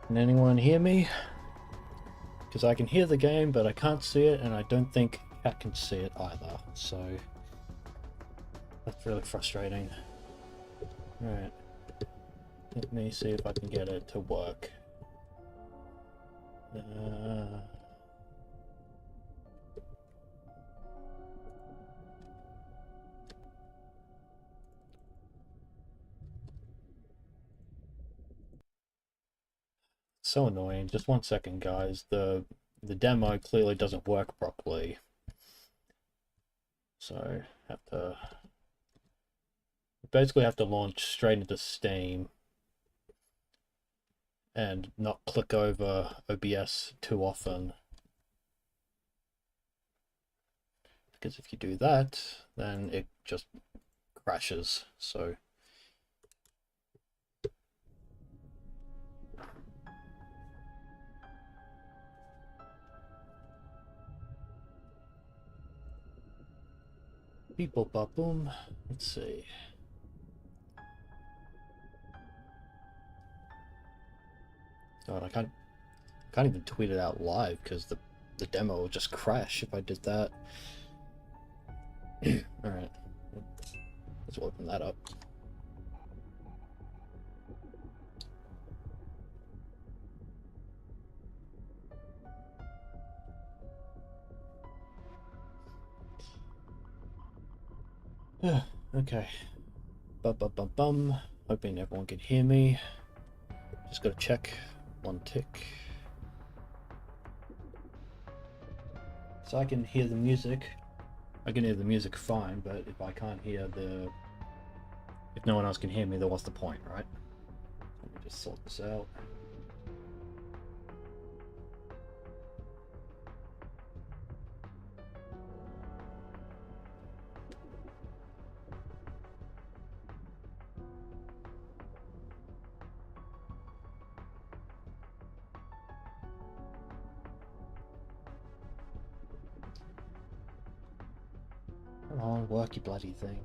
Can anyone hear me? Because I can hear the game, but I can't see it, and I don't think Cat can see it either. So that's really frustrating. Alright. Let me see if I can get it to work. So annoying. Just 1 second, guys. The demo clearly doesn't work properly. So basically have to launch straight into Steam and not click over OBS too often. Because if you do that, then it just crashes. So beep boop bop boom. Let's see. God, I can't even tweet it out live because the demo will just crash if I did that. Alright. Let's open that up. Okay. Bum. Hoping everyone can hear me. Just gotta check. One tick. So I can hear the music. I can hear the music fine, but if I can't hear if no one else can hear me, then what's the point, right? Let me just sort this out. Come on, work, you bloody thing.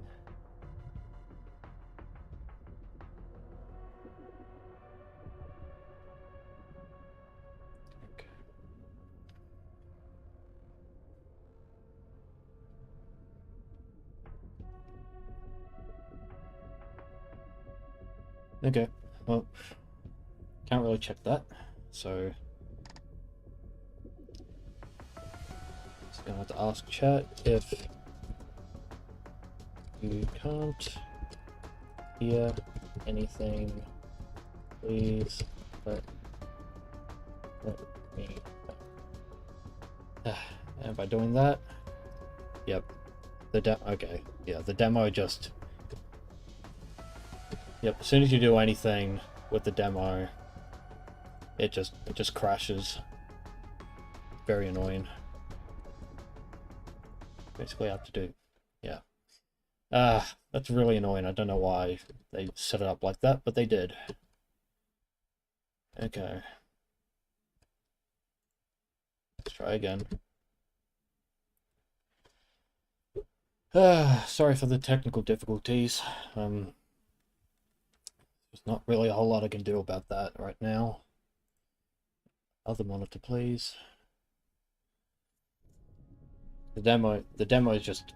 Okay, well, can't really check that, so just gonna have to ask chat if you can't hear anything, please let me know. And by doing that, yep, okay, yeah, the demo just, yep, as soon as you do anything with the demo, it just crashes. Very annoying. Basically I have to do, yeah. That's really annoying. I don't know why they set it up like that, but they did. Okay. Let's try again. Sorry for the technical difficulties. There's not really a whole lot I can do about that right now. Other monitor, please. The demo is just...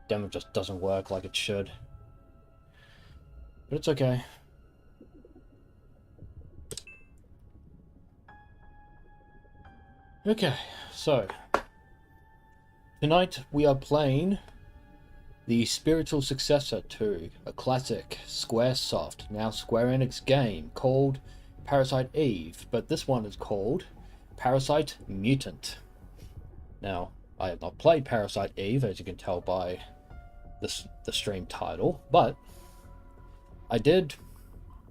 Demo just doesn't work like it should. But it's okay. Okay, so... Tonight we are playing the spiritual successor to a classic Squaresoft, now Square Enix game called Parasite Eve, but this one is called Parasite Mutant. Now, I have not played Parasite Eve, as you can tell by the stream title, but I did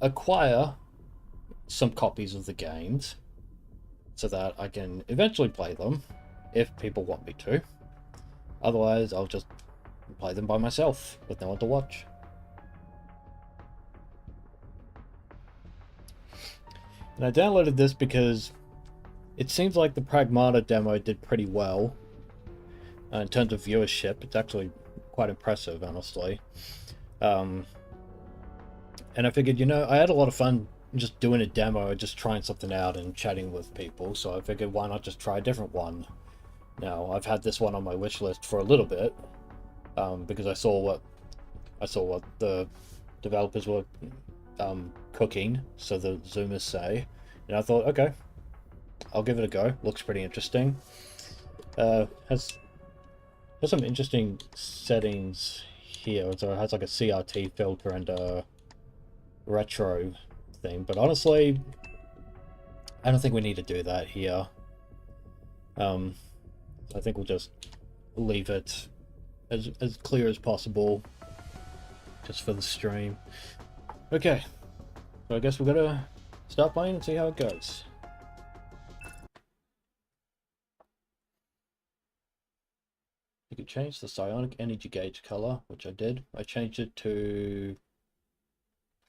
acquire some copies of the games so that I can eventually play them if people want me to. Otherwise, I'll just play them by myself with no one to watch. And I downloaded this because it seems like the Pragmata demo did pretty well in terms of viewership. It's actually quite impressive, honestly. And I figured, you know, I had a lot of fun just doing a demo, just trying something out and chatting with people. So I figured, why not just try a different one? Now I've had this one on my wish list for a little bit, because I saw what the developers were cooking, so the Zoomers say, and I thought, okay, I'll give it a go. Looks pretty interesting. Has some interesting settings here. So it has like a CRT filter and a retro thing, but honestly, I don't think we need to do that here. I think we'll just leave it as clear as possible, just for the stream. Okay, so I guess we're gonna start playing and see how it goes. You could change the psionic energy gauge color, which I did. I changed it to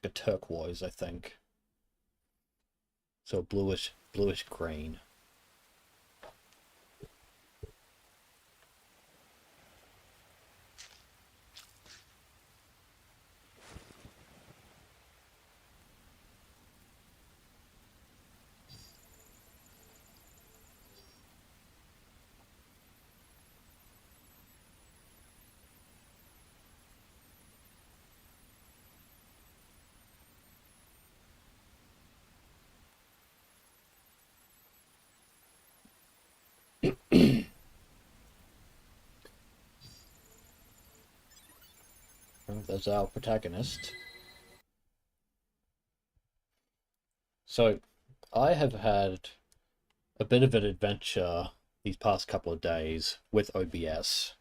a turquoise, I think. So bluish green. There's our protagonist. So, I have had a bit of an adventure these past couple of days with OBS.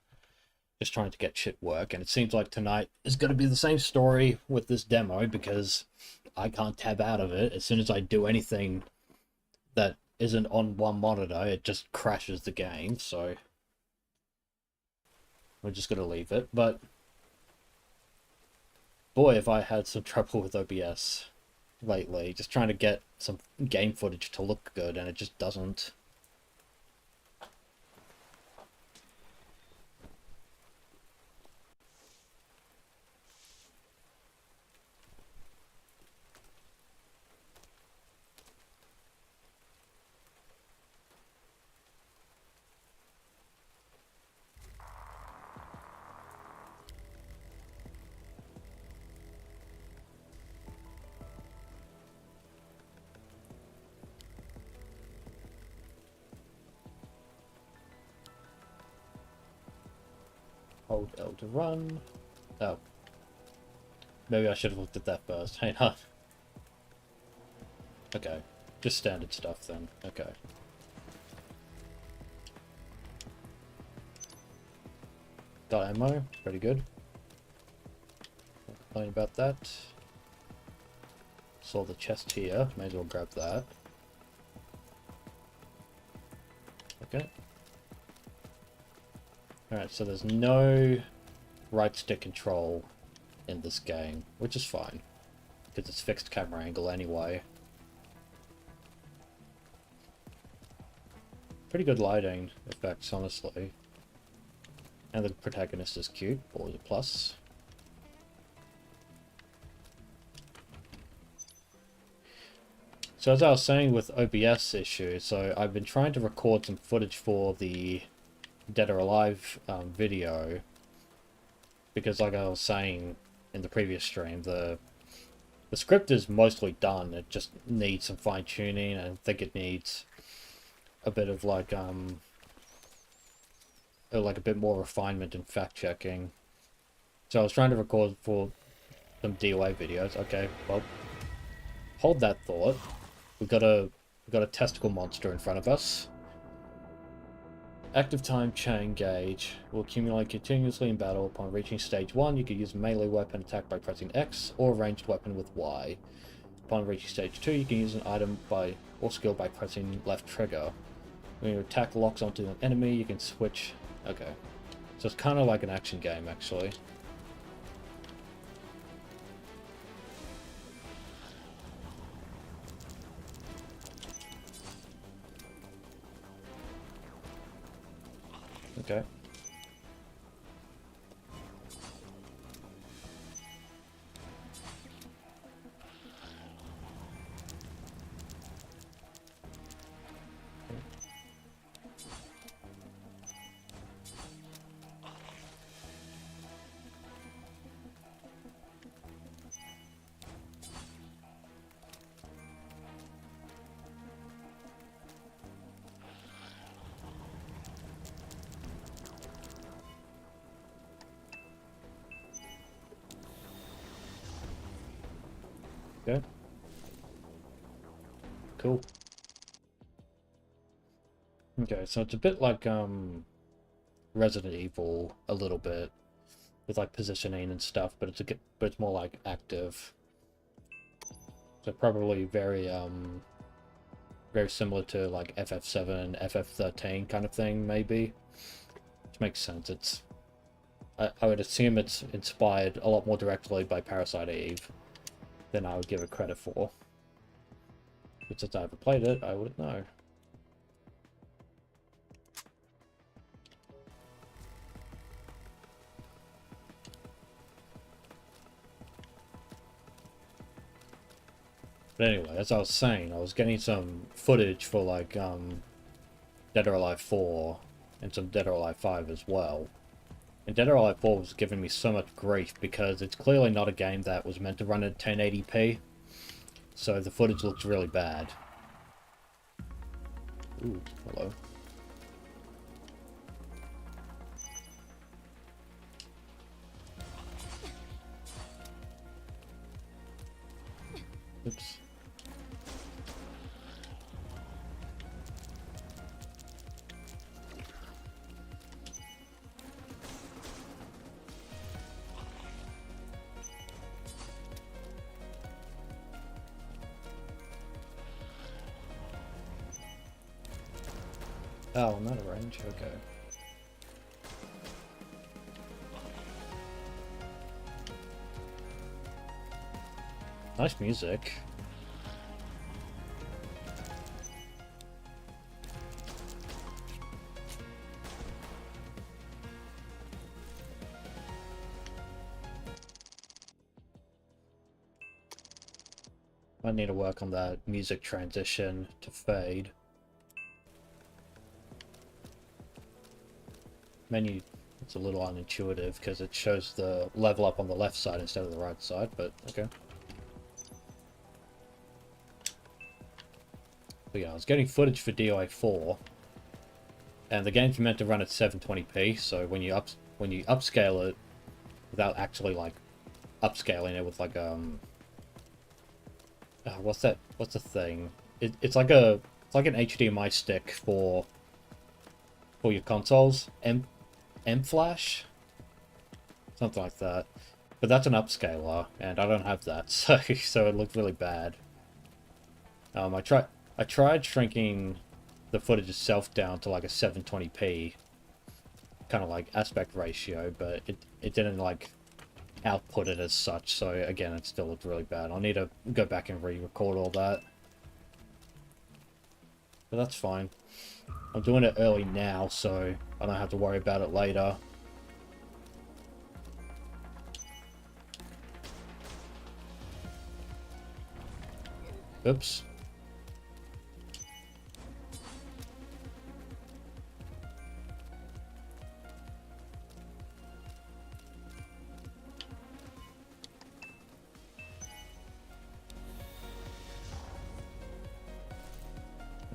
Just trying to get shit work, and it seems like tonight is going to be the same story with this demo, because I can't tab out of it. As soon as I do anything that isn't on one monitor, it just crashes the game, so we're just going to leave it. But boy, have I had some trouble with OBS lately, just trying to get some game footage to look good, and it just doesn't. Hold L to run. Oh. Maybe I should have looked at that first. Hang on. Okay. Just standard stuff then. Okay. Got ammo. Pretty good. Not complaining about that. Saw the chest here. May as well grab that. Okay. Alright, so there's no right stick control in this game, which is fine, because it's fixed camera angle anyway. Pretty good lighting effects, honestly. And the protagonist is cute, always a plus. So as I was saying with OBS issues, so I've been trying to record some footage for the Dead or Alive video, because like I was saying in the previous stream, the script is mostly done. It just needs some fine tuning, and I think it needs a bit of like a bit more refinement and fact checking. So I was trying to record for some DOA videos. Okay, well, hold that thought. We've got a testicle monster in front of us. Active time chain gauge will accumulate continuously in battle. Upon reaching stage 1, you can use a melee weapon attack by pressing X, or a ranged weapon with Y. Upon reaching stage 2, you can use an item or skill by pressing left trigger. When your attack locks onto an enemy, you can switch. Okay. So it's kind of like an action game, actually. Okay. Okay. Cool. Okay, so it's a bit like Resident Evil a little bit with like positioning and stuff, but it's more like active. So probably very similar to like FF7, FF13 kind of thing, maybe. Which makes sense. I would assume it's inspired a lot more directly by Parasite Eve than I would give it credit for. But since I haven't played it, I wouldn't know. But anyway, as I was saying, I was getting some footage for like Dead or Alive 4 and some Dead or Alive 5 as well. And Dead or Alive 4 was giving me so much grief because it's clearly not a game that was meant to run at 1080p. So the footage looks really bad. Ooh, hello. Oops. Oh, I'm out of range? Okay. Nice music. I need to work on that music transition to fade. Menu, it's a little unintuitive because it shows the level up on the left side instead of the right side, but okay. But yeah, I was getting footage for DOA 4, and the game's meant to run at 720p, so when you upscale it without actually like upscaling it with like what's the thing? It's like an HDMI stick for your consoles. M-Flash? Something like that. But that's an upscaler, and I don't have that, so it looked really bad. I tried shrinking the footage itself down to like a 720p kind of like aspect ratio, but it didn't like output it as such, so again it still looked really bad. I'll need to go back and re-record all that. But that's fine. I'm doing it early now, so I don't have to worry about it later. Oops.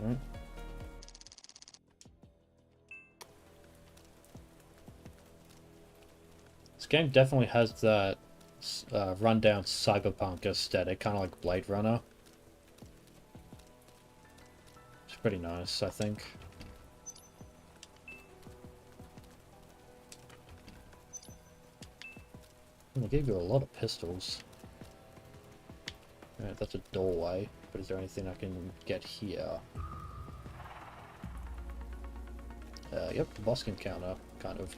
Alright. This game definitely has that rundown cyberpunk aesthetic, kind of like Blade Runner. It's pretty nice, I think. They gave you a lot of pistols. Alright, that's a doorway, but is there anything I can get here? Yep, the boss encounter, kind of.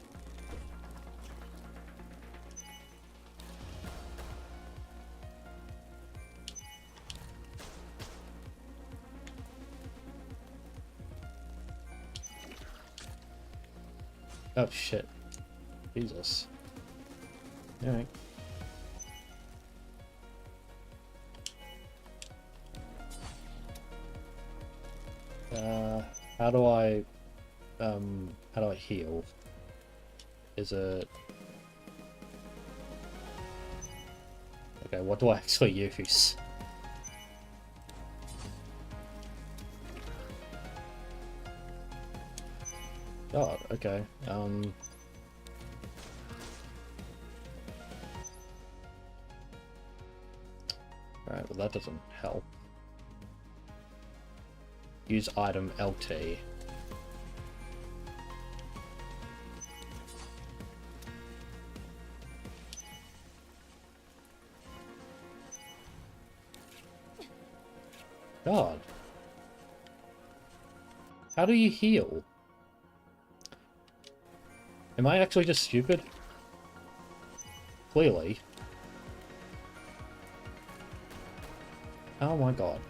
Oh shit. Jesus. Alright. How do I heal? Is it... Okay, what do I actually use? God, okay. Alright, well that doesn't help. Use item LT. God. How do you heal? Am I actually just stupid? Clearly. Oh my god.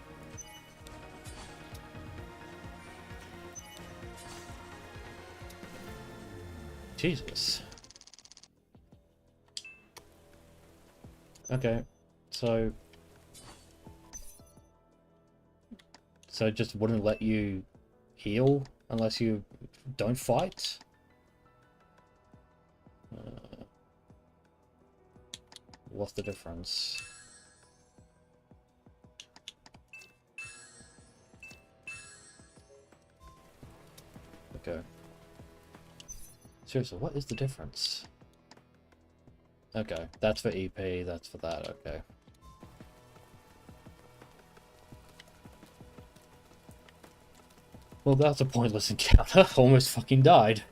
Jesus. Okay, so it just wouldn't let you heal unless you don't fight? What's the difference? Okay. Seriously, what is the difference? Okay, that's for EP, that's for that, okay. Well, that's a pointless encounter. Almost fucking died.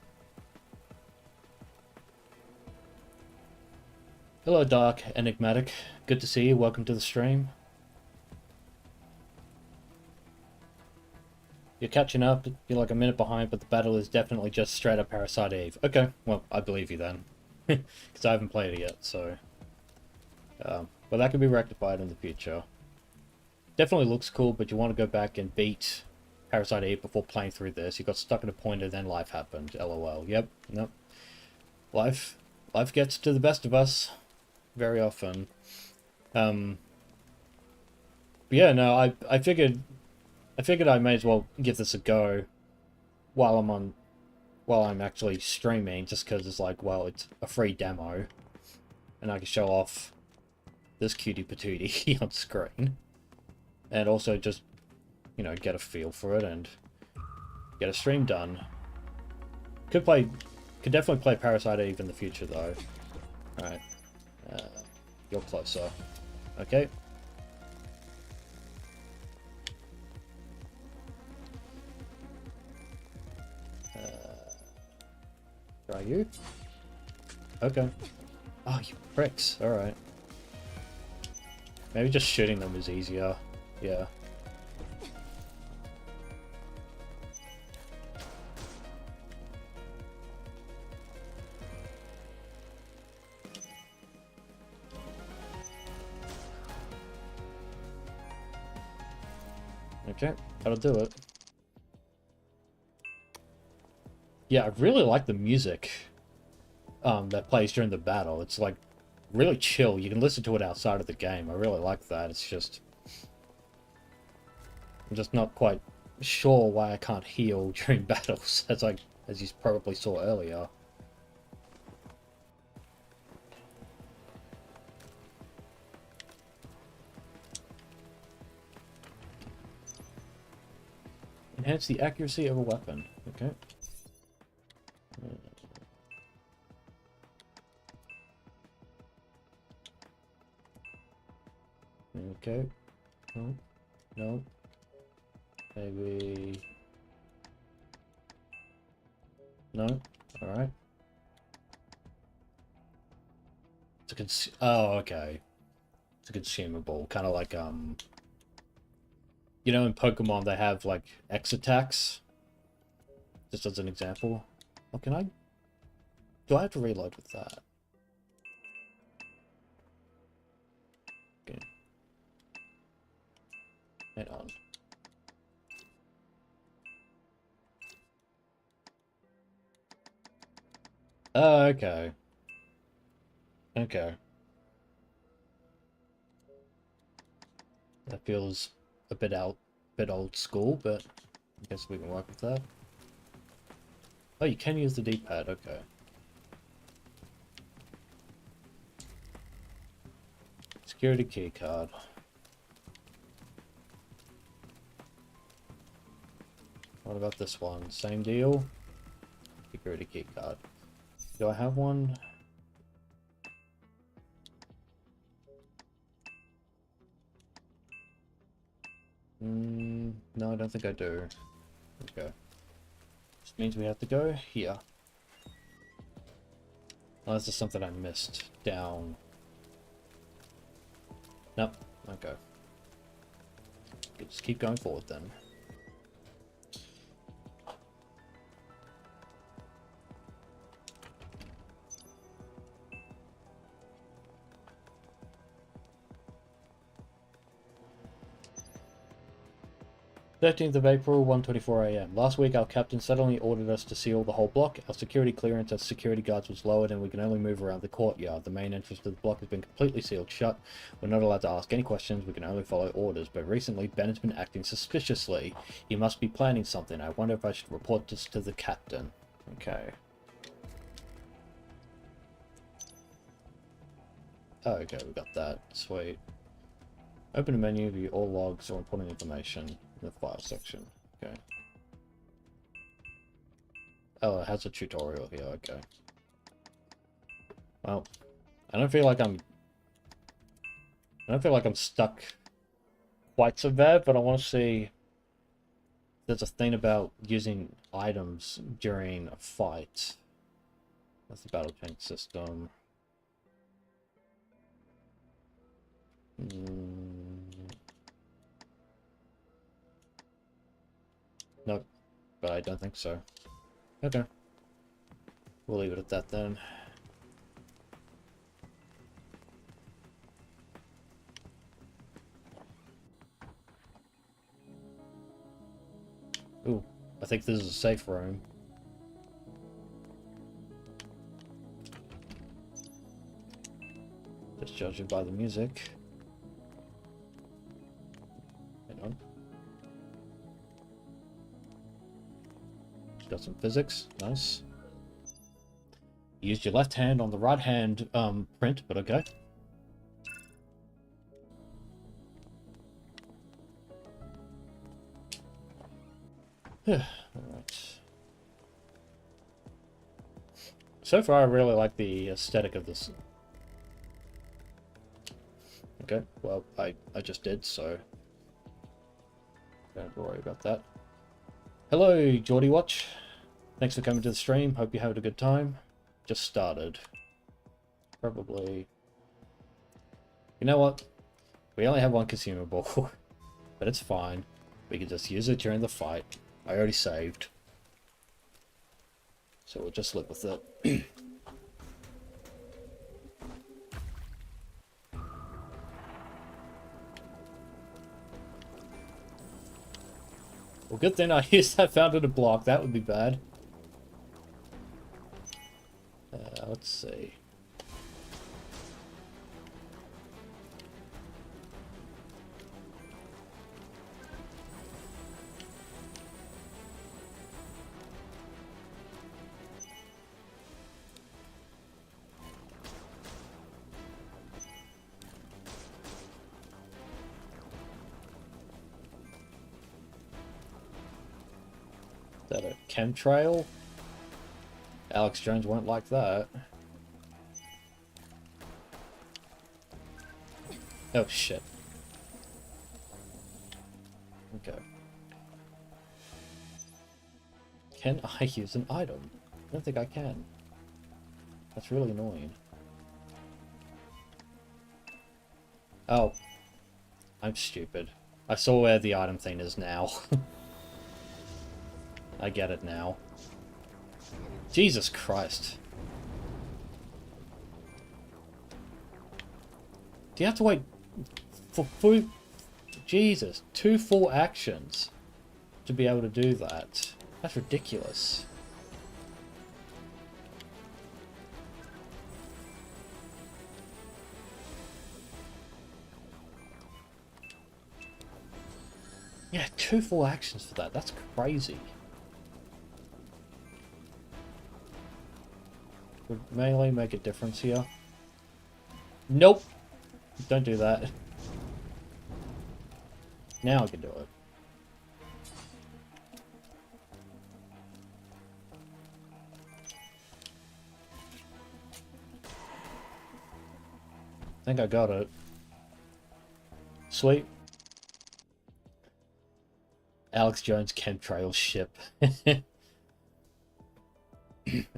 Hello, Dark Enigmatic. Good to see you. Welcome to the stream. You're catching up. You're like a minute behind, but the battle is definitely just straight up Parasite Eve. Okay, well, I believe you then. Because I haven't played it yet, so... but that can be rectified in the future. Definitely looks cool, but you want to go back and beat Parasite Eve before playing through this. You got stuck at a point and then life happened. LOL. Yep. Nope. Life gets to the best of us. Very often. But yeah, no, I figured I may as well give this a go while I'm actually streaming, just because it's like, well, it's a free demo, and I can show off this cutie patootie on screen, and also just, you know, get a feel for it and get a stream done. Could definitely play Parasite Eve in the future though. Alright. You're closer. Okay. Try you? Okay. Oh, you pricks. Alright. Maybe just shooting them is easier. Yeah. Okay, that'll do it. Yeah, I really like the music that plays during the battle. It's like really chill. You can listen to it outside of the game. I really like that. It's just... I'm just not quite sure why I can't heal during battles, as you probably saw earlier. Enhance the accuracy of a weapon. Okay. Okay. No. No. Maybe... No. Alright. Oh, okay. It's a consumable. Kind of like, you know, in Pokemon they have, like, X attacks? Just as an example. Oh, can I... Do I have to reload with that? Okay. Hang on. Oh, okay. Okay. That feels a bit old school, but I guess we can work with that. Oh, you can use the D-pad, okay. Security key card. What about this one? Same deal? Security key card. Do I have one? No, I don't think I do. Okay. This means we have to go here. Unless there's something I missed. Down. Nope. Okay. Just keep going forward then. 13th of April, 1:24 AM. Last week, our captain suddenly ordered us to seal the whole block. Our security clearance as security guards was lowered, and we can only move around the courtyard. The main entrance to the block has been completely sealed shut. We're not allowed to ask any questions. We can only follow orders. But recently, Ben has been acting suspiciously. He must be planning something. I wonder if I should report this to the captain. Okay. Oh, okay, we got that. Sweet. Open a menu, view all logs or important information in the file section. Okay. Oh, it has a tutorial here, okay. Well, I don't feel like I'm stuck quite so bad, but I want to see. There's a thing about using items during a fight. That's the battle tank system. Nope, but I don't think so. Okay. We'll leave it at that then. Ooh, I think this is a safe room. Just judging by the music. Hang on. Got some physics. Nice. Used your left hand on the right hand print, but okay. Alright. So far, I really like the aesthetic of this. Okay, well, I just did, so don't worry about that. Hello, Geordie Watch. Thanks for coming to the stream. Hope you had a good time. Just started. Probably. You know what? We only have one consumable, but it's fine. We can just use it during the fight. I already saved. So we'll just live with it. Well, good thing I used that fountain to block. That would be bad. Let's see. Is that a chemtrail? Alex Jones won't like that. Oh shit. Okay. Can I use an item? I don't think I can. That's really annoying. Oh. I'm stupid. I saw where the item thing is now. I get it now. Jesus Christ. Do you have to wait for food? Jesus, 2 full actions to be able to do that. That's ridiculous. Yeah, 2 full actions for that. That's crazy. Would melee make a difference here? Nope. Don't do that. Now I can do it. I think I got it. Sweet. Alex Jones chemtrail ship.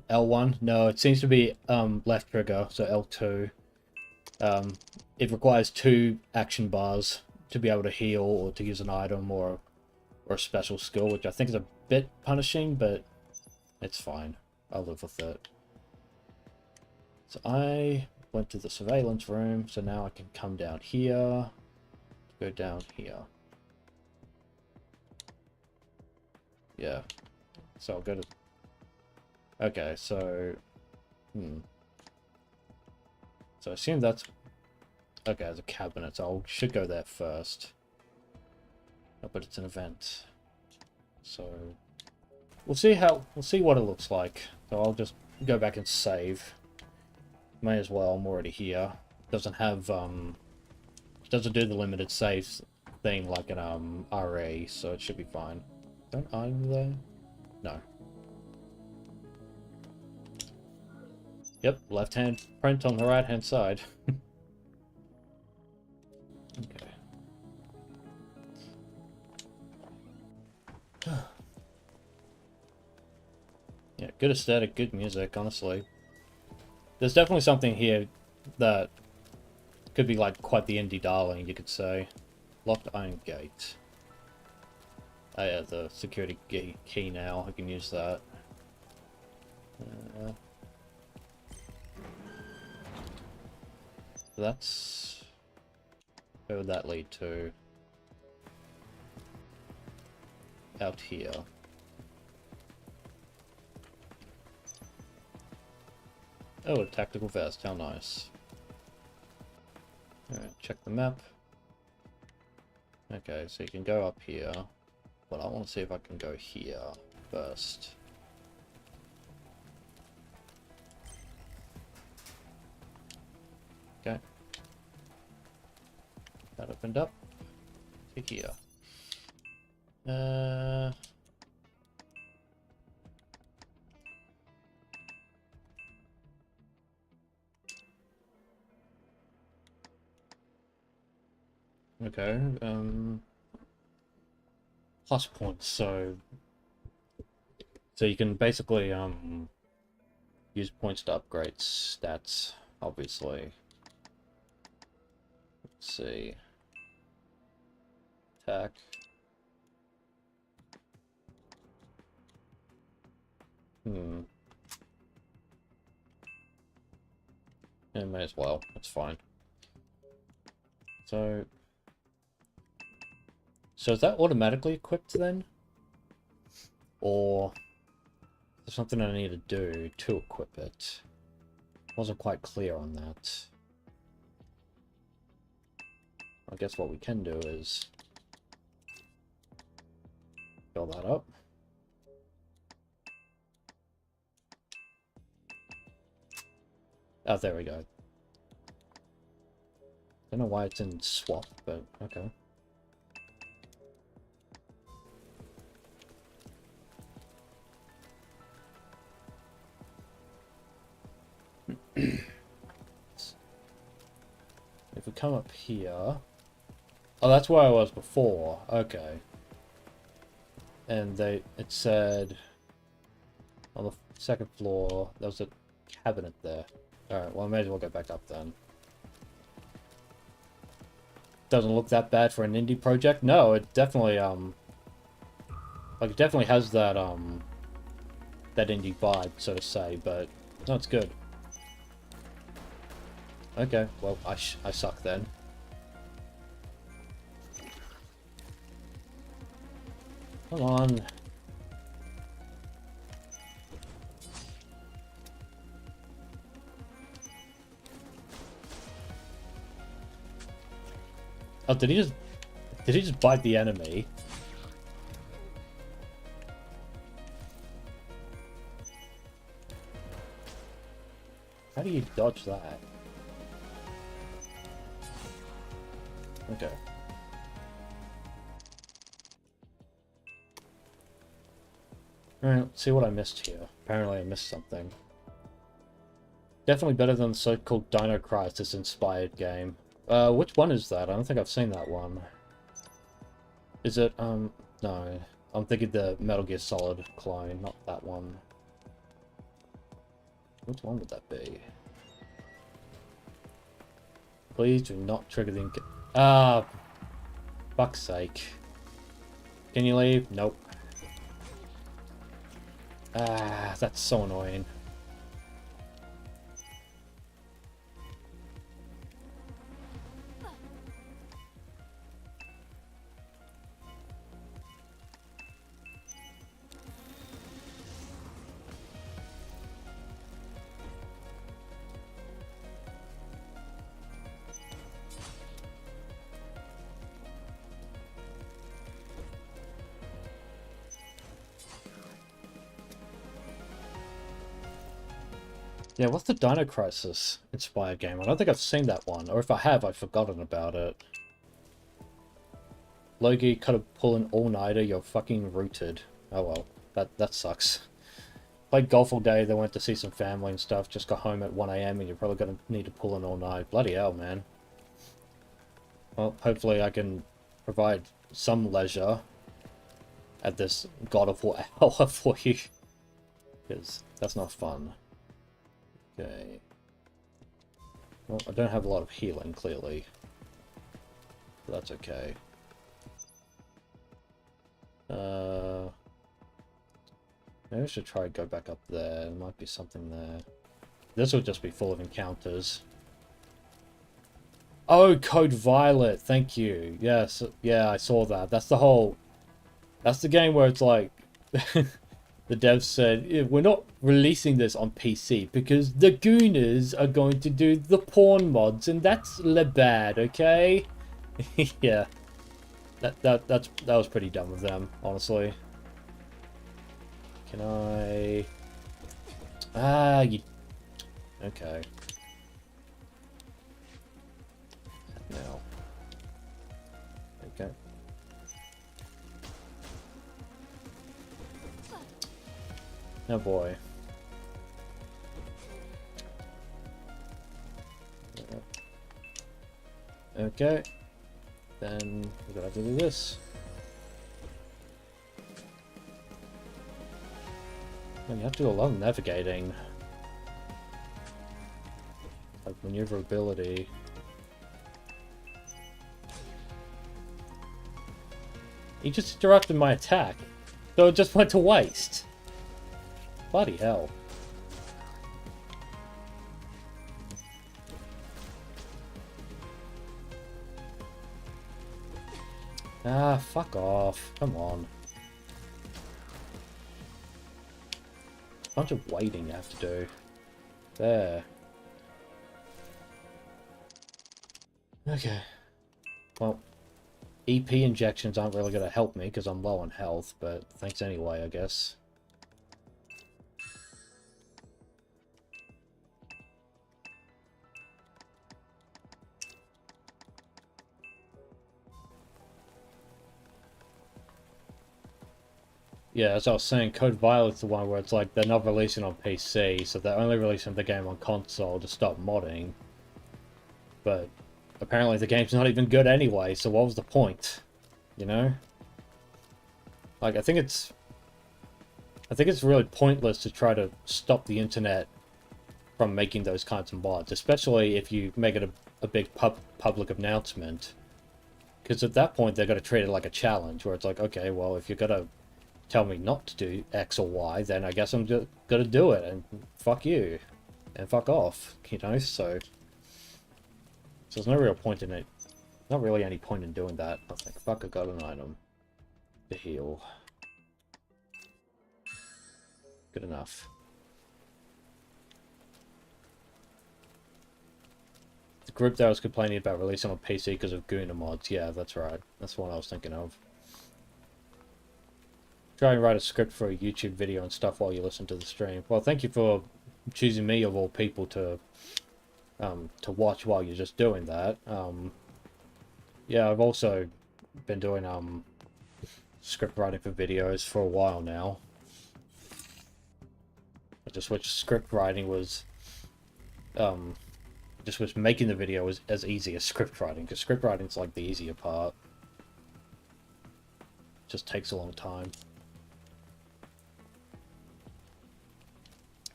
L1? No, it seems to be left trigger, so L2. It requires 2 action bars to be able to heal or to use an item or a special skill, which I think is a bit punishing, but it's fine. I'll live with it. So I went to the surveillance room, so now I can come down here, go down here. Yeah. So I'll go to... Okay, so... So I assume that's... Okay, there's a cabinet, so I should go there first. Oh, but it's an event. So... We'll see what it looks like. So I'll just go back and save. May as well, I'm already here. Doesn't have, doesn't do the limited saves thing like an, RA, so it should be fine. Don't I there? No. Yep, left-hand print on the right-hand side. Okay. Yeah, good aesthetic, good music, honestly. There's definitely something here that could be like quite the indie darling, you could say. Locked iron gate. Oh yeah, the security key now, I can use that. That's... Where would that lead to? Out here. Oh, a tactical vest, how nice. Alright, check the map. Okay, so you can go up here. But I want to see if I can go here first. Okay. That opened up to here. Okay, plus points, so you can basically use points to upgrade stats, obviously. Let's see. Attack. Yeah, may as well, that's fine. So is that automatically equipped then? Or is there something I need to do to equip it? Wasn't quite clear on that. I guess what we can do is fill that up. Oh, there we go. Don't know why it's in swap, but okay. If we come up here... Oh, that's where I was before. Okay. And it said... On the second floor, there was a cabinet there. Alright, well, I may as well go back up then. Doesn't look that bad for an indie project. No, it definitely, like, it definitely has that, that indie vibe, so to say, but no, it's good. Okay, well, I suck then. Come on. Oh, did he just bite the enemy? How do you dodge that? Okay. Alright, let's see what I missed here. Apparently I missed something. Definitely better than the so-called Dino Crisis inspired game. Which one is that? I don't think I've seen that one. Is it, No, I'm thinking the Metal Gear Solid clone, not that one. Which one would that be? Please do not trigger the... Ah, fuck's sake. Can you leave? Nope. Ah, that's so annoying. Yeah, what's the Dino Crisis inspired game? I don't think I've seen that one, or if I have, I've forgotten about it. Logie could have pulled an all-nighter, you're fucking rooted. Oh well, that sucks. Played golf all day, then went to see some family and stuff, just got home at 1 AM and you're probably gonna need to pull an all-night. Bloody hell, man. Well, hopefully I can provide some leisure at this God of War hour for you. Because that's not fun. Okay. Well, I don't have a lot of healing, clearly. But that's okay. Maybe I should try and go back up there. There might be something there. This will just be full of encounters. Oh, Code Violet! Thank you. Yes, yeah, I saw that. That's the whole... That's the game where it's like... The devs said, yeah, we're not releasing this on PC because the gooners are going to do the porn mods and that's bad, okay? Yeah. That was pretty dumb of them, honestly. Can I... Ah, you... Okay. Now. Okay. Oh boy. Okay. Then we're gonna have to do this. And you have to do a lot of navigating. Like maneuverability. He just interrupted my attack. So it just went to waste. Bloody hell. Ah, fuck off. Come on. Bunch of waiting you have to do. There. Okay. Well, EP injections aren't really going to help me because I'm low on health, but thanks anyway, I guess. Yeah, as I was saying, Code Violet's the one where it's like they're not releasing on PC, so they're only releasing the game on console to stop modding. But apparently the game's not even good anyway, so what was the point? You know? Like, I think it's really pointless to try to stop the internet from making those kinds of mods, especially if you make it a big public announcement. Because at that point, they're going to treat it like a challenge, where it's like, okay, well, if you're going to tell me not to do X or Y, then I guess I'm just going to do it, and fuck you. And fuck off, you know? So there's no real point in it. Not really any point in doing that. I think, fuck, I got an item to heal. Good enough. The group that was complaining about releasing on PC because of Gooner mods. Yeah, that's right. That's what I was thinking of. Try and write a script for a YouTube video and stuff while you listen to the stream. Well, thank you for choosing me of all people to watch while you're just doing that. Yeah, I've also been doing script writing for videos for a while now. I just wish script writing was just wish making the video was as easy as script writing, because script writing is like the easier part. just takes a long time.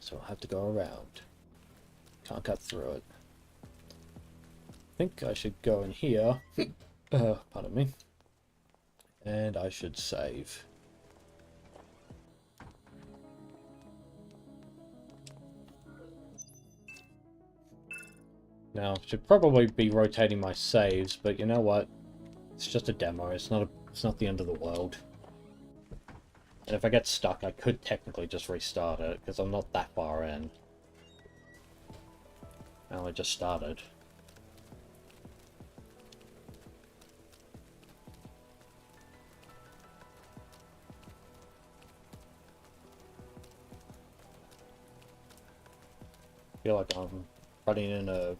So I'll have to go around. Can't cut through it. I think I should go in here. Pardon me. And I should save. Now, should probably be rotating my saves, but you know what? It's just a demo. It's not the end of the world. And if I get stuck, I could technically just restart it, because I'm not that far in. I only just started. I feel like I'm running in a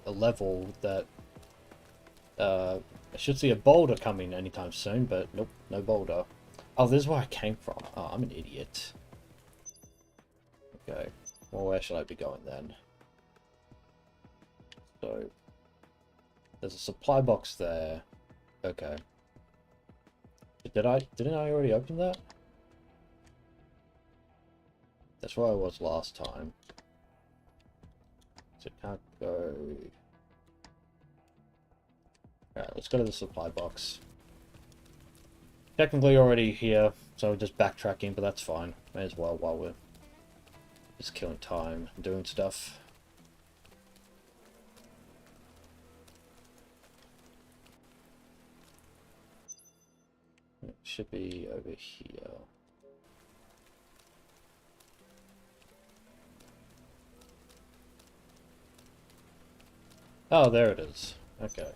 level that I should see a boulder coming anytime soon, but nope, no boulder. Oh, this is where I came from. Oh, I'm an idiot. Okay, well, where should I be going then? So, there's a supply box there. Okay. Didn't I already open that? That's where I was last time. So can't go. Alright, let's go to the supply box. Technically already here, so just backtracking, but that's fine. May as well while we're just killing time and doing stuff. It should be over here. Oh, there it is. Okay.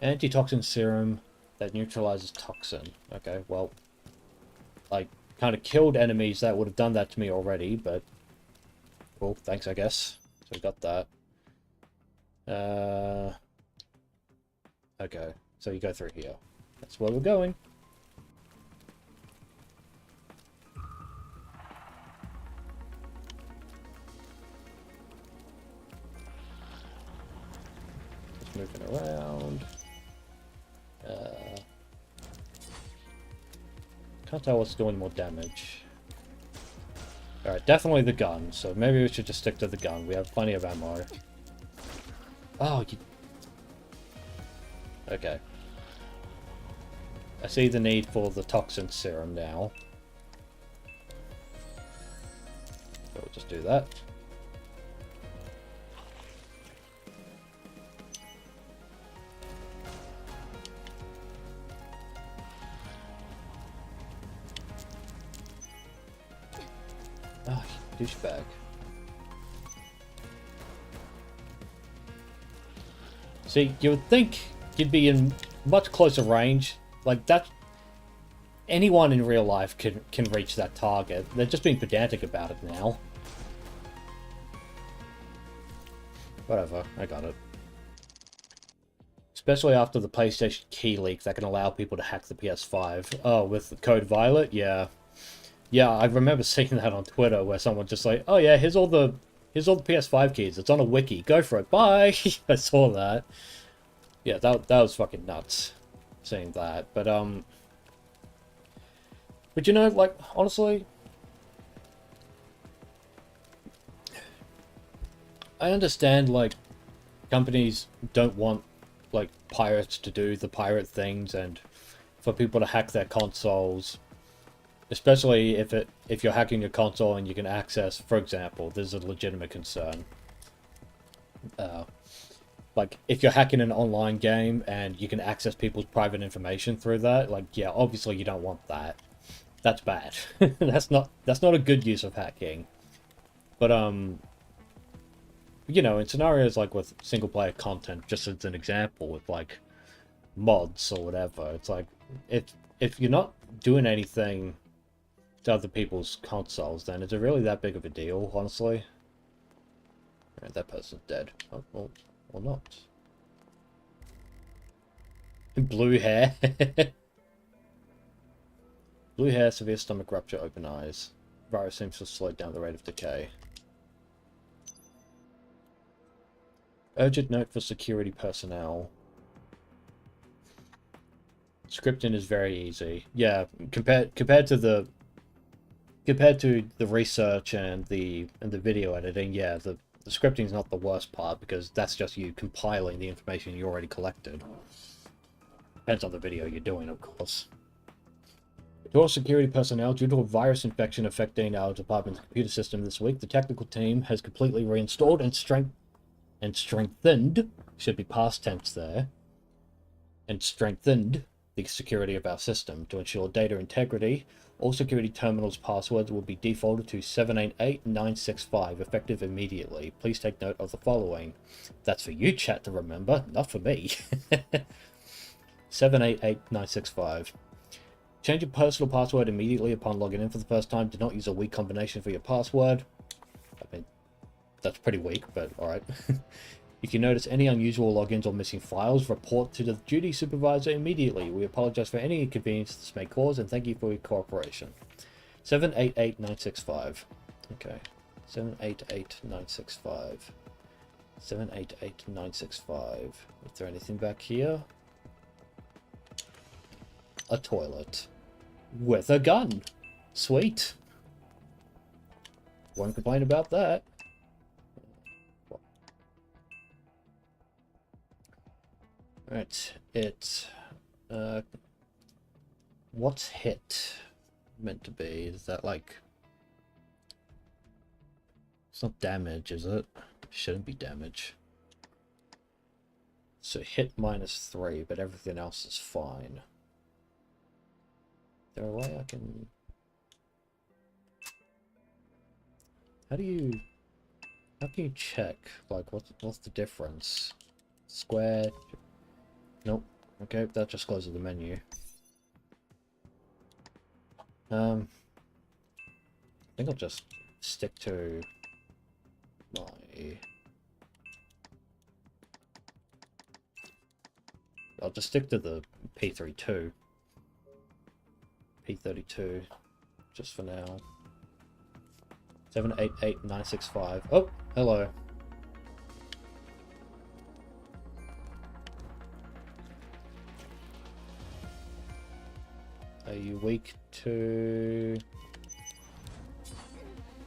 Antitoxin serum that neutralizes toxin. Okay, well, I kind of killed enemies that would have done that to me already, but well, thanks, I guess. So we got that. Okay, so you go through here. That's where we're going. Just moving around. Can't tell what's doing more damage. Alright, definitely the gun, so maybe we should just stick to the gun. We have plenty of ammo. Oh, you... Okay. I see the need for the toxin serum now. So we'll just do that. Ah, douchebag. See, you would think you'd be in much closer range. Like, that... Anyone in real life can reach that target. They're just being pedantic about it now. Whatever, I got it. Especially after the PlayStation key leak that can allow people to hack the PS5. Oh, with the code Violet? Yeah. Yeah, I remember seeing that on Twitter where someone just like, oh yeah, here's all the PS5 keys. It's on a wiki. Go for it. Bye. I saw that. Yeah, that was fucking nuts seeing that. But you know, like, honestly, I understand, like, companies don't want, like, pirates to do the pirate things and for people to hack their consoles. Especially if you're hacking your console and you can access, for example, there's a legitimate concern. Like, if you're hacking an online game and you can access people's private information through that, like, yeah, obviously you don't want that. That's bad. That's not a good use of hacking. But, you know, in scenarios like with single-player content, just as an example, with, like, mods or whatever, it's like, if you're not doing anything to other people's consoles, then is it really that big of a deal, honestly? Right, that person's dead. Oh, well, or not. Blue hair. Blue hair, severe stomach rupture, open eyes. Virus seems to slow down the rate of decay. Urgent note for security personnel. Scripting is very easy. Yeah, compared to the research and the video editing, yeah, the scripting is not the worst part because that's just you compiling the information you already collected. Depends on the video you're doing, of course. To all security personnel, due to a virus infection affecting our department's computer system this week, the technical team has completely reinstalled and strengthened, should be past tense there, and strengthened the security of our system. To ensure data integrity, all security terminals' passwords will be defaulted to 788965, effective immediately. Please take note of the following. That's for you, chat, to remember, not for me. 788965. Change your personal password immediately upon logging in for the first time. Do not use a weak combination for your password. I mean, that's pretty weak, but alright. If you notice any unusual logins or missing files, report to the duty supervisor immediately. We apologize for any inconvenience this may cause, and thank you for your cooperation. 788965. Okay. 788965. 788965. Is there anything back here? A toilet. With a gun. Sweet. Won't complain about that. Right, what's hit meant to be? Is that like... It's not damage, is it? Shouldn't be damage. So hit -3, but everything else is fine. Is there a way I can... How can you check? Like, what's the difference? Square... Nope. Okay, that just closes the menu. I think I'll just stick to my... I'll just stick to the P32. P32, just for now. 788965. Oh, hello. Are you weak to...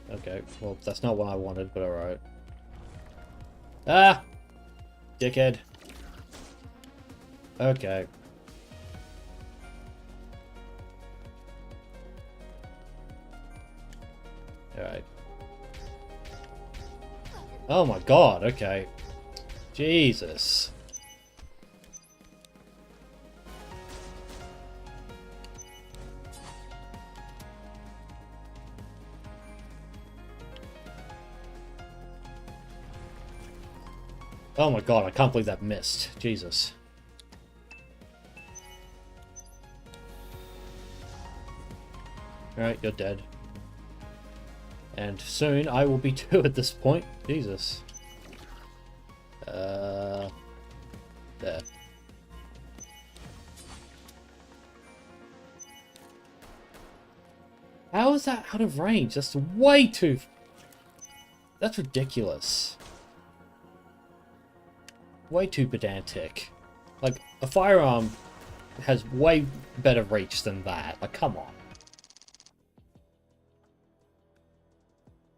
Okay, well, that's not what I wanted, but alright. Ah! Dickhead. Okay. Alright. Oh my god, okay. Jesus. Oh my god, I can't believe that missed. Jesus. Alright, you're dead. And soon I will be too at this point. Jesus. There. How is that out of range? That's way too... That's ridiculous. Way too pedantic. Like, a firearm has way better reach than that. Like, come on.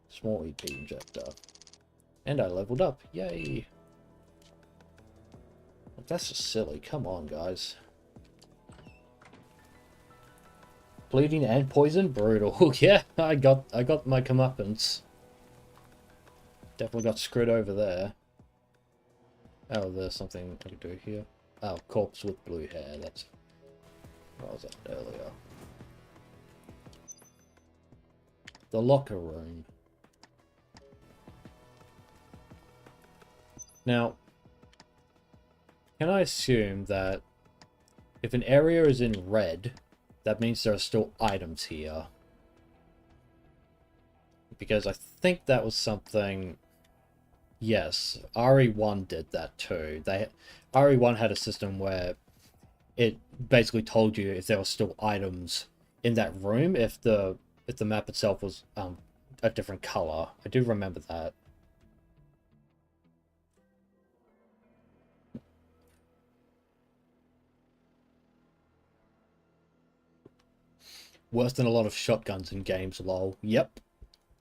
Small EP injector. And I leveled up. Yay. That's just silly. Come on, guys. Bleeding and poison? Brutal. Yeah, I got my comeuppance. Definitely got screwed over there. Oh, there's something I can do here. Oh, corpse with blue hair. That's what I was at earlier. The locker room. Now, can I assume that if an area is in red, that means there are still items here? Because I think that was something... Yes, RE1 did that too. RE1 had a system where it basically told you if there were still items in that room if the map itself was a different color. I do remember that. Worse than a lot of shotguns in games, lol. Yep.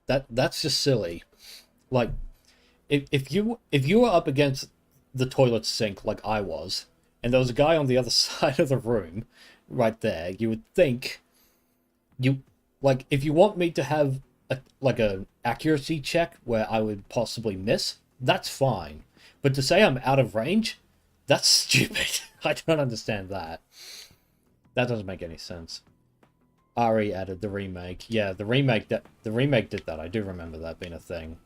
That's just silly. Like, if you were up against the toilet sink like I was, and there was a guy on the other side of the room, right there, you would think you like if you want me to have a accuracy check where I would possibly miss, that's fine. But to say I'm out of range, that's stupid. I don't understand that. That doesn't make any sense. Ari added the remake. Yeah, the remake did that. I do remember that being a thing.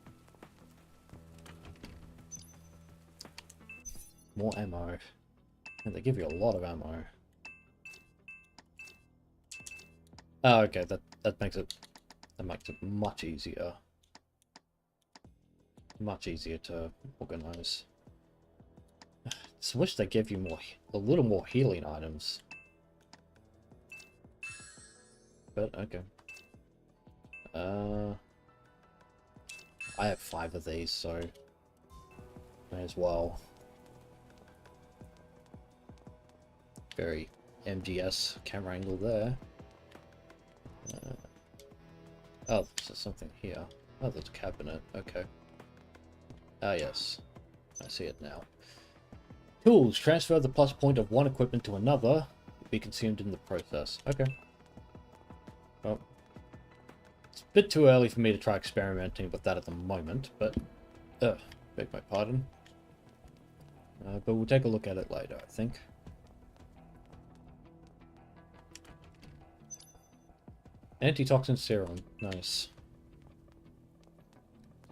More ammo. And they give you a lot of ammo. Oh, okay, that makes it much easier. Much easier to organize. Just wish they gave you a little more healing items. But okay. I have 5 of these, so may as well. Very MGS camera angle there. Oh, there's something here. Oh, there's a cabinet. Okay. Ah, yes. I see it now. Tools. Transfer the plus point of one equipment to another. Be consumed in the process. Okay. Well, it's a bit too early for me to try experimenting with that at the moment, but... beg my pardon. But we'll take a look at it later, I think. Antitoxin serum. Nice.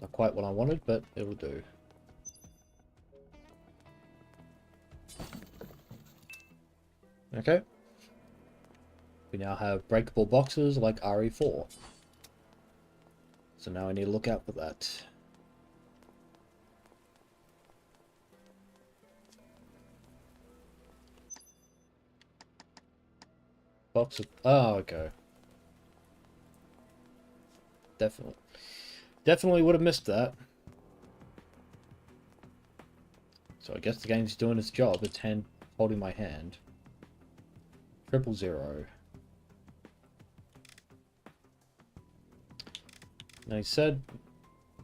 Not quite what I wanted, but it'll do. Okay. We now have breakable boxes like RE4. So now I need to look out for that. Box of... Oh, okay. Definitely would have missed that. So I guess the game's doing its job. It's holding my hand. 000. Now he said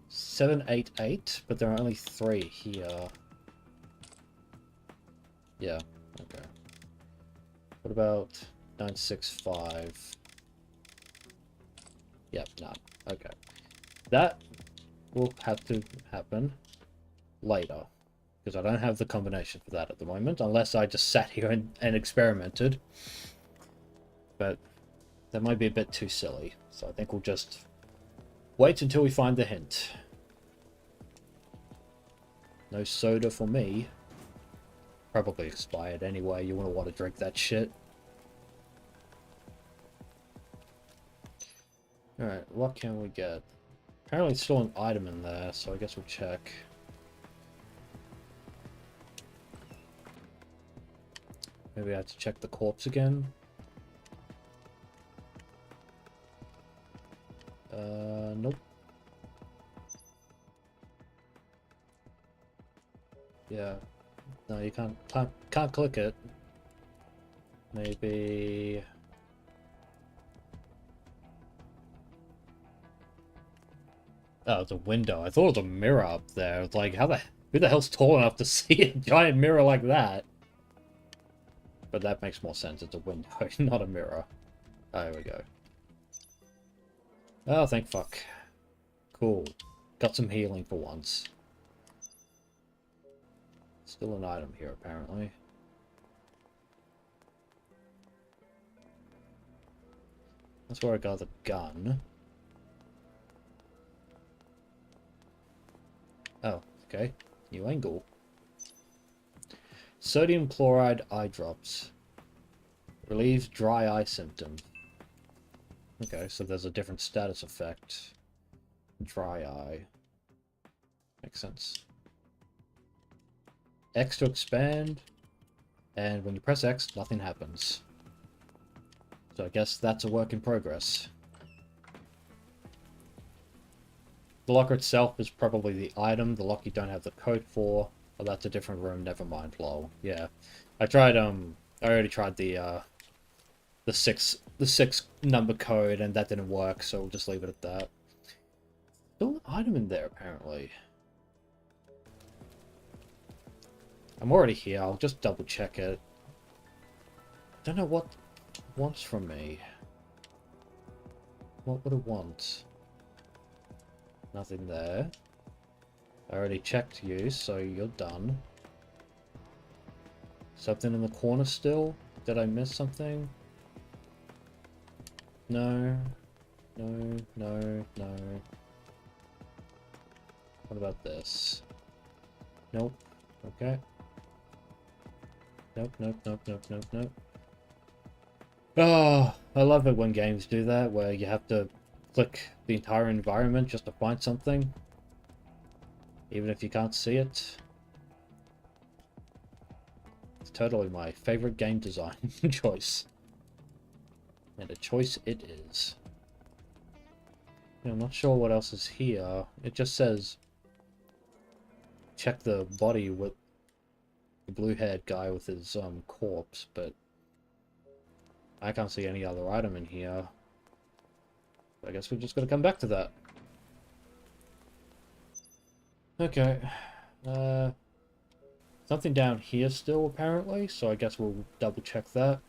788, but there are only 3 here. Yeah, okay. What about 965? Yep, none. Okay. That will have to happen later, because I don't have the combination for that at the moment, unless I just sat here and experimented. But that might be a bit too silly, so I think we'll just wait until we find the hint. No soda for me. Probably expired anyway, you wouldn't want to drink that shit. Alright, what can we get? Apparently it's still an item in there, so I guess we'll check. Maybe I have to check the corpse again. Nope. Yeah. No, you can't click it. Maybe... Oh, it's a window. I thought it was a mirror up there. It's like, who the hell's tall enough to see a giant mirror like that? But that makes more sense. It's a window, not a mirror. Oh, there we go. Oh, thank fuck. Cool. Got some healing for once. Still an item here, apparently. That's where I got the gun. Oh, okay. New angle. Sodium chloride eye drops. Relieves dry eye symptoms. Okay, so there's a different status effect. Dry eye. Makes sense. X to expand. And when you press X, nothing happens. So I guess that's a work in progress. The locker itself is probably the item. The lock you don't have the code for. Oh, that's a different room. Never mind. Lol. Yeah, I tried. I already tried the the six number code, and that didn't work, so we'll just leave it at that. Still an item in there, apparently. I'm already here, I'll just double check it. Don't know what it wants from me. What would it want? Nothing there. I already checked you, so you're done. Something in the corner still? Did I miss something? No. No, no, no. What about this? Nope. Okay. Nope, nope, nope, nope, nope, nope. Oh, I love it when games do that, where you have to click the entire environment just to find something. Even if you can't see it. It's totally my favorite game design choice. And a choice it is. I'm not sure what else is here. It just says check the body with the blue-haired guy with his corpse, but I can't see any other item in here. I guess we're just gonna come back to that. Okay. Something down here still, apparently, so I guess we'll double check that.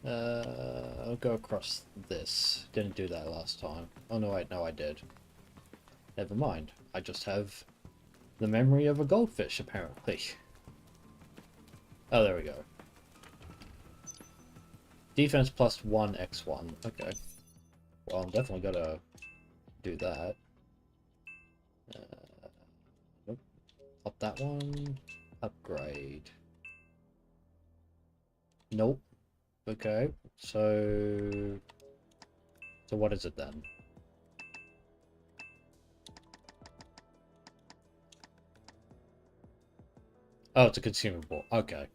I'll go across this. Didn't do that last time. Oh no, wait, no I did. Never mind. I just have the memory of a goldfish, apparently. Oh, there we go. Defense plus 1 x1. Okay. Well, I'm definitely gonna do that. Nope. Up that one. Upgrade. Nope. Okay. So what is it then? Oh, it's a consumable. Okay.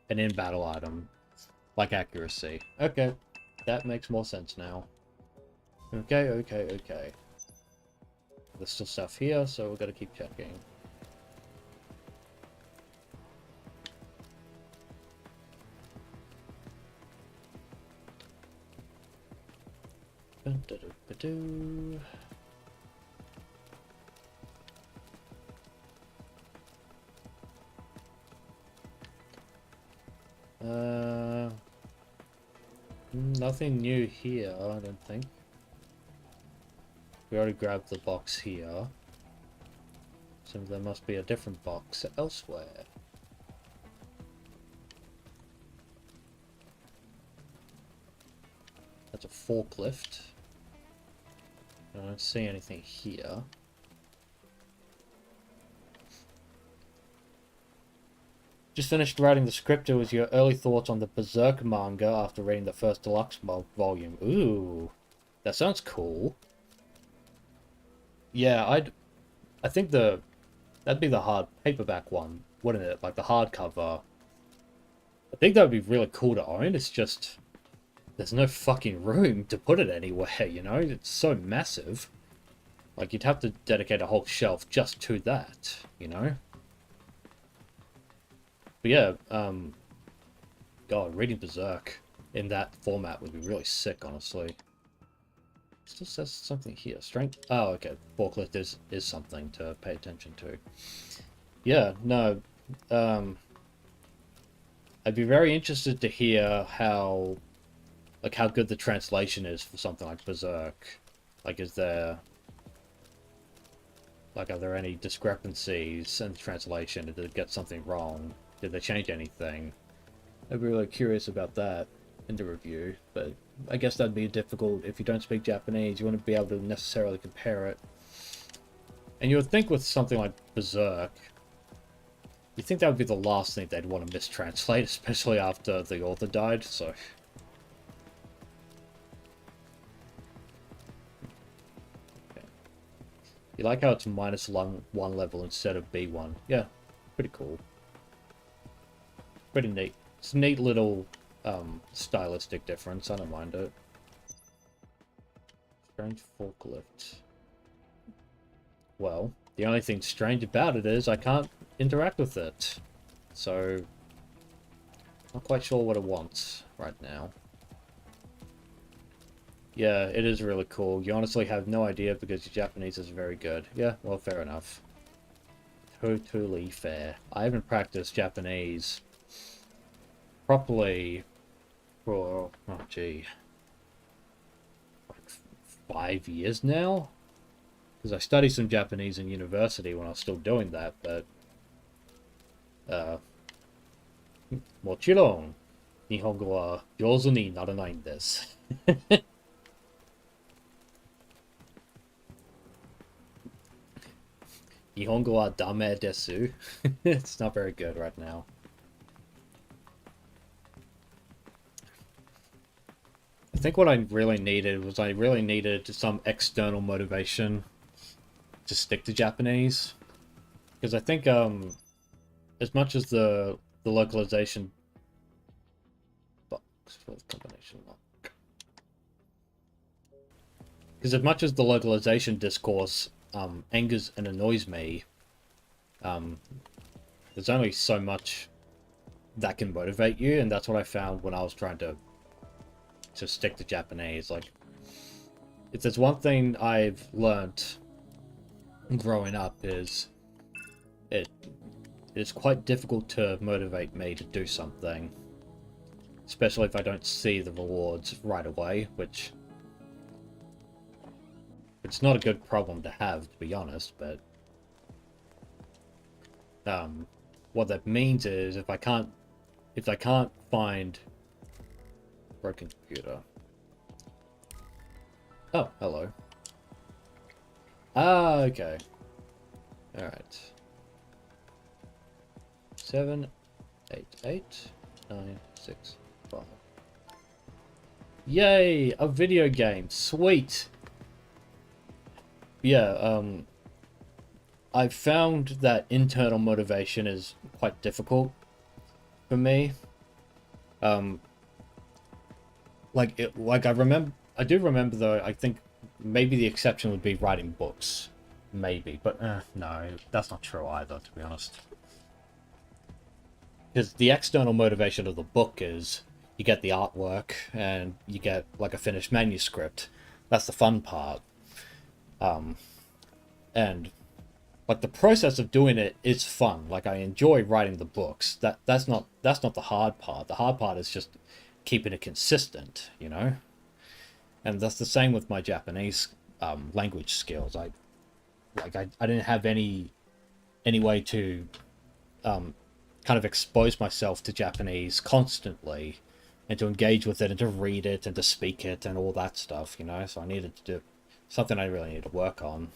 An in-battle item. Like accuracy. Okay. That makes more sense now. Okay, okay, okay. There's still stuff here, so we're gonna keep checking. Ba-do-ba-do. Nothing new here, I don't think. We already grabbed the box here. So there must be a different box elsewhere. That's a forklift. I don't see anything here. Just finished writing the script. It was your early thoughts on the Berserk manga after reading the first deluxe volume. Ooh, that sounds cool. Yeah, I think that'd be the hard paperback one, wouldn't it? Like the hardcover. I think that would be really cool to own. It's just there's no fucking room to put it anywhere, you know? It's so massive. Like you'd have to dedicate a whole shelf just to that, you know? But yeah, God, reading Berserk in that format would be really sick, honestly. Still says something here. Strength. Oh, okay. Forklift is something to pay attention to. Yeah, no. I'd be very interested to hear how good the translation is for something like Berserk. Like, are there any discrepancies in the translation? Did it get something wrong? Did they change anything? I'd be really curious about that in the review, but I guess that'd be difficult if you don't speak Japanese. You wouldn't be able to necessarily compare it. And you would think with something like Berserk, you'd think that would be the last thing they'd want to mistranslate, especially after the author died, so... Okay. You like how it's -1 level instead of B1. Yeah, pretty cool. Pretty neat. It's a neat little stylistic difference. I don't mind it. Strange forklift. Well, the only thing strange about it is I can't interact with it. So, not quite sure what it wants right now. Yeah, it is really cool. You honestly have no idea because your Japanese is very good. Yeah, well, fair enough. Totally fair. I haven't practiced Japanese properly for, oh gee, like 5 years now? Because I studied some Japanese in university when I was still doing that, but, もちろん、日本語は上手にならないんです。日本語はダメです。It's not very good right now. I think what I really needed was some external motivation to stick to Japanese. Because I think as much as the localization box for the combination lock. Because as much as the localization discourse angers and annoys me, there's only so much that can motivate you, and that's what I found when I was trying to stick to Japanese. Like, if there's one thing I've learnt growing up is it's quite difficult to motivate me to do something, especially if I don't see the rewards right away, which it's not a good problem to have, to be honest, but what that means is if I can't find broken computer. Oh, hello. Ah, okay. Alright. 7, 8, 8, 9, 6, 5. Yay! A video game. Sweet! Yeah, I've found that internal motivation is quite difficult for me. Like I do remember though, I think maybe the exception would be writing books. Maybe, but no, that's not true either, to be honest. Because the external motivation of the book is you get the artwork and you get like a finished manuscript. That's the fun part. And like the process of doing it is fun. Like I enjoy writing the books. That's not the hard part. The hard part is just keeping it consistent, you know? And that's the same with my Japanese language skills. I didn't have any way to kind of expose myself to Japanese constantly and to engage with it and to read it and to speak it and all that stuff, you know? So I needed to do something I really need to work on.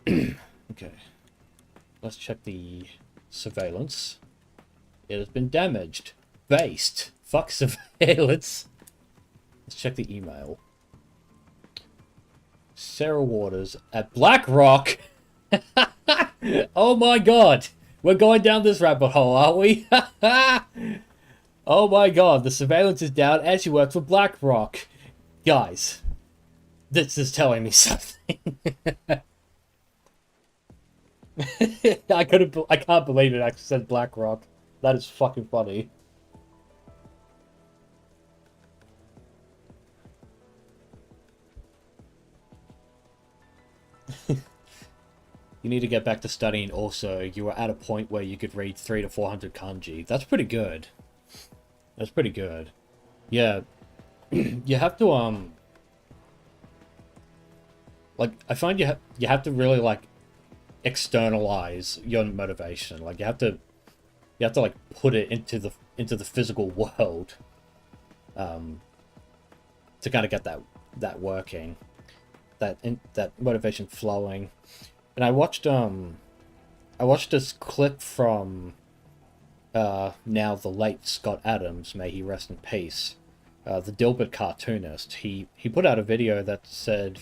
Okay. Let's check the surveillance. It has been damaged. Based. Fuck surveillance. Let's check the email. Sarah Waters at BlackRock. Oh my god. We're going down this rabbit hole, aren't we? Oh my god. The surveillance is down and she works for BlackRock. Guys. This is telling me something. I can't believe it actually said BlackRock. That is fucking funny. You need to get back to studying also. You were at a point where you could read 300 to 400 kanji. That's pretty good. That's pretty good. Yeah. You have to, like, I find you have to really, like, externalize your motivation. Like, you have to like put it into the physical world to kind of get that working, that motivation flowing. And I watched this clip from now the late Scott Adams, may he rest in peace, the Dilbert cartoonist. He put out a video that said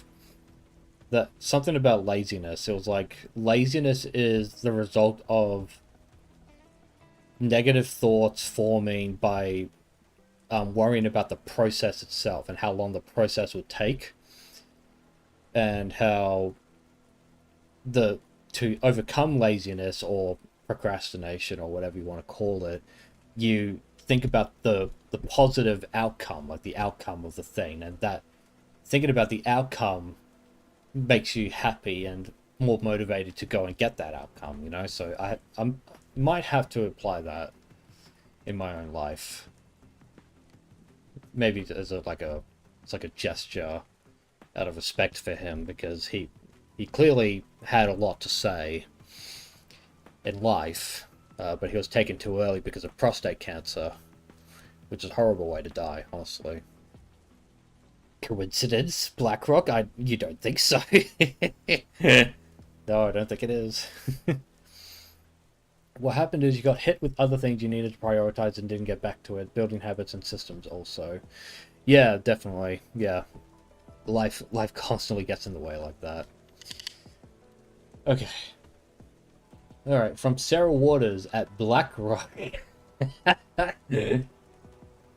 that something about laziness. It was like, laziness is the result of negative thoughts forming by worrying about the process itself and how long the process would take, and how the to overcome laziness or procrastination or whatever you want to call it, you think about the positive outcome, like the outcome of the thing, and that thinking about the outcome makes you happy and more motivated to go and get that outcome, you know. So I might have to apply that in my own life, maybe as it's like a gesture out of respect for him, because he clearly had a lot to say in life, but he was taken too early because of prostate cancer, which is a horrible way to die, honestly. Coincidence, BlackRock? You don't think so? No, I don't think it is. What happened is you got hit with other things you needed to prioritize and didn't get back to it. Building habits and systems also. Yeah, definitely. Yeah. Life constantly gets in the way like that. Okay. Alright, from Sarah Waters at BlackRock.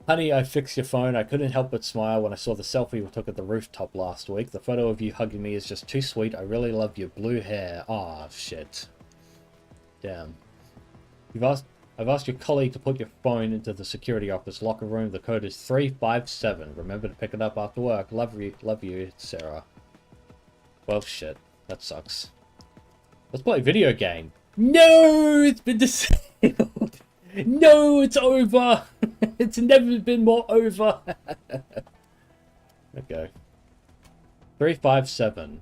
Honey, I fixed your phone. I couldn't help but smile when I saw the selfie we took at the rooftop last week. The photo of you hugging me is just too sweet. I really love your blue hair. Aw, shit. Damn. I've asked your colleague to put your phone into the security office locker room. The code is 357. Remember to pick it up after work. Love you, Sarah. Well, shit. That sucks. Let's play a video game. No, it's been disabled. No, it's over. It's never been more over. Okay. 357.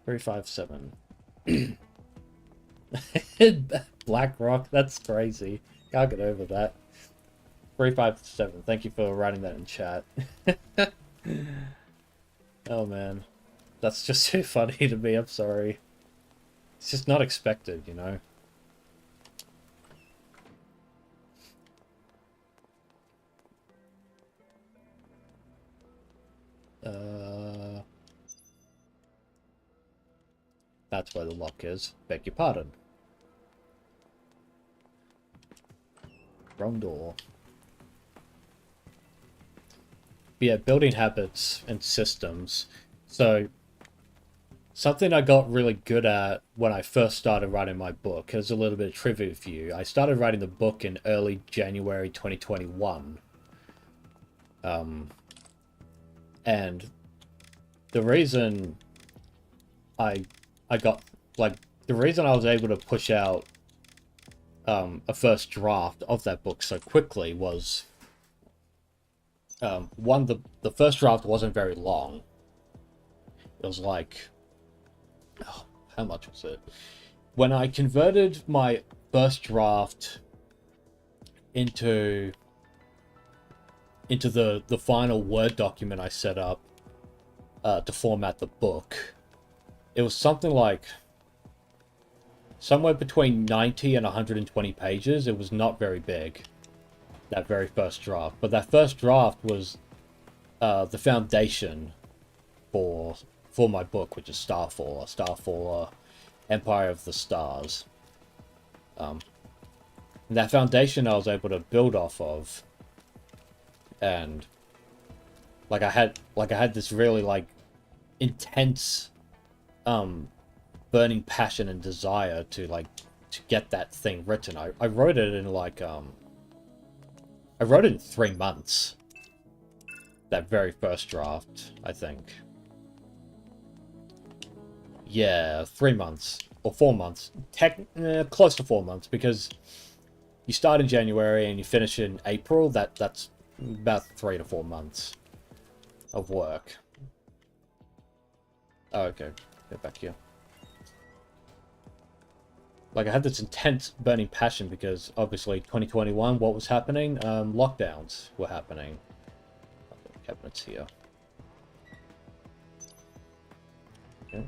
357. BlackRock, that's crazy. Can't get over that. 357. Thank you for writing that in chat. Oh man. That's just too funny to me, I'm sorry. It's just not expected, you know? That's where the lock is. Beg your pardon. Wrong door. But yeah, building habits and systems. So, something I got really good at when I first started writing my book. Here's a little bit of trivia for you. I started writing the book in early January 2021. And the reason I got, like, the reason I was able to push out a first draft of that book so quickly was, one, the first draft wasn't very long. It was like, oh, how much was it? When I converted my first draft into the final Word document I set up to format the book, it was something like somewhere between 90 and 120 pages. It was not very big, that very first draft. But that first draft was the foundation for my book, which is Starfaller, Empire of the Stars. And that foundation I was able to build off of, and I had this really like intense burning passion and desire to get that thing written. I wrote it in I wrote it in 3 months. That very first draft, I think. Yeah, 3 months or 4 months. Close to 4 months, because you start in January and you finish in April. That's about 3 to 4 months of work. Oh, okay. Get back here. Like, I had this intense burning passion because obviously 2021, what was happening? Lockdowns were happening. Cabinets here. Okay.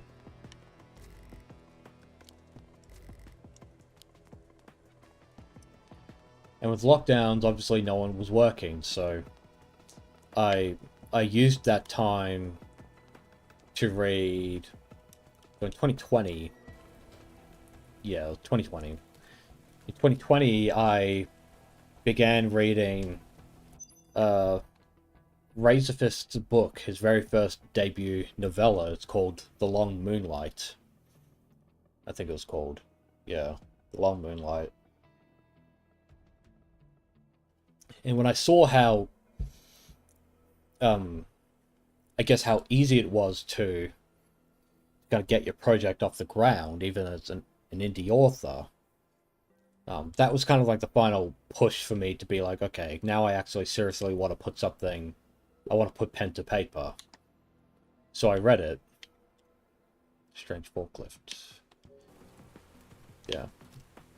And with lockdowns, obviously no one was working, so I used that time to read in 2020. Yeah, 2020. In 2020, I began reading Razorfist's book, his very first debut novella. It's called The Long Moonlight. I think it was called. Yeah, The Long Moonlight. And when I saw how, I guess how easy it was to kind of get your project off the ground, even as an indie author, that was kind of like the final push for me to be like, okay, now I actually seriously want to put something, I want to put pen to paper. So I read it. Strange forklift. Yeah.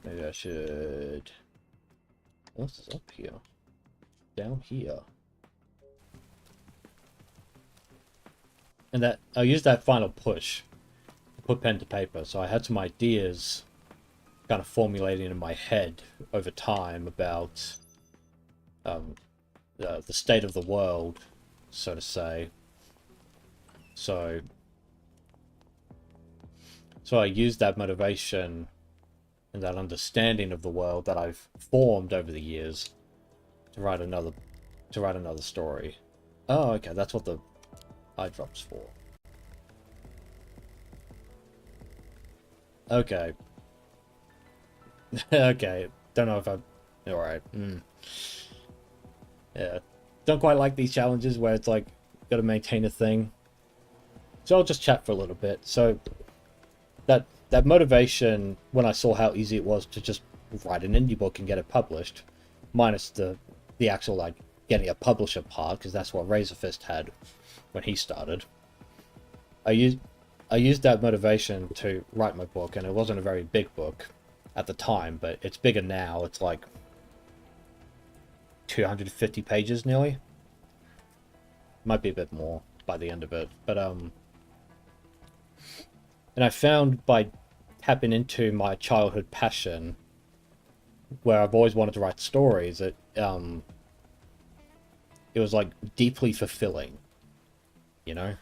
Maybe I should... What's this up here? Down here. And that I used that final push to put pen to paper, so I had some ideas kind of formulating in my head over time about the state of the world, so to say. So I used that motivation and that understanding of the world that I've formed over the years to write another story. Oh, okay, that's what the eye drop's for. Okay. Okay. Don't know if I'm... Alright. Yeah. Don't quite like these challenges where it's like, gotta maintain a thing. So I'll just chat for a little bit. So, that motivation, when I saw how easy it was to just write an indie book and get it published, minus the actual, like, getting a publisher part, because that's what Razorfist had when he started. I used that motivation to write my book, and it wasn't a very big book at the time, but it's bigger now. It's like 250 pages nearly. Might be a bit more by the end of it, but and I found by tapping into my childhood passion, where I've always wanted to write stories, it was like deeply fulfilling, you know.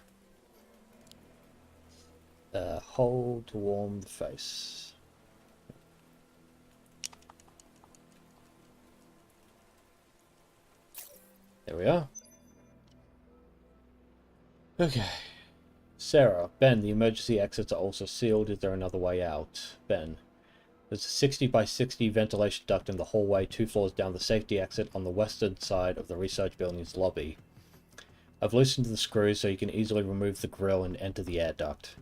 Hold to warm the face. There we are. Okay. Sarah, Ben, the emergency exits are also sealed. Is there another way out? Ben. There's a 60 by 60 ventilation duct in the hallway 2 floors down the safety exit on the western side of the research building's lobby. I've loosened the screws so you can easily remove the grill and enter the air duct.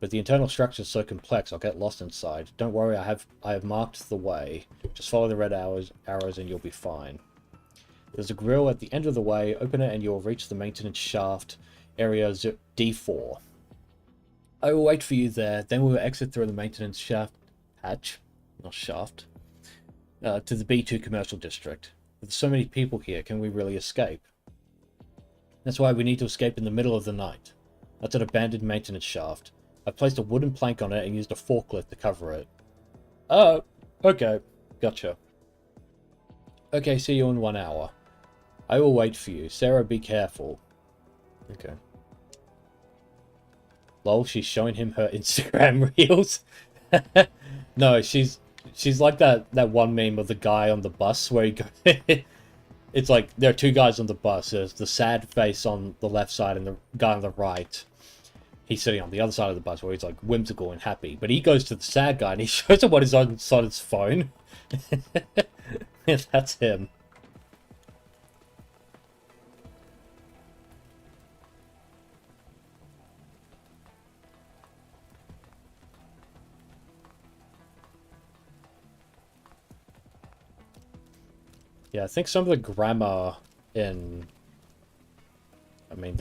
But the internal structure is so complex I'll get lost inside. Don't worry, I have marked the way. Just follow the red arrows and you'll be fine. There's a grill at the end of the way. Open it and you'll reach the maintenance shaft, area D4. I will wait for you there, then we will exit through the maintenance shaft hatch, not shaft, to the B2 commercial district. With so many people here, can we really escape? That's why we need to escape in the middle of the night. That's an abandoned maintenance shaft. I placed a wooden plank on it and used a forklift to cover it. Oh, okay. Gotcha. Okay, see you in 1 hour. I will wait for you. Sarah, be careful. Okay. Lol, she's showing him her Instagram reels. No, she's like that one meme of the guy on the bus where he goes... It's like, there are two guys on the bus. There's the sad face on the left side and the guy on the right. He's sitting on the other side of the bus where he's like whimsical and happy. But he goes to the sad guy and he shows him what is on his phone. That's him. Yeah, I think some of the grammar in... I mean,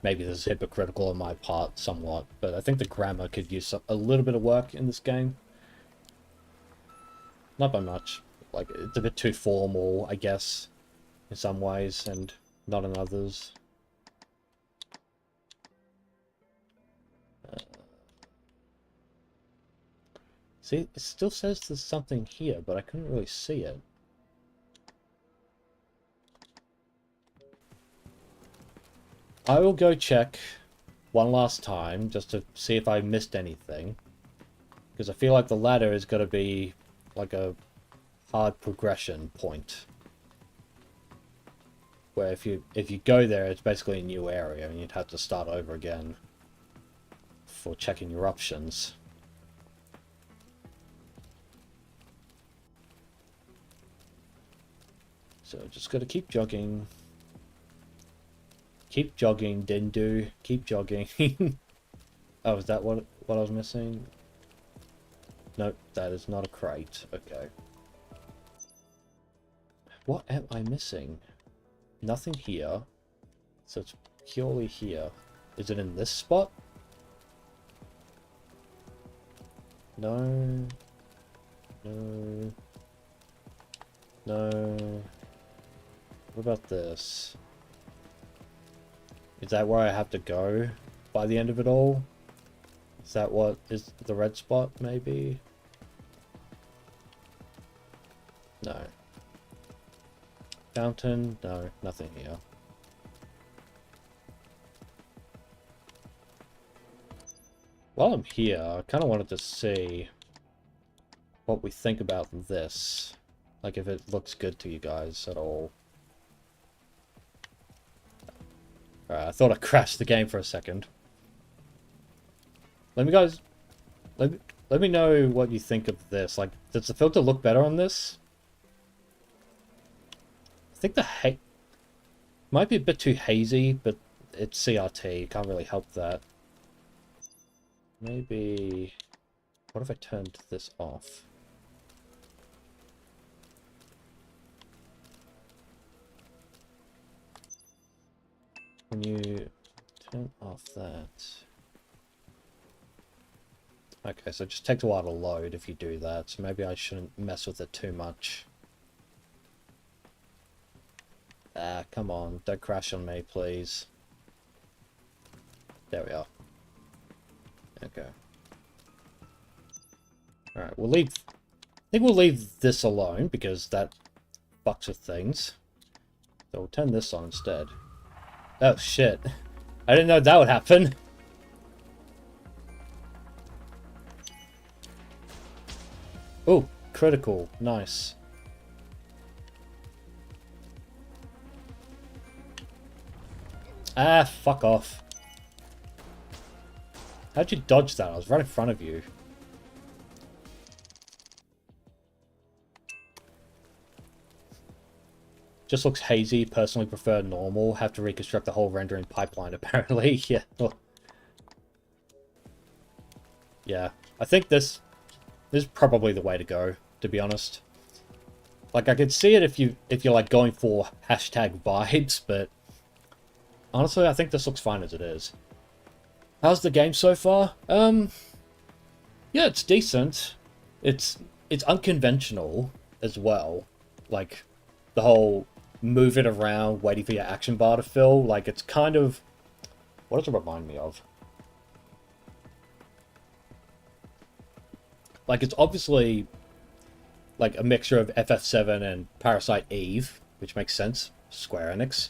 maybe this is hypocritical on my part somewhat, but I think the grammar could use a little bit of work in this game. Not by much. Like, it's a bit too formal, I guess, in some ways, and not in others. See, it still says there's something here, but I couldn't really see it. I will go check one last time, just to see if I missed anything. Because I feel like the ladder is going to be like a hard progression point. Where if you go there, it's basically a new area, and you'd have to start over again for checking your options. So just gotta keep jogging. Keep jogging, Dindu. Keep jogging. Oh, is that what I was missing? Nope, that is not a crate. Okay. What am I missing? Nothing here. So it's purely here. Is it in this spot? No. No. No. What about this? Is that where I have to go by the end of it all? Is that what is the red spot, maybe? No. Fountain? No, nothing here. While I'm here, I kind of wanted to see what we think about this. Like, if it looks good to you guys at all. Alright, I thought I crashed the game for a second. Let me know what you think of this. Like, does the filter look better on this? I think the might be a bit too hazy, but it's CRT. Can't really help that. Maybe... What if I turned this off? When you turn off that... Okay, so it just takes a while to load if you do that, so maybe I shouldn't mess with it too much. Ah, come on, don't crash on me, please. There we are. Okay. Alright, we'll leave... I think we'll leave this alone, because that fucks with things. So we'll turn this on instead. Oh, shit. I didn't know that would happen. Oh, critical. Nice. Ah, fuck off. How'd you dodge that? I was right in front of you. Just looks hazy. Personally prefer normal. Have to reconstruct the whole rendering pipeline, apparently. Yeah. Oh. Yeah. I think this is probably the way to go, to be honest. Like, I could see it if you're like going for hashtag vibes, but honestly, I think this looks fine as it is. How's the game so far? Yeah, it's decent. It's unconventional as well. Like, the whole move it around, waiting for your action bar to fill. Like, it's kind of... What does it remind me of? Like, it's obviously like a mixture of FF7 and Parasite Eve, which makes sense. Square Enix.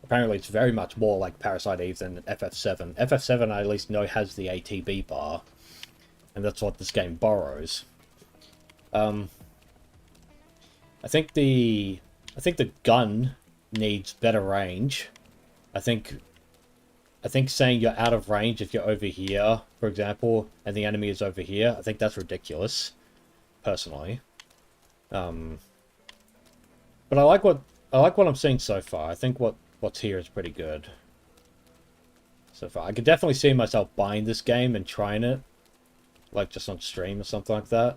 Apparently, it's very much more like Parasite Eve than FF7. FF7, I at least know, has the ATB bar, and that's what this game borrows. I think the gun needs better range. I think saying you're out of range if you're over here, for example, and the enemy is over here, I think that's ridiculous, personally. But I like what I'm seeing so far. I think what's here is pretty good so far. I could definitely see myself buying this game and trying it, like just on stream or something like that.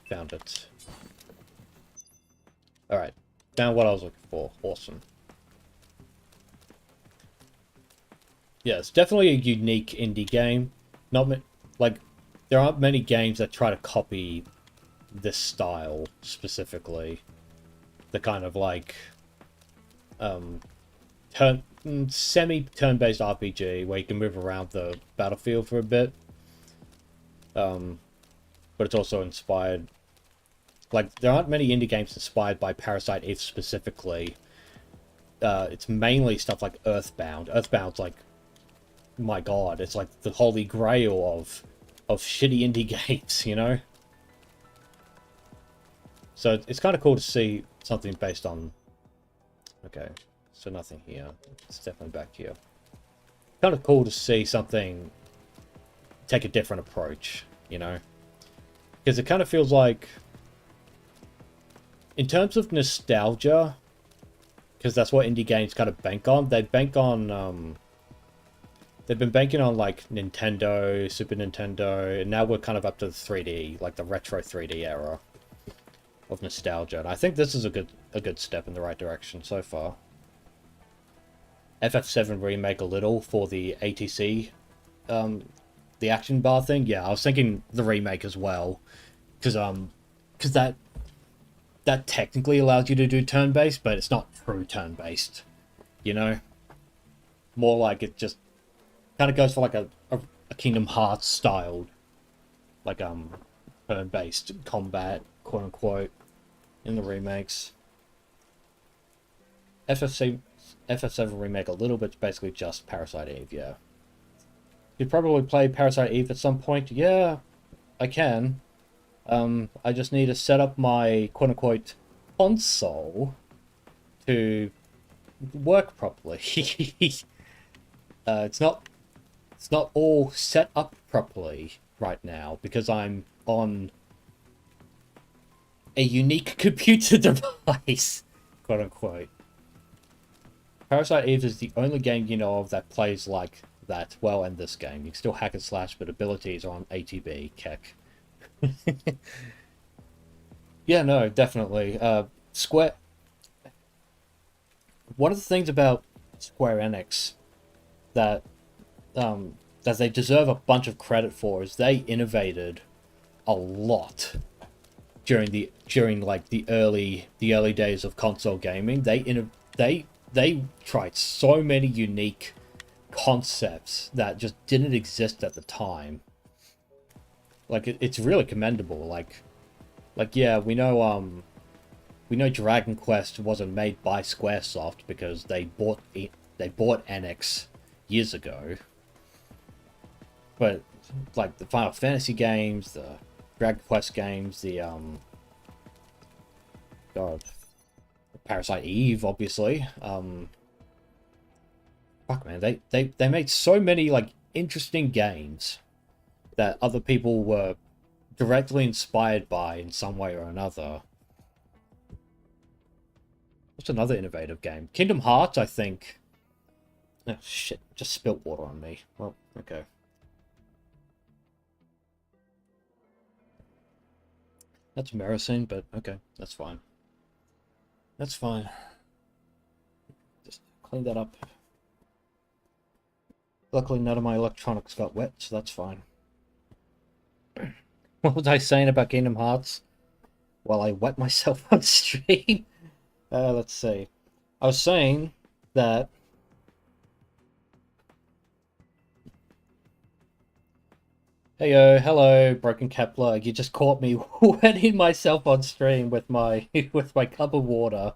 Found it. Alright, found what I was looking for. Awesome. Yeah, it's definitely a unique indie game. Like, there aren't many games that try to copy this style specifically. The kind of like semi-turn-based RPG where you can move around the battlefield for a bit. But it's also inspired... Like, there aren't many indie games inspired by Parasite Eve specifically. It's mainly stuff like Earthbound. Earthbound's like, my god, it's like the holy grail of shitty indie games, you know? So it's kind of cool to see something based on... Okay, so nothing here. It's definitely back here. Kind of cool to see something take a different approach, you know? Because it kind of feels like... in terms of nostalgia, because that's what indie games kind of bank on. They bank on they've been banking on like Nintendo, Super Nintendo, and now we're kind of up to the 3D, like the retro 3D era of nostalgia. And I think this is a good step in the right direction so far. FF7 remake a little for the ATC, the action bar thing. Yeah, I was thinking the remake as well, because that technically allows you to do turn-based, but it's not true turn-based, you know? More like it just kind of goes for like a Kingdom Hearts styled, like, turn-based combat, quote-unquote, in the remakes. FF7 remake a little bit, basically just Parasite Eve, yeah. You'd probably play Parasite Eve at some point. Yeah, I can. I just need to set up my quote-unquote console to work properly. It's not all set up properly right now because I'm on a unique computer device, quote-unquote. Parasite Eve is the only game you know of that plays like that. Well, in this game, you can still hack and slash, but abilities are on ATB, keck. Yeah, no, definitely. Square. One of the things about Square Enix that that they deserve a bunch of credit for is they innovated a lot during like the early days of console gaming. They tried so many unique concepts that just didn't exist at the time. Like it's really commendable. Like yeah, we know Dragon Quest wasn't made by Squaresoft because they bought Enix years ago. But like the Final Fantasy games, the Dragon Quest games, the Parasite Eve, obviously. Fuck man, they made so many like interesting games that other people were directly inspired by in some way or another. What's another innovative game? Kingdom Hearts, I think. Oh shit, just spilt water on me. Well, okay. That's embarrassing, but okay, that's fine. That's fine. Just clean that up. Luckily, none of my electronics got wet, so that's fine. What was I saying about Kingdom Hearts? While I wet myself on stream? Let's see. I was saying that... Heyo, hello, Broken Kepler. You just caught me wetting myself on stream with my with my cup of water.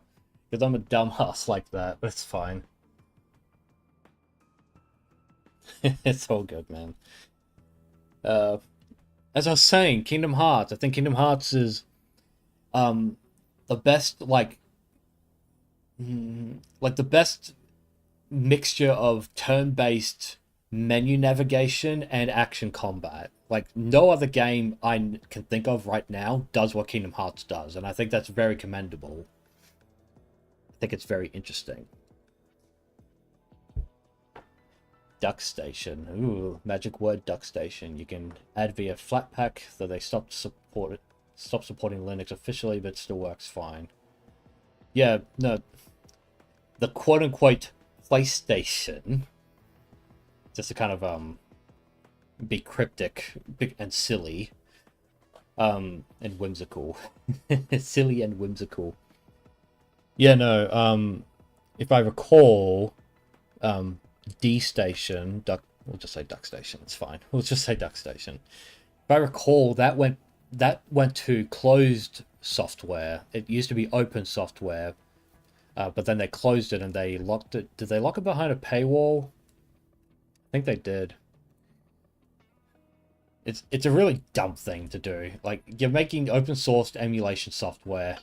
Because I'm a dumbass like that. It's fine. It's all good, man. As I was saying, Kingdom Hearts. I think Kingdom Hearts is the best the best mixture of turn-based menu navigation and action combat. Like no other game I can think of right now does what Kingdom Hearts does, and I think that's very commendable. I think it's very interesting. Duck Station. Ooh, magic word Duck Station. You can add via Flatpak, though they stopped supporting Linux officially, but it still works fine. Yeah, no. The quote-unquote PlayStation, just to kind of be cryptic and silly, and whimsical. Silly and whimsical. Yeah, no, if I recall, D Station, we'll just say Duck Station, it's fine. We'll just say Duck Station. If I recall, that went to closed software. It used to be open software, but then they closed it and they locked it. Did they lock it behind a paywall? I think they did. It's a really dumb thing to do. Like, you're making open sourced emulation software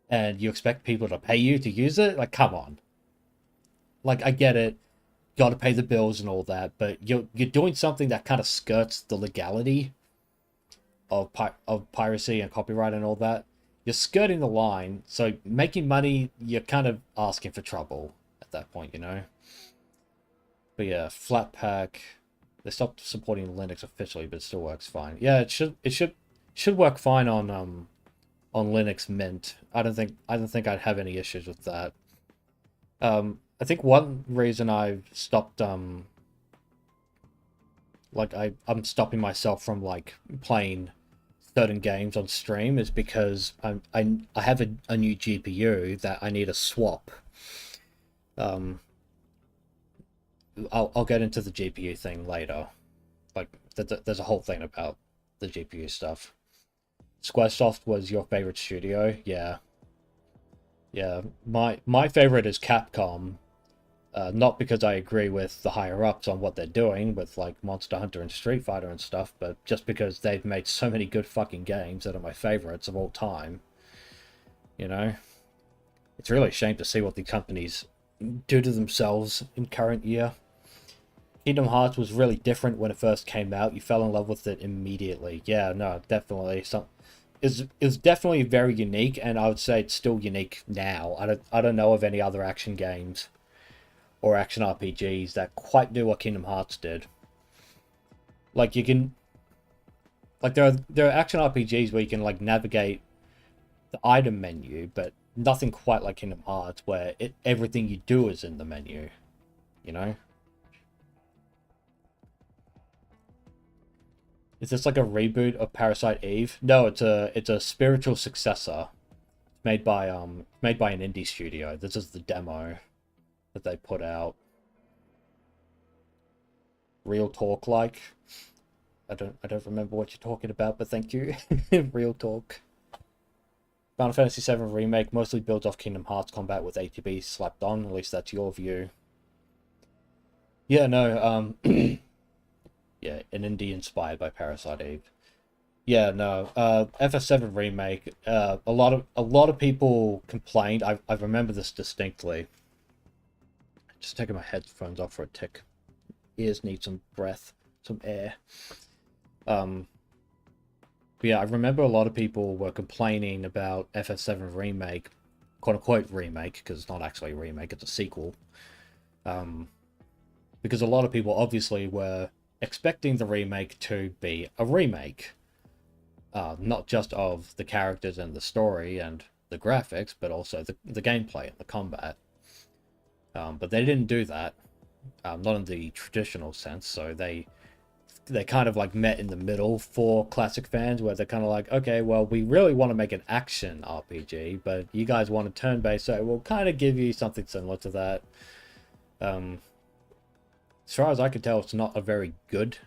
and you expect people to pay you to use it? Like, come on. Like, I get it. Got to pay the bills and all that, but you're doing something that kind of skirts the legality of piracy and copyright and all that. you're skirting the line. So making money, you're kind of asking for trouble at that point, you know. But yeah, Flatpak, they stopped supporting Linux officially, but it still works fine. Yeah, it should work fine on Linux Mint. I don't think I'd have any issues with that. I think one reason I've stopped like I'm stopping myself from like playing certain games on stream is because I have a new GPU that I need to swap. Um, I'll get into the GPU thing later. Like there's a whole thing about the GPU stuff. Squaresoft was your favorite studio, yeah, yeah. My favorite is Capcom. Not because I agree with the higher ups on what they're doing with like Monster Hunter and Street Fighter and stuff, but just because they've made so many good fucking games that are my favorites of all time. You know, it's really a shame to see what the companies do to themselves in current year. Kingdom Hearts was really different when it first came out. You fell in love with it immediately. Yeah, no, definitely. Is definitely very unique, and I would say it's still unique now. I don't know of any other action games or action RPGs that quite do what Kingdom Hearts did. Like you can, like there are action RPGs where you can like navigate the item menu, but nothing quite like Kingdom Hearts, where everything you do is in the menu. You know, is this like a reboot of Parasite Eve? No, it's a spiritual successor made by an indie studio. This is the demo that they put out. Real talk, like I don't remember what you're talking about, but thank you. Real talk. Final Fantasy VII Remake mostly builds off Kingdom Hearts combat with ATB slapped on. At least that's your view. Yeah, no. Yeah, an indie inspired by Parasite Eve. Yeah, no. FF7 Remake. A lot of people complained. I remember this distinctly. Just taking my headphones off for a tick. Ears need some breath, some air. But yeah, I remember a lot of people were complaining about FF7 Remake, quote unquote remake, because it's not actually a remake, it's a sequel. Because a lot of people obviously were expecting the remake to be a remake. Not just of the characters and the story and the graphics, but also the gameplay and the combat. But they didn't do that, not in the traditional sense. So they kind of like met in the middle for classic fans, where they're kind of like, okay, well, we really want to make an action RPG, but you guys want a turn-based, so we'll kind of give you something similar to that. As far as I can tell, it's not a very good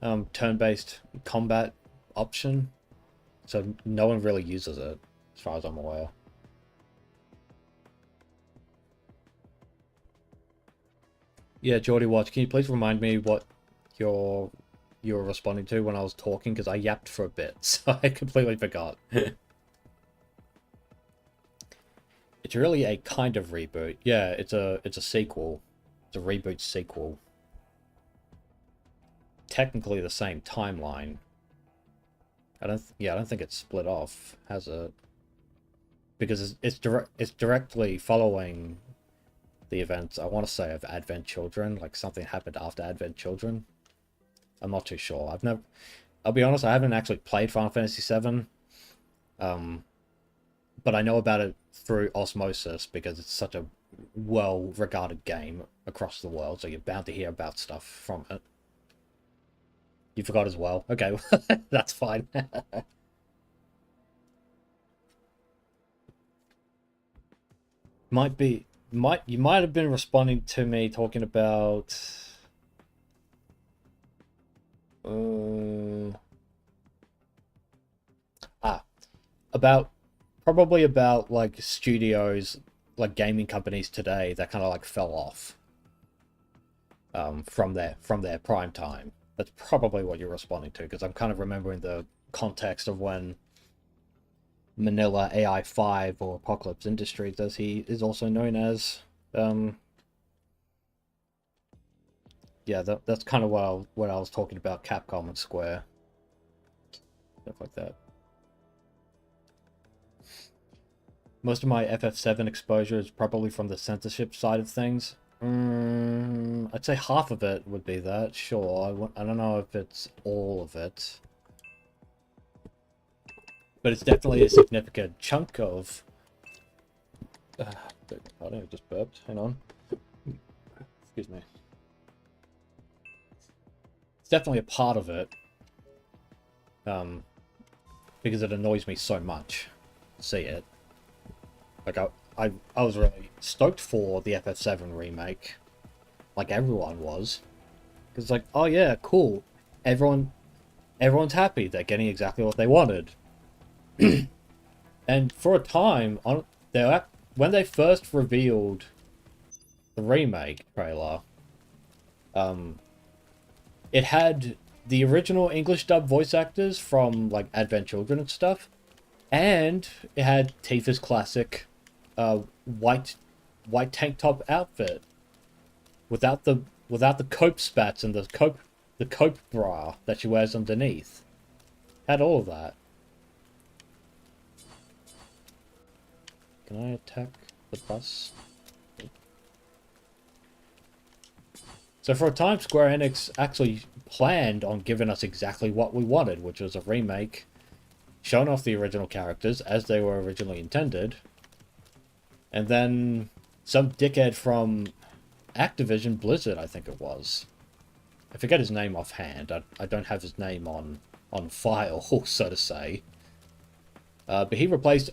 turn-based combat option, so no one really uses it, as far as I'm aware. Yeah, Geordie Watch, can you please remind me what you're responding to when I was talking, because I yapped for a bit, so I completely forgot. It's really a kind of reboot. Yeah, it's a sequel. It's a reboot sequel. Technically the same timeline. I don't think it's split off, has it? Because it's directly following the events, I want to say, of Advent Children. Like something happened after Advent Children. I'm not too sure. I'll be honest, I haven't actually played Final Fantasy VII. But I know about it through osmosis because it's such a well-regarded game across the world, so you're bound to hear about stuff from it. You forgot as well? Okay, that's fine. You might have been responding to me talking about uh, ah about probably about like studios, like gaming companies today that kind of like fell off from their prime time. That's probably what you're responding to, because I'm kind of remembering the context of when Manila AI5, or Apocalypse Industries as he is also known as, yeah, that's kind of what I was talking about, Capcom and Square, stuff like that. Most of my FF7 exposure is probably from the censorship side of things. I'd say half of it would be that, sure. I don't know if it's all of it. But it's definitely a significant chunk of... pardon, I just burped. Hang on. Excuse me. It's definitely a part of it. Because it annoys me so much to see it. Like, I was really stoked for the FF7 remake. Like everyone was. Because it's like, oh yeah, cool. Everyone's happy. They're getting exactly what they wanted. And for a time, when they first revealed the remake trailer, it had the original English dub voice actors from like Advent Children and stuff, and it had Tifa's classic white tank top outfit without the cope spats and the cope bra that she wears underneath. Had all of that. Can I attack the bus? So for a time, Square Enix actually planned on giving us exactly what we wanted, which was a remake showing off the original characters as they were originally intended. And then some dickhead from Activision Blizzard, I think it was. I forget his name offhand. I don't have his name on file, so to say. But he replaced...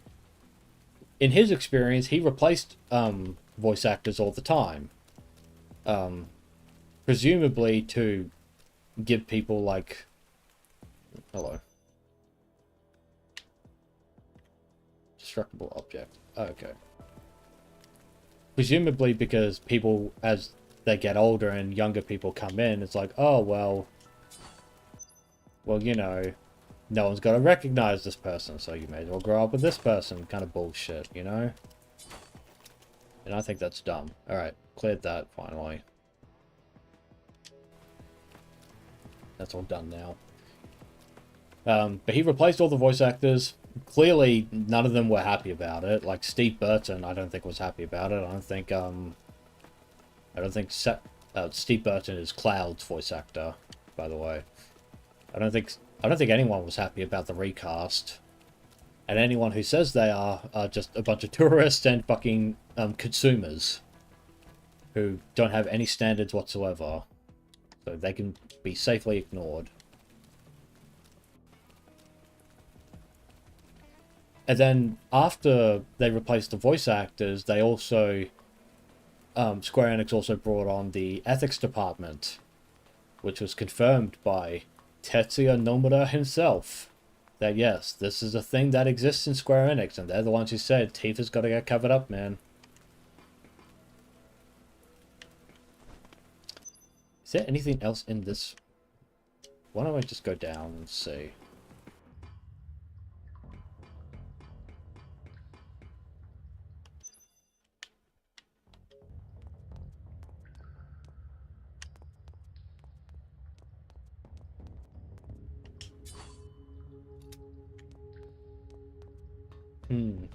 In his experience, he replaced voice actors all the time. Presumably to give people like... Hello. Destructible object. Oh, okay. Presumably because people, as they get older and younger people come in, it's like, oh, well, you know, no one's got to recognize this person, so you may as well grow up with this person kind of bullshit, you know? And I think that's dumb. Alright, cleared that, finally. That's all done now. But he replaced all the voice actors. Clearly, none of them were happy about it. Like, Steve Burton, I don't think was happy about it. I don't think Steve Burton is Cloud's voice actor, by the way. I don't think anyone was happy about the recast. And anyone who says they are just a bunch of tourists and fucking consumers who don't have any standards whatsoever. So they can be safely ignored. And then after they replaced the voice actors, they also... Square Enix also brought on the ethics department, which was confirmed by Tetsuya Nomura himself. That yes, this is a thing that exists in Square Enix, and they're the ones who said Tifa's got to get covered up, man. Is there anything else in this? Why don't I just go down and see? There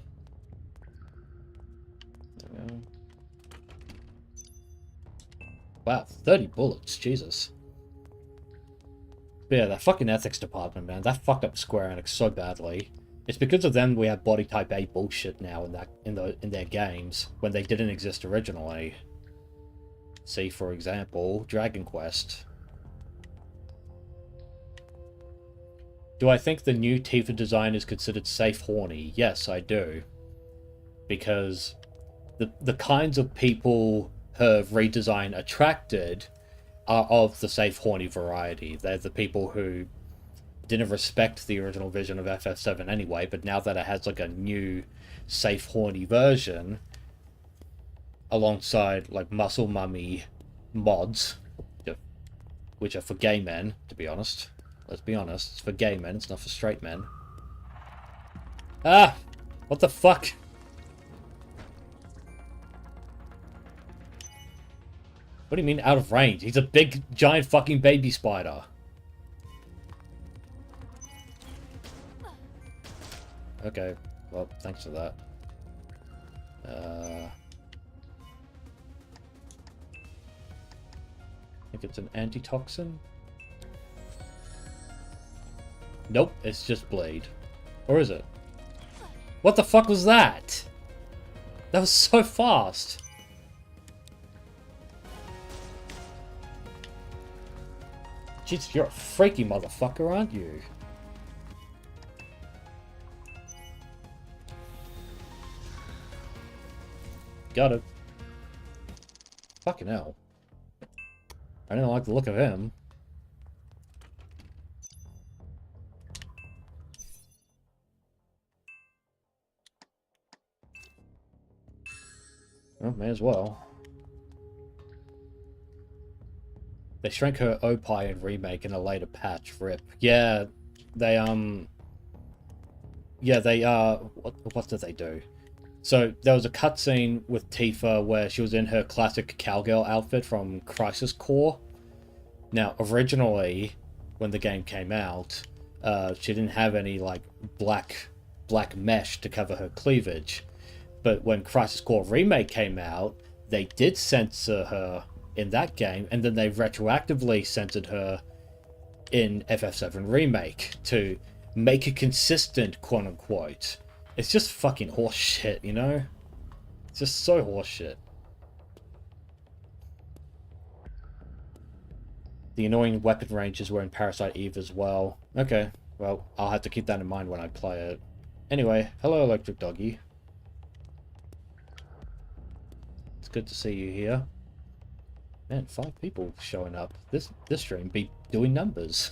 we go. Wow, 30 bullets, Jesus. But yeah, that fucking ethics department, man, that fucked up Square Enix so badly. It's because of them we have body type A bullshit now in their games when they didn't exist originally. See, for example, Dragon Quest. Do I think the new Tifa design is considered safe horny? Yes, I do. Because the kinds of people her redesign attracted are of the safe horny variety. They're the people who didn't respect the original vision of FF7 anyway, but now that it has like a new safe horny version alongside like muscle mummy mods, which are for gay men, to be honest. Let's be honest, it's for gay men, it's not for straight men. Ah! What the fuck? What do you mean out of range? He's a big, giant fucking baby spider. Okay, well, thanks for that. I think it's an antitoxin. Nope, it's just bleed. Or is it? What the fuck was that? That was so fast. Jesus, you're a freaky motherfucker, aren't you? Got it. Fucking hell. I didn't like the look of him. Well, may as well. They shrank her Opie in Remake in a later patch. RIP. Yeah, they, yeah, they, what did they do? So, there was a cutscene with Tifa where she was in her classic cowgirl outfit from Crisis Core. Now, originally, when the game came out, she didn't have any, like, black mesh to cover her cleavage. But when Crisis Core Remake came out, they did censor her in that game, and then they retroactively censored her in FF7 Remake to make it consistent, quote-unquote. It's just fucking horseshit, you know? It's just so horseshit. The annoying weapon ranges were in Parasite Eve as well. Okay, well, I'll have to keep that in mind when I play it. Anyway, hello Electric Doggy. It's good to see you here. Man, 5 people showing up. This stream be doing numbers.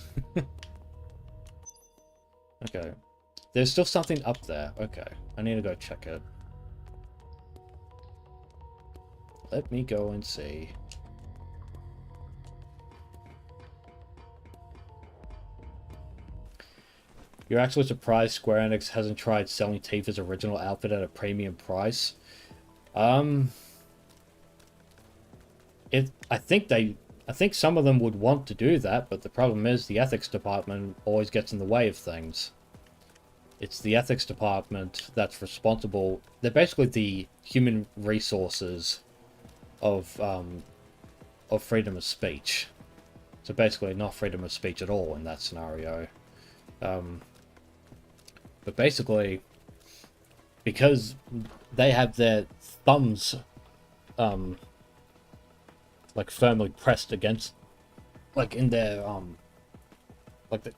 Okay. There's still something up there. Okay. I need to go check it. Let me go and see. You're actually surprised Square Enix hasn't tried selling Tifa's original outfit at a premium price? I think some of them would want to do that, but the problem is the ethics department always gets in the way of things. It's the ethics department that's responsible. They're basically the human resources of freedom of speech. So basically not freedom of speech at all in that scenario. But basically, because they have their thumbs like firmly pressed against, like in their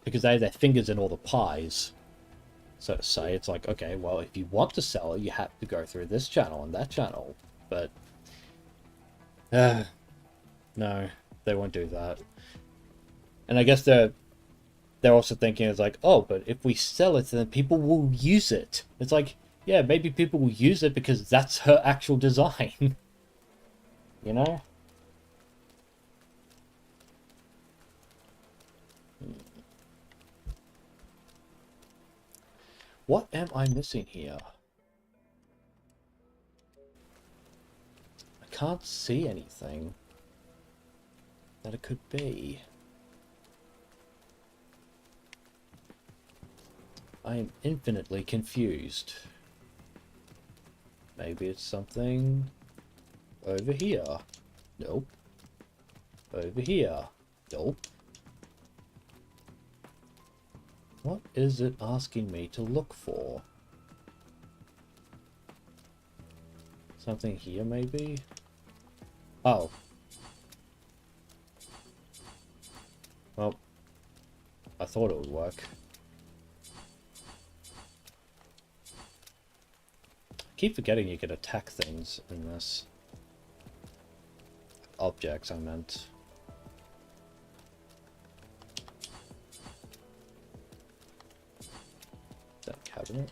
because they have their fingers in all the pies, so to say. It's like, okay, well, if you want to sell it, you have to go through this channel and that channel. But no, they won't do that. And I guess they're also thinking, it's like, oh, but if we sell it, then people will use it. It's like, yeah, maybe people will use it because that's her actual design. You know? What am I missing here? I can't see anything that it could be. I am infinitely confused. Maybe it's something over here. Nope. Over here. Nope. What is it asking me to look for? Something here, maybe? Oh. Well, I thought it would work. I keep forgetting you can attack things in this. Objects, I meant. That cabinet.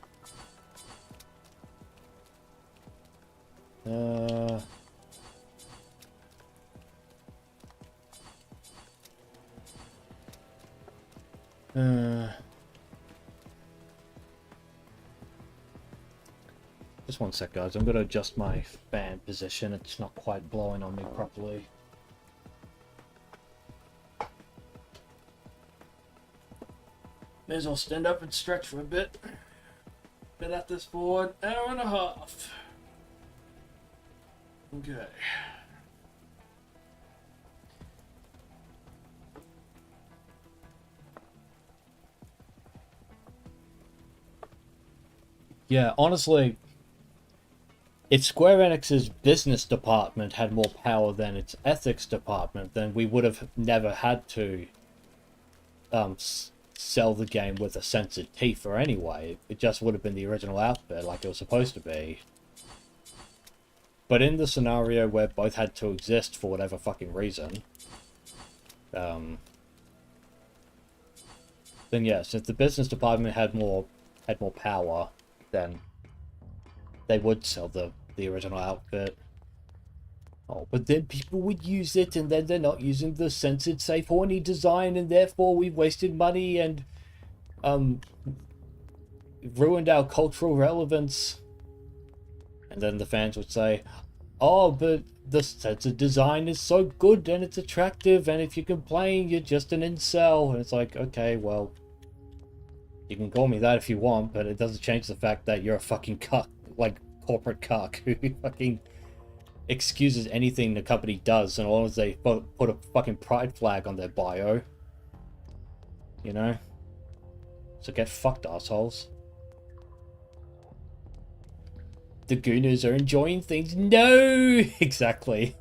Just one sec, guys. I'm gonna adjust my fan position. It's not quite blowing on me properly. May as well stand up and stretch for a bit. Been at this for an hour and a half. Okay. Yeah, honestly, if Square Enix's business department had more power than its ethics department, then we would have never had to sell the game with a censored teeth anyway. It just would have been the original outfit like it was supposed to be. But in the scenario where both had to exist for whatever fucking reason, then yes, if the business department had more power, then they would sell the original outfit. Oh, but then people would use it, and then they're not using the censored safe horny design, and therefore we've wasted money and ruined our cultural relevance. And then the fans would say, oh, but the censored design is so good and it's attractive, and if you complain, you're just an incel. And it's like, okay, well, you can call me that if you want, but it doesn't change the fact that you're a fucking cuck, like corporate cuck, who fucking excuses anything the company does, and as long as they put a fucking pride flag on their bio, you know? So get fucked, assholes. The Gooners are enjoying things. No! Exactly.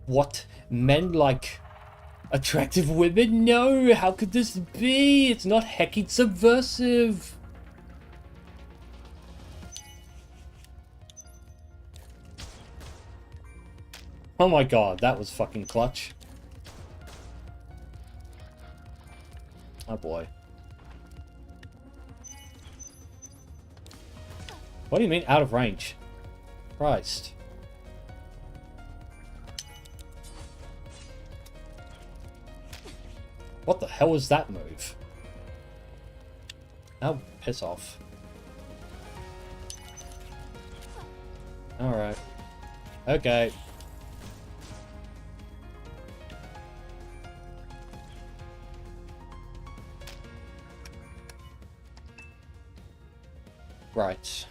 What? Men like attractive women? No! How could this be? It's not hecking subversive. Oh my god, that was fucking clutch. Oh boy. What do you mean out of range? Christ. What the hell was that move? Oh, piss off. Alright. Okay. Right.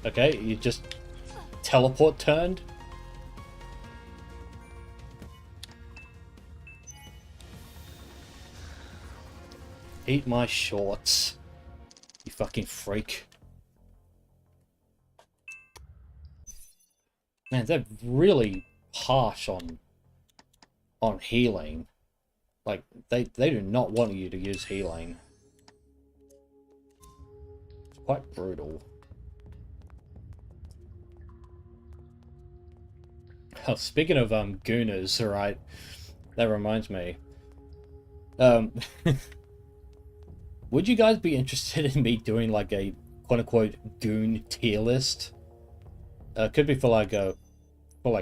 Okay, you just teleport turned? Eat my shorts, you fucking freak. Man, they're really harsh on healing. Like, they do not want you to use healing. It's quite brutal. Oh, speaking of gooners, right? That reminds me. Would you guys be interested in me doing like a quote-unquote goon tier list? Could be for like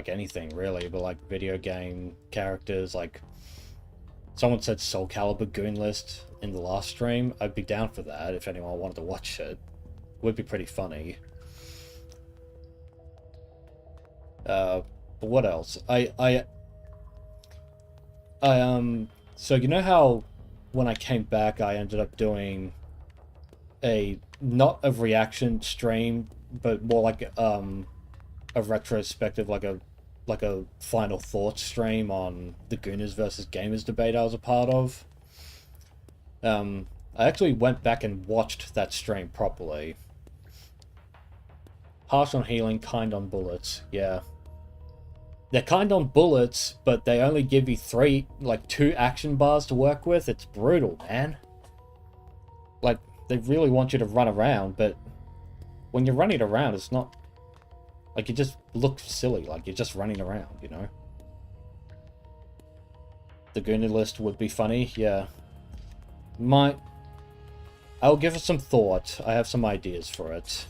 anything really, but like video game characters. Like someone said Soul Calibur goon list in the last stream. I'd be down for that if anyone wanted to watch it. It would be pretty funny. But what else? So you know how when I came back I ended up doing a not a reaction stream, but more like a retrospective, like a final thoughts stream on the Gooners versus Gamers debate I was a part of. I actually went back and watched that stream properly. Harsh on healing, kind on bullets. Yeah. They're kind on bullets, but they only give you two action bars to work with. It's brutal, man. Like, they really want you to run around, but when you're running around, it's not... Like, it just looks silly, like you're just running around, you know? The Gooner list would be funny, yeah. I'll give it some thought. I have some ideas for it.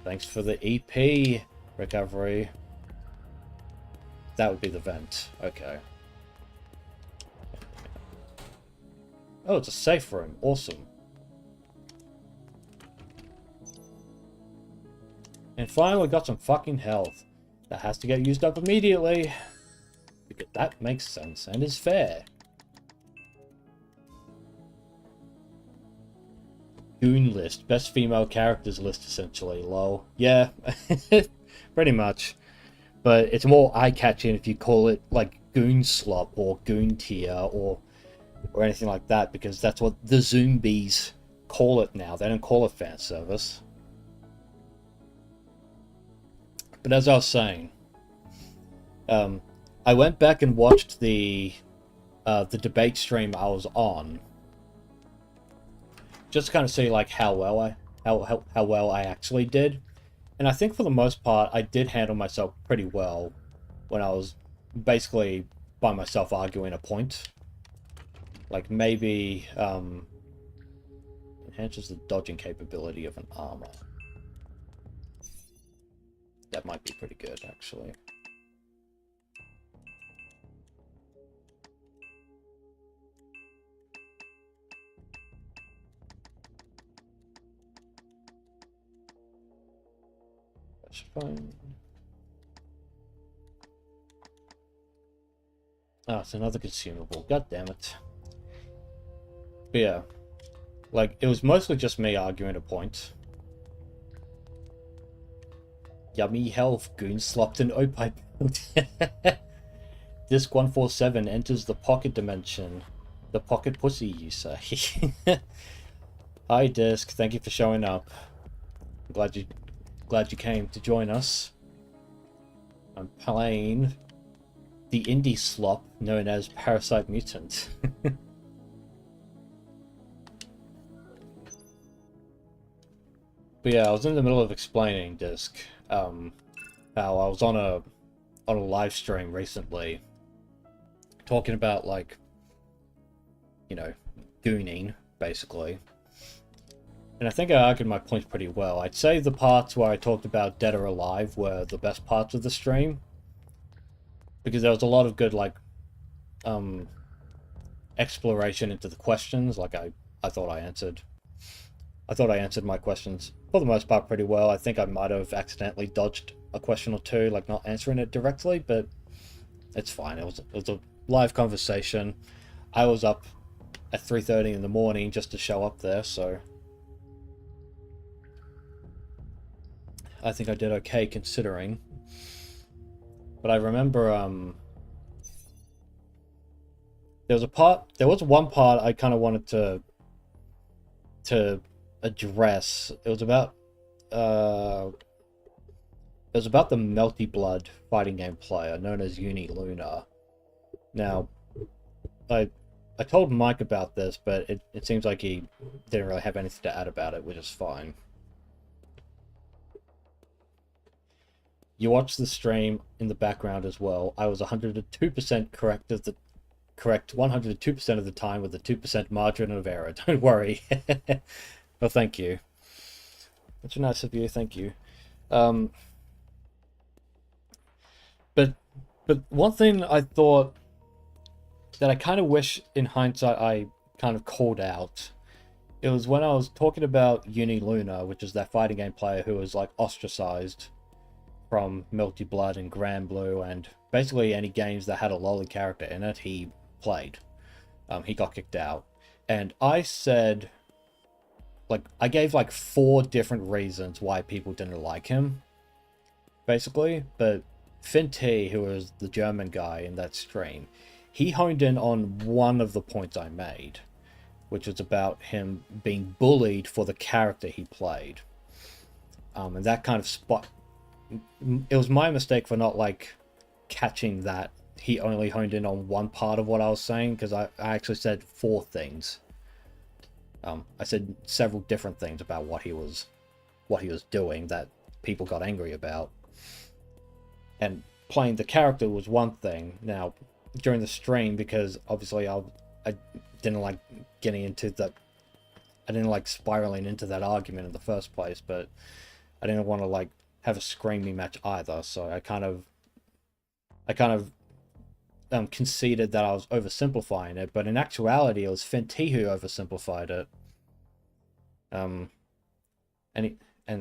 Thanks for the EP recovery. That would be the vent. Okay. Oh, it's a safe room. Awesome. And finally got some fucking health. That has to get used up immediately. Because that makes sense and is fair. Goon list, best female characters list, essentially. Lol. Yeah, pretty much. But it's more eye-catching if you call it like Goon Slop or Goon Tier or anything like that, because that's what the Zombies call it now. They don't call it fan service. But as I was saying, I went back and watched the debate stream I was on, just to kind of see like how well I actually did, and I think for the most part I did handle myself pretty well when I was basically by myself arguing a point. Like maybe enhances the dodging capability of an armor. That might be pretty good, actually. That's fine. Oh, it's another consumable. God damn it. But yeah. Like, it was mostly just me arguing a point. Yummy health, goon slopped and opipe. Disc 147 enters the pocket dimension. The pocket pussy, you say. Hi, Disc. Thank you for showing up. Glad you came to join us. I'm playing the indie slop known as Parasite Mutant. But yeah, I was in the middle of explaining, Disc, how I was on a live stream recently, talking about, like, you know, gooning, basically. And I think I argued my points pretty well. I'd say the parts where I talked about Dead or Alive were the best parts of the stream, because there was a lot of good, like, exploration into the questions. Like, I thought I answered my questions for the most part pretty well. I think I might have accidentally dodged a question or two, like not answering it directly, but it's fine. It was a live conversation. I was up at 3:30 in the morning just to show up there, so I think I did okay considering. But I remember there was one part I kind of wanted to address. It was about the Melty Blood fighting game player known as Uni Luna. Now, I told Mike about this, but it seems like he didn't really have anything to add about it, which is fine. You watched the stream in the background as well. I was 102% correct 102% of the time with a 2% margin of error. Don't worry. Well, thank you. That's nice of you. Thank you. But one thing I thought that I kind of wish in hindsight I kind of called out, it was when I was talking about Uni Luna, which is that fighting game player who was like ostracized from Melty Blood and Grand Blue and basically any games that had a lolly character in it, he played. He got kicked out. And I said, like, I gave like 4 different reasons why people didn't like him, basically. But Finn T, who was the German guy in that stream, he honed in on one of the points I made, which was about him being bullied for the character he played. And that kind of spot... It was my mistake for not, like, catching that he only honed in on one part of what I was saying, because I actually said 4 things. I said several different things about what he was doing that people got angry about. And playing the character was one thing. Now, during the stream, because obviously I didn't like getting into that, I didn't like spiraling into that argument in the first place, but I didn't want to like have a screaming match either, so I kind of conceded that I was oversimplifying it, but in actuality it was Fenty who oversimplified it. And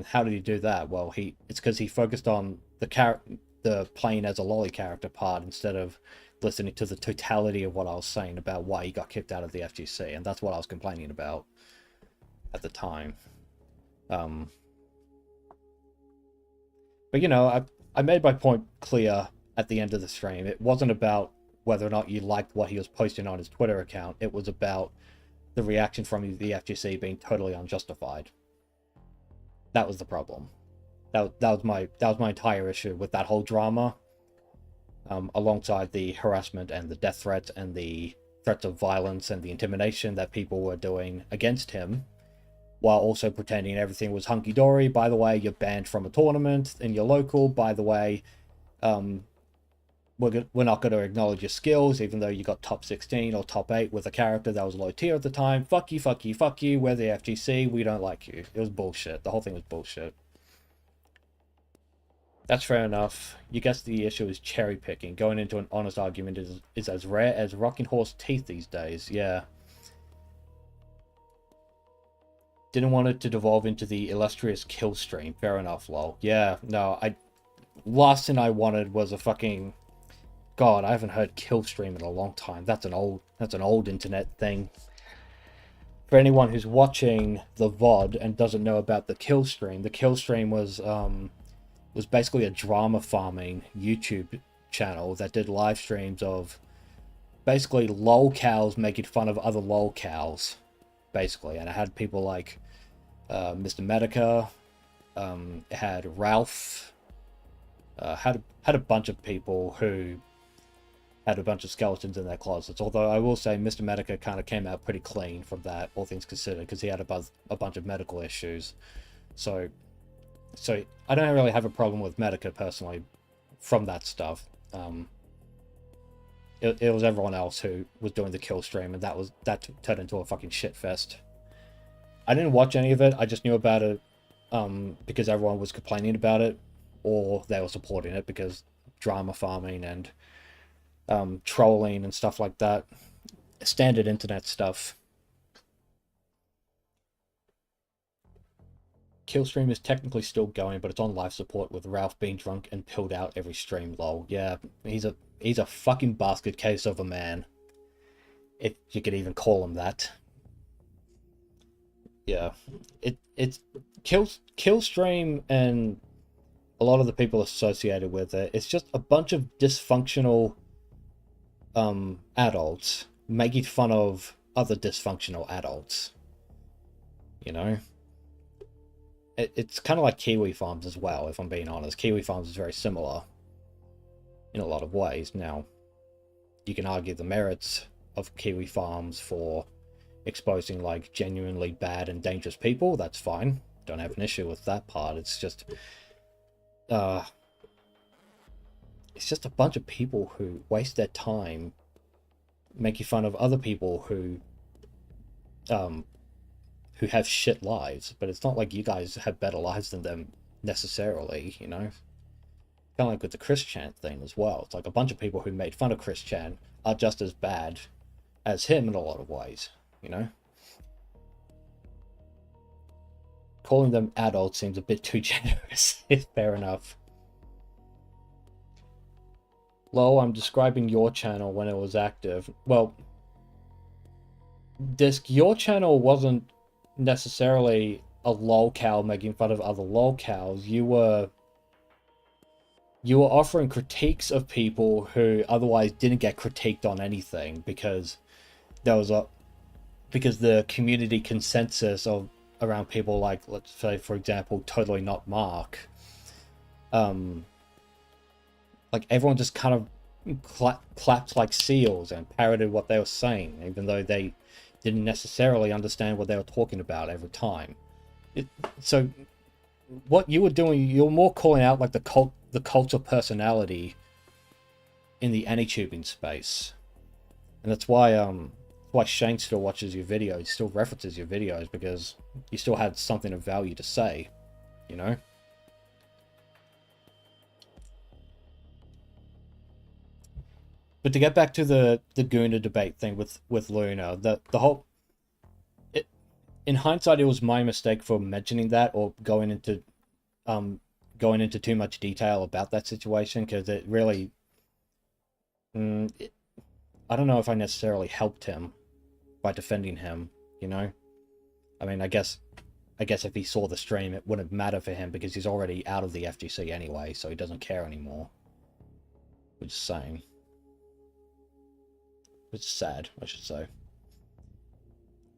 how did he do that? Well, it's because he focused on the playing as a lolly character part instead of listening to the totality of what I was saying about why he got kicked out of the FGC, and that's what I was complaining about. at the time. But you know, I made my point clear at the end of the stream. It wasn't about whether or not you liked what he was posting on his Twitter account. It was about the reaction from the FGC being totally unjustified. That was the problem. That was my entire issue with that whole drama. Alongside the harassment and the death threats and the threats of violence and the intimidation that people were doing against him, while also pretending everything was hunky-dory. By the way, you're banned from a tournament in your local. By the way, we're not going to acknowledge your skills, even though you got top 16 or top 8 with a character that was low tier at the time. Fuck you, fuck you, fuck you. We're the FGC. We don't like you. It was bullshit. The whole thing was bullshit. That's fair enough. You guess the issue is cherry picking. Going into an honest argument is as rare as rocking horse teeth these days. Yeah. Didn't want it to devolve into the illustrious kill stream. Fair enough, lol. Yeah, no, last thing I wanted was a fucking... God, I haven't heard kill stream in a long time. That's an old internet thing. For anyone who's watching the VOD and doesn't know about the kill stream was basically a drama farming YouTube channel that did live streams of basically lol cows making fun of other lol cows, basically. And it had people like Mr. Medica, it had Ralph, had a bunch of people who had a bunch of skeletons in their closets. Although I will say Mr. Medica kind of came out pretty clean from that, all things considered, because he had a bunch of medical issues. So I don't really have a problem with Medica personally from that stuff. It was everyone else who was doing the kill stream, and that turned into a fucking shit fest. I didn't watch any of it. I just knew about it because everyone was complaining about it, or they were supporting it because drama farming and trolling and stuff like that. Standard internet stuff. Killstream is technically still going, but it's on life support with Ralph being drunk and pilled out every stream, lol. Yeah, he's a fucking basket case of a man. If you could even call him that. Yeah. It's Killstream and a lot of the people associated with it, it's just a bunch of dysfunctional adults making fun of other dysfunctional adults. You know? It's kind of like Kiwi Farms as well, if I'm being honest. Kiwi Farms is very similar in a lot of ways. Now, you can argue the merits of Kiwi Farms for exposing like genuinely bad and dangerous people. That's fine. Don't have an issue with that part. It's just a bunch of people who waste their time making fun of other people who have shit lives. But it's not like you guys have better lives than them necessarily, you know? Kind of like with the Chris Chan thing as well. It's like a bunch of people who made fun of Chris Chan are just as bad as him in a lot of ways, you know? Calling them adults seems a bit too generous. It's fair enough. Lol, I'm describing your channel when it was active. Well, Disc, your channel wasn't necessarily a lol cow making fun of other lol cows. You were offering critiques of people who otherwise didn't get critiqued on anything because the community consensus around people like, let's say for example, Totally Not Mark, like everyone just kind of clapped like seals and parroted what they were saying, even though they didn't necessarily understand what they were talking about every time. So what you were doing, you were more calling out like the cult of personality in the AnyTubing space. And that's why Shane still watches your videos, still references your videos, because you still had something of value to say, you know? But to get back to the Guna debate thing with Luna, the whole... in hindsight, it was my mistake for mentioning that or going into too much detail about that situation, because it really... I don't know if I necessarily helped him by defending him, you know? I mean, I guess if he saw the stream, it wouldn't matter for him because he's already out of the FGC anyway, so he doesn't care anymore. Which is saying. Which is sad, I should say.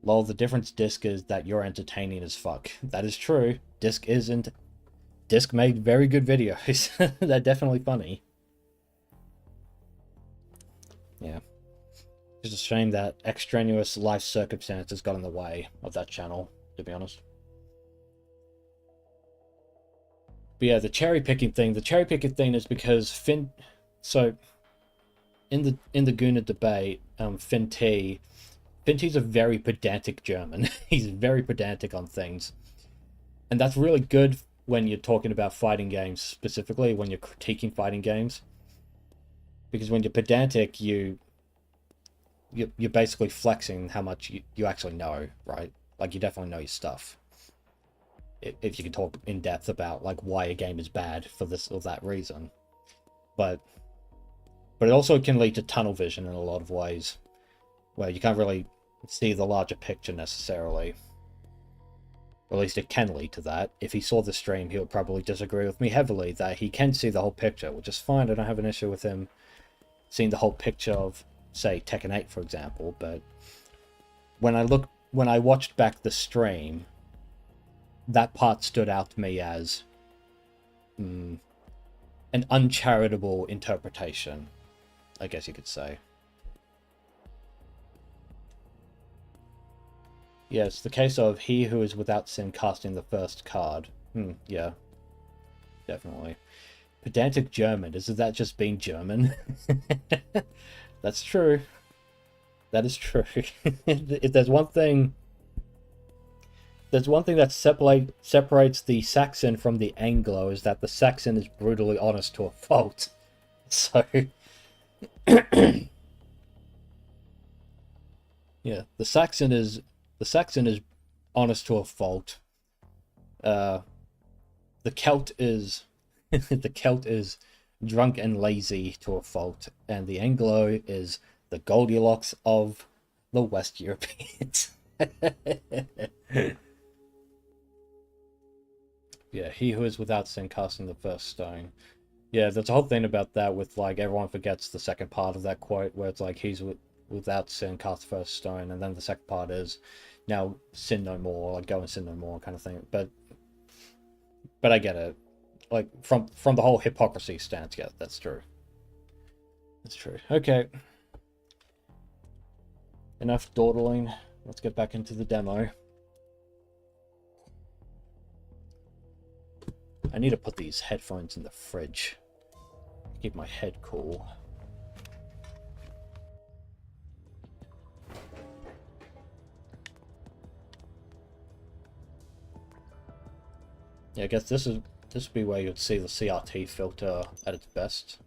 Lol, the difference, Disc, is that you're entertaining as fuck. That is true. Disc isn't. Disc made very good videos. They're definitely funny. Yeah. It's a shame that extraneous life circumstances got in the way of that channel, to be honest. But yeah, the cherry picking thing is because so in the Guna debate, Finty's a very pedantic German. He's very pedantic on things. And that's really good when you're talking about fighting games, specifically when you're critiquing fighting games. Because when you're pedantic, you're basically flexing how much you actually know, right? Like, you definitely know your stuff. If you can talk in depth about, like, why a game is bad for this or that reason. But it also can lead to tunnel vision in a lot of ways, where you can't really see the larger picture necessarily. Or at least it can lead to that. If he saw the stream, he would probably disagree with me heavily that he can see the whole picture, which is fine. I don't have an issue with him seeing the whole picture of, say, Tekken 8, for example. But when I watched back the stream, that part stood out to me as an uncharitable interpretation, I guess you could say. Yes, the case of he who is without sin casting the first card. Yeah, definitely. Pedantic German, isn't that just being German? That's true. That is true. If there's one thing that separates the Saxon from the Anglo, is that the Saxon is brutally honest to a fault. So yeah, the Saxon is honest to a fault. The Celt is the Celt is drunk and lazy to a fault, and the Anglo is the Goldilocks of the West Europeans. Yeah, he who is without sin casting the first stone. Yeah, there's a whole thing about that with, like, everyone forgets the second part of that quote, where it's like, he's without sin cast the first stone, and then the second part is, now sin no more, like, go and sin no more kind of thing. But I get it. Like, from the whole hypocrisy stance, yeah, that's true. That's true. Okay. Enough dawdling. Let's get back into the demo. I need to put these headphones in the fridge. Keep my head cool. Yeah, I guess this would be where you'd see the CRT filter at its best.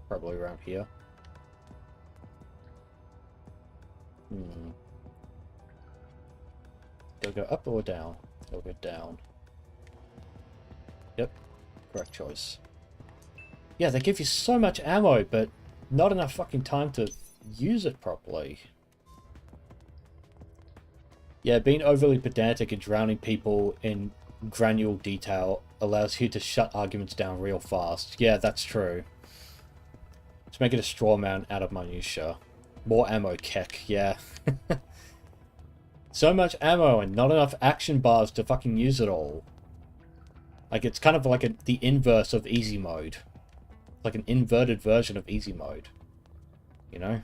Probably around here. Do I go up or down? I'll go down. Yep, correct choice. Yeah, they give you so much ammo, but not enough fucking time to use it properly. Yeah, being overly pedantic and drowning people in granular detail allows you to shut arguments down real fast. Yeah, that's true. Let's make it a straw man out of minutia. More ammo, Keck, yeah. So much ammo and not enough action bars to fucking use it all. Like, it's kind of like the inverse of easy mode. Like an inverted version of easy mode. You know?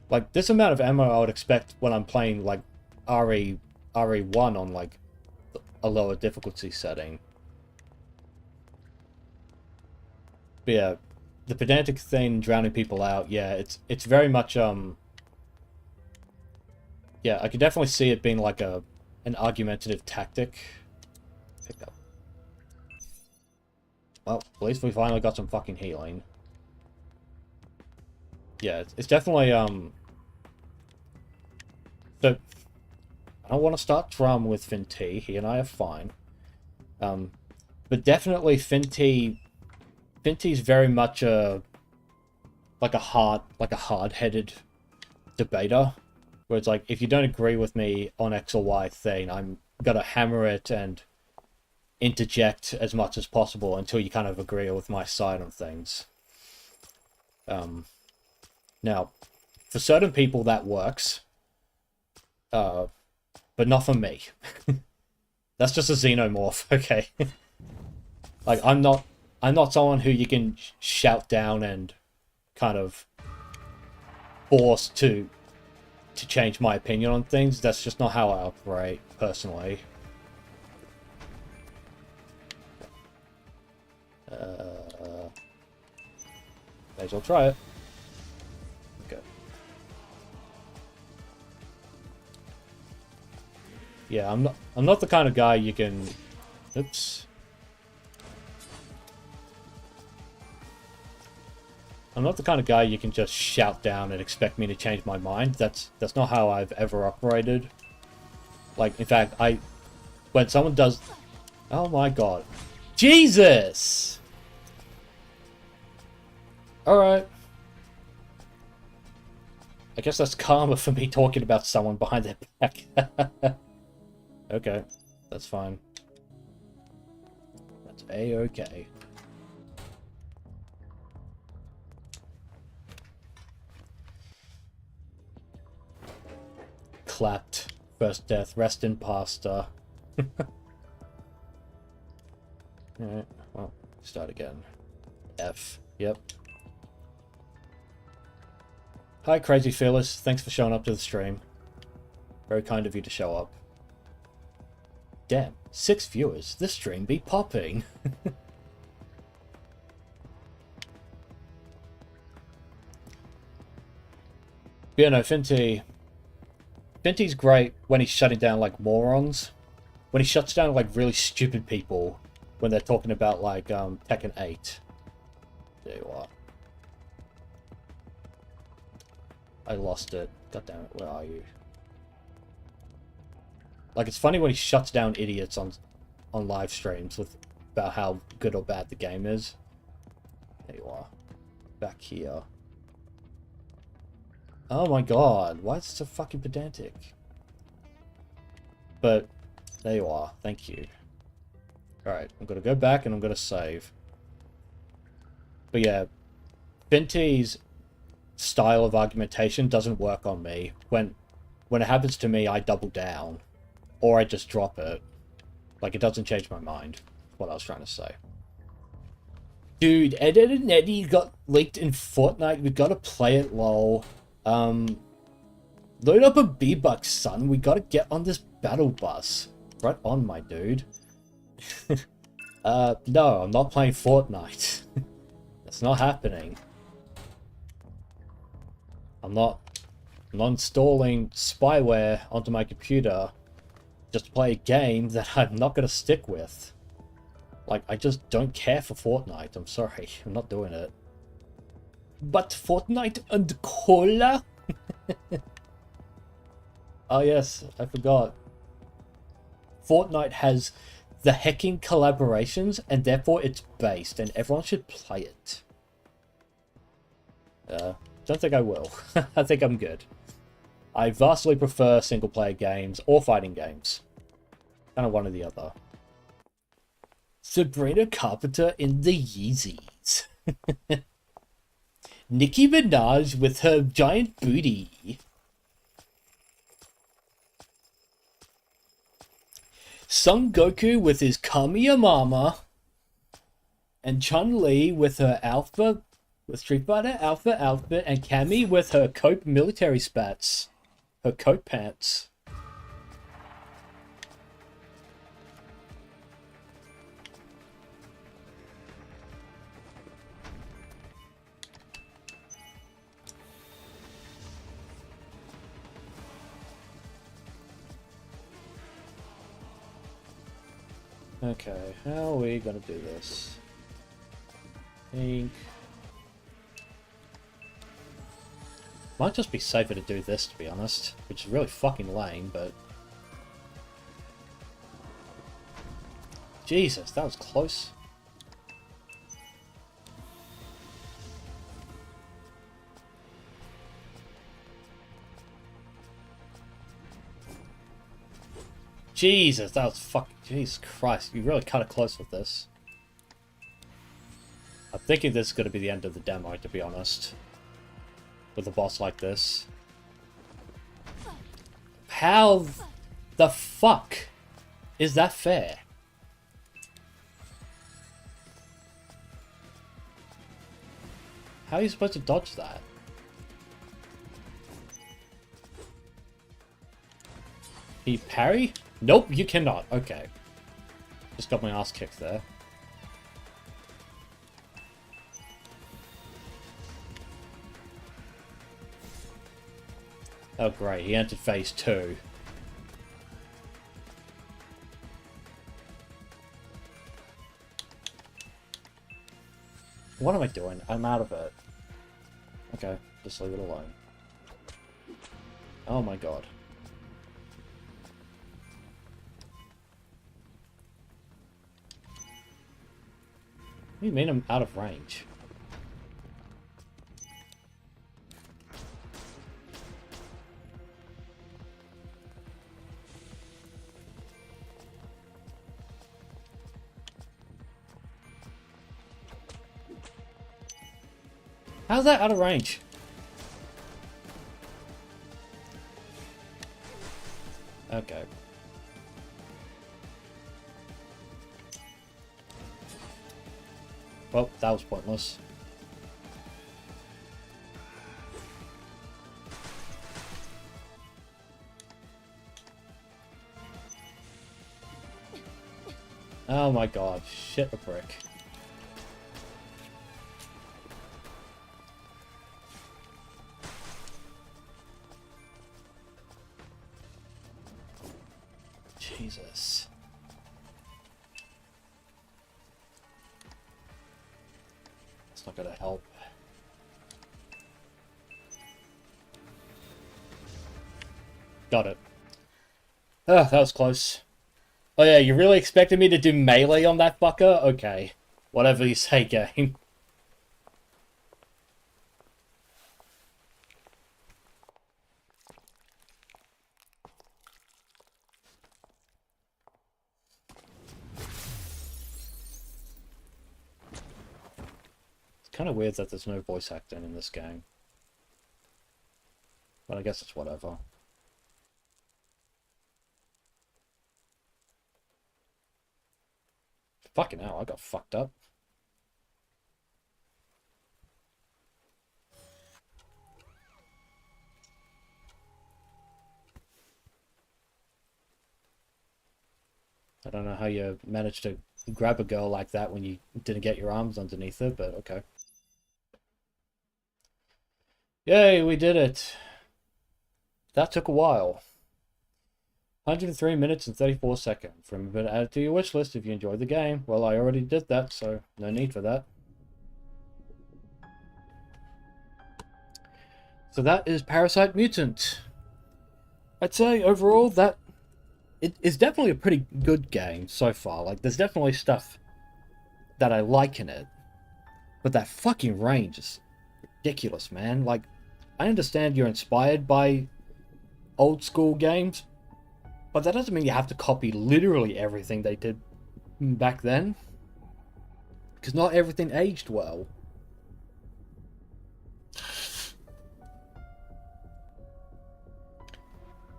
Like, this amount of ammo I would expect when I'm playing, like, RE1 on, like, a lower difficulty setting. But yeah, the pedantic thing, drowning people out, yeah, it's very much, yeah, I could definitely see it being like an argumentative tactic. Pick up. Well, at least we finally got some fucking healing. Yeah, it's definitely, so, I don't want to start drum with Finty. He and I are fine. But definitely Finty's very much like a hard-headed debater. Where it's like, if you don't agree with me on X or Y thing, I'm gonna hammer it and interject as much as possible until you kind of agree with my side on things. Now, for certain people that works, but not for me. That's just a xenomorph, okay? Like, I'm not someone who you can shout down and kind of force to change my opinion on things. That's just not how I operate, personally. May as well try it. Okay. Yeah, I'm not the kind of guy you can... Oops. I'm not the kind of guy you can just shout down and expect me to change my mind. That's not how I've ever operated. Like, in fact, when someone does... Oh my god. Jesus! Alright. I guess that's karma for me talking about someone behind their back. Okay, that's fine. That's A-okay. Clapped. First death. Rest in pasta. Alright, well, start again. F. Yep. Hi, Crazy Fearless. Thanks for showing up to the stream. Very kind of you to show up. Damn, 6 viewers. This stream be popping. Yeah, no, Finty's great when he's shutting down, like, morons. When he shuts down, like, really stupid people when they're talking about, like, Tekken 8. There you are. I lost it. God damn it, where are you? Like, it's funny when he shuts down idiots on live streams about how good or bad the game is. There you are. Back here. Oh my god, why is it so fucking pedantic? But, there you are. Thank you. Alright, I'm gonna go back and I'm gonna save. But yeah, Finty's style of argumentation doesn't work on me. When it happens to me, I double down. Or I just drop it. Like, it doesn't change my mind. What I was trying to say. Dude, Ed, Edd n Eddy got leaked in Fortnite. We gotta play it, lol. Load up a B-Bucks, son. We gotta get on this battle bus. Right on, my dude. No, I'm not playing Fortnite. That's not happening. I'm not installing spyware onto my computer just to play a game that I'm not going to stick with. Like, I just don't care for Fortnite. I'm sorry. I'm not doing it. But Fortnite and cola? Oh yes, I forgot. Fortnite has the hecking collaborations, and therefore it's based, and everyone should play it. Don't think I will. I think I'm good. I vastly prefer single-player games or fighting games. Kind of one or the other. Sabrina Carpenter in the Yeezys. Nicki Minaj with her giant booty. Son Goku with his Kamiya Mama. And Chun-Li with her Alpha... with Street Fighter Alpha outfit. And Cammy with her coat military spats. Her coat pants. Okay, how are we gonna do this? Think... might just be safer to do this, to be honest. Which is really fucking lame, but... Jesus, that was close. Jesus, that was fucking... Jesus Christ, you really cut it close with this. I'm thinking this is going to be the end of the demo, to be honest. With a boss like this. How the fuck is that fair? How are you supposed to dodge that? Can you parry? Nope, you cannot. Okay. Just got my ass kicked there. Oh great, he entered phase 2. What am I doing? I'm out of it. Okay, just leave it alone. Oh my god. What do you mean I'm out of range? How's that out of range? Okay. Well, that was pointless. Oh my god, shit a brick. Jesus. It's not gonna help. Got it. Oh, that was close. Oh yeah, you really expected me to do melee on that fucker? Okay. Whatever you say, game. Kind of weird that there's no voice acting in this game. But I guess it's whatever. Fucking hell, I got fucked up. I don't know how you managed to grab a girl like that when you didn't get your arms underneath her, but okay. Yay, we did it. That took a while. 103 minutes and 34 seconds. Remember to add it to your wish list if you enjoyed the game. Well, I already did that, so no need for that. So that is Parasite Mutant. I'd say overall that it is definitely a pretty good game so far. Like, there's definitely stuff that I like in it. But that fucking range is ridiculous, man. Like, I understand you're inspired by old school games, but that doesn't mean you have to copy literally everything they did back then. Because not everything aged well.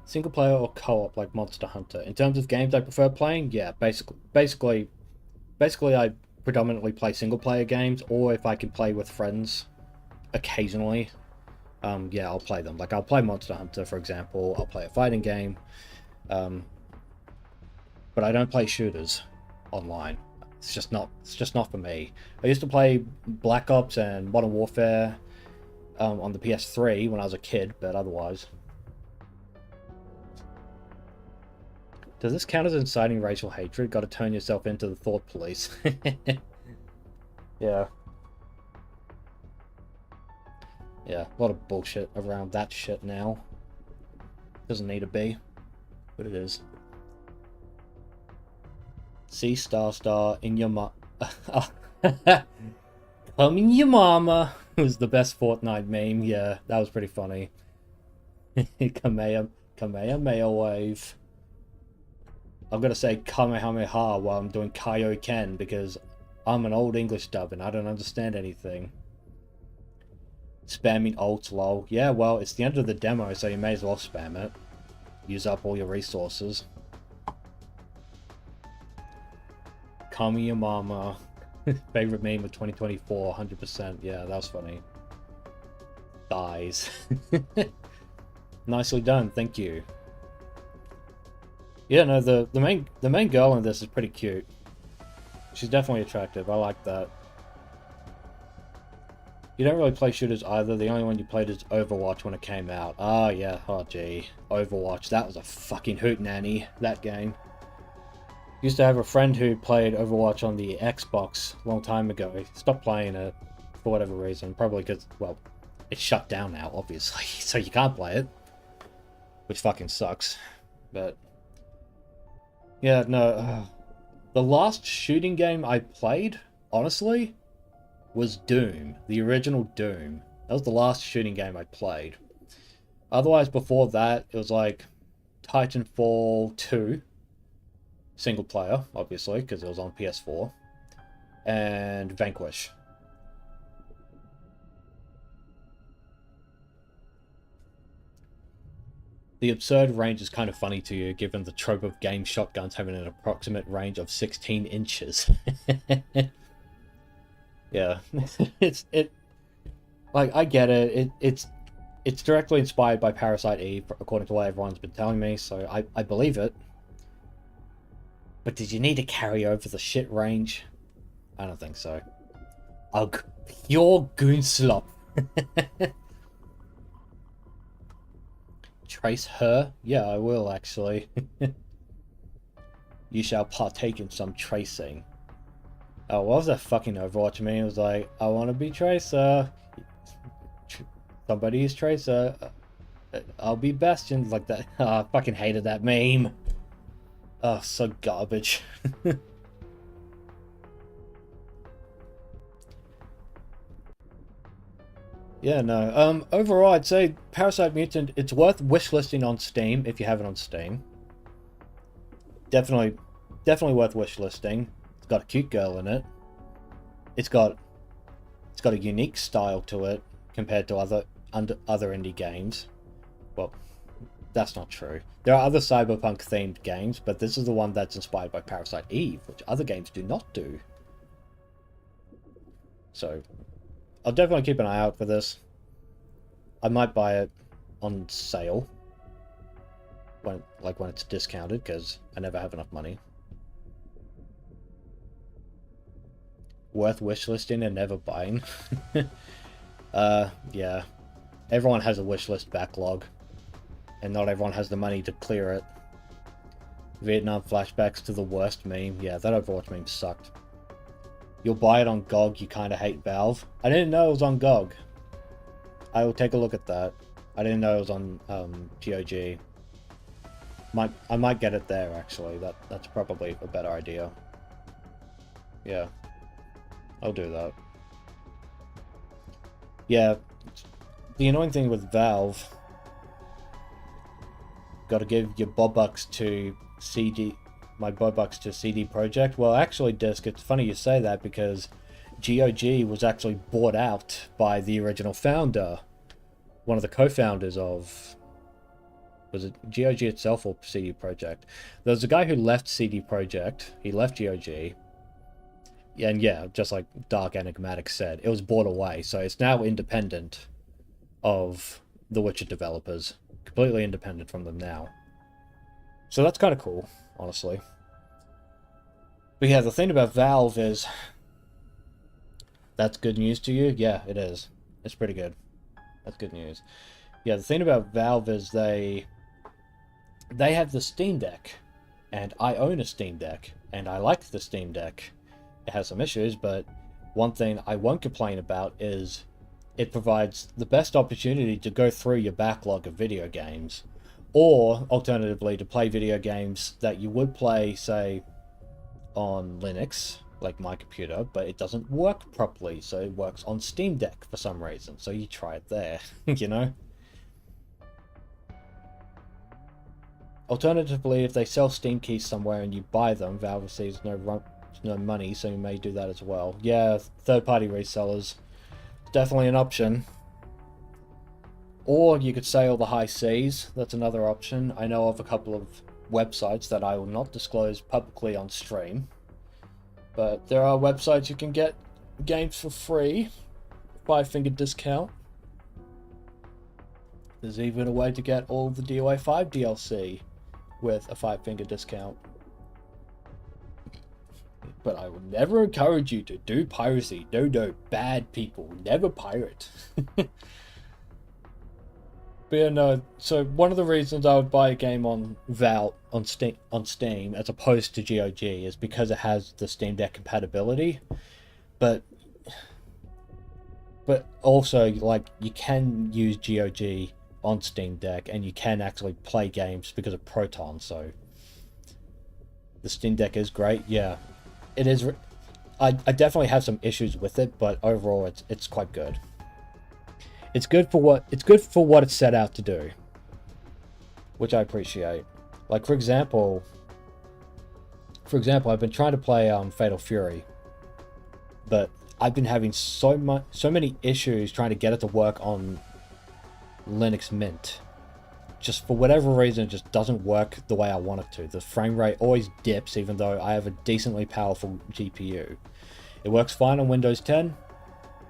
Single player or co-op like Monster Hunter. In terms of games I prefer playing, yeah, basically I predominantly play single player games, or if I can play with friends occasionally, yeah, I'll play them. Like, I'll play Monster Hunter, for example. I'll play a fighting game. But I don't play shooters online. It's just not for me. I used to play Black Ops and Modern Warfare on the PS3 when I was a kid, but otherwise. Does this count as inciting racial hatred? Gotta turn yourself into the thought police. Yeah. Yeah, a lot of bullshit around that shit now. Doesn't need to be, but it is. See star in your come in your mama was the best Fortnite meme. Yeah, that was pretty funny. Kamehameha wave. I'm gonna say Kamehameha while I'm doing Kaioken because I'm an old English dub and I don't understand anything. Spamming ults, lol. Yeah, well, it's the end of the demo, so you may as well spam it. Use up all your resources. Kami your mama. Favorite meme of 2024, 100%. Yeah, that was funny. Dies. Nicely done, thank you. Yeah, no, the main girl in this is pretty cute. She's definitely attractive. I like that. You don't really play shooters either. The only one you played is Overwatch when it came out. Ah, yeah. Oh, gee. Overwatch. That was a fucking hootenanny, that game. Used to have a friend who played Overwatch on the Xbox a long time ago. He stopped playing it for whatever reason. Probably because, well, it's shut down now, obviously. So you can't play it. Which fucking sucks. But, yeah, no. The last shooting game I played, honestly, was Doom. The original Doom. That was the last shooting game I played. Otherwise, before that, it was like Titanfall 2. Single player, obviously, because it was on PS4. And Vanquish. The absurd range is kind of funny to you, given the trope of game shotguns having an approximate range of 16 inches. Yeah, like, I get it. It's directly inspired by Parasite Eve, according to what everyone's been telling me, so I believe it. But did you need to carry over the shit range? I don't think so. Ugh, pure goon slop. Trace her? Yeah, I will, actually. You shall partake in some tracing. Oh, what was that fucking Overwatch meme? It was like, I want to be Tracer. Somebody is Tracer. I'll be Bastion. Like that. Oh, I fucking hated that meme. Oh, so garbage. Yeah, no. Overall, I'd say Parasite Mutant, it's worth wishlisting on Steam if you have it on Steam. Definitely worth wishlisting. It's got a cute girl in it. It's got a unique style to it compared to other indie games. Well, that's not true. There are other cyberpunk themed games, but this is the one that's inspired by Parasite Eve, which other games do not do. So, I'll definitely keep an eye out for this. I might buy it on sale when it's discounted, because I never have enough money. Worth wishlisting and never buying. Yeah. Everyone has a wishlist backlog, and not everyone has the money to clear it. Vietnam flashbacks to the worst meme. Yeah, that Overwatch meme sucked. You'll buy it on GOG, you kinda hate Valve. I didn't know it was on GOG. I will take a look at that. I didn't know it was on GOG. I might get it there, actually. That's probably a better idea. Yeah. I'll do that. Yeah. The annoying thing with Valve... Gotta give your Bobucks to CD... My Bobucks to CD Projekt. Well, actually, Disc, it's funny you say that because GOG was actually bought out by the original founder. One of the co-founders of... Was it GOG itself or CD Projekt? There was a guy who left CD Projekt. He left GOG. And yeah, just like Dark Enigmatic said, it was bought away. So it's now independent of the Witcher developers. Completely independent from them now. So that's kind of cool, honestly. But yeah, the thing about Valve is... That's good news to you? Yeah, it is. It's pretty good. That's good news. Yeah, the thing about Valve is they have the Steam Deck. And I own a Steam Deck. And I like the Steam Deck. It has some issues, but one thing I won't complain about is it provides the best opportunity to go through your backlog of video games, or alternatively to play video games that you would play, say, on Linux, like my computer, but it doesn't work properly, so it works on Steam Deck for some reason, so you try it there, you know? Alternatively, if they sell Steam keys somewhere and you buy them, Valve receives no money, so you may do that as well. Yeah, third-party resellers, definitely an option. Or you could sail the high seas. That's another option. I know of a couple of websites that I will not disclose publicly on stream, but there are websites you can get games for free, 5-finger discount. There's even a way to get all of the DOA 5 DLC with a 5-finger discount. But I would never encourage you to do piracy. No, bad people. Never pirate. But yeah, no, so one of the reasons I would buy a game on Steam as opposed to GOG is because it has the Steam Deck compatibility. But also, like, you can use GOG on Steam Deck and you can actually play games because of Proton, so the Steam Deck is great. Yeah, it is. I definitely have some issues with it, but overall it's quite good. It's good for what it's set out to do, which I appreciate. Like, for example, I've been trying to play Fatal Fury, but I've been having so many issues trying to get it to work on Linux Mint. Just for whatever reason, it just doesn't work the way I want it to. The frame rate always dips, even though I have a decently powerful GPU. It works fine on Windows 10.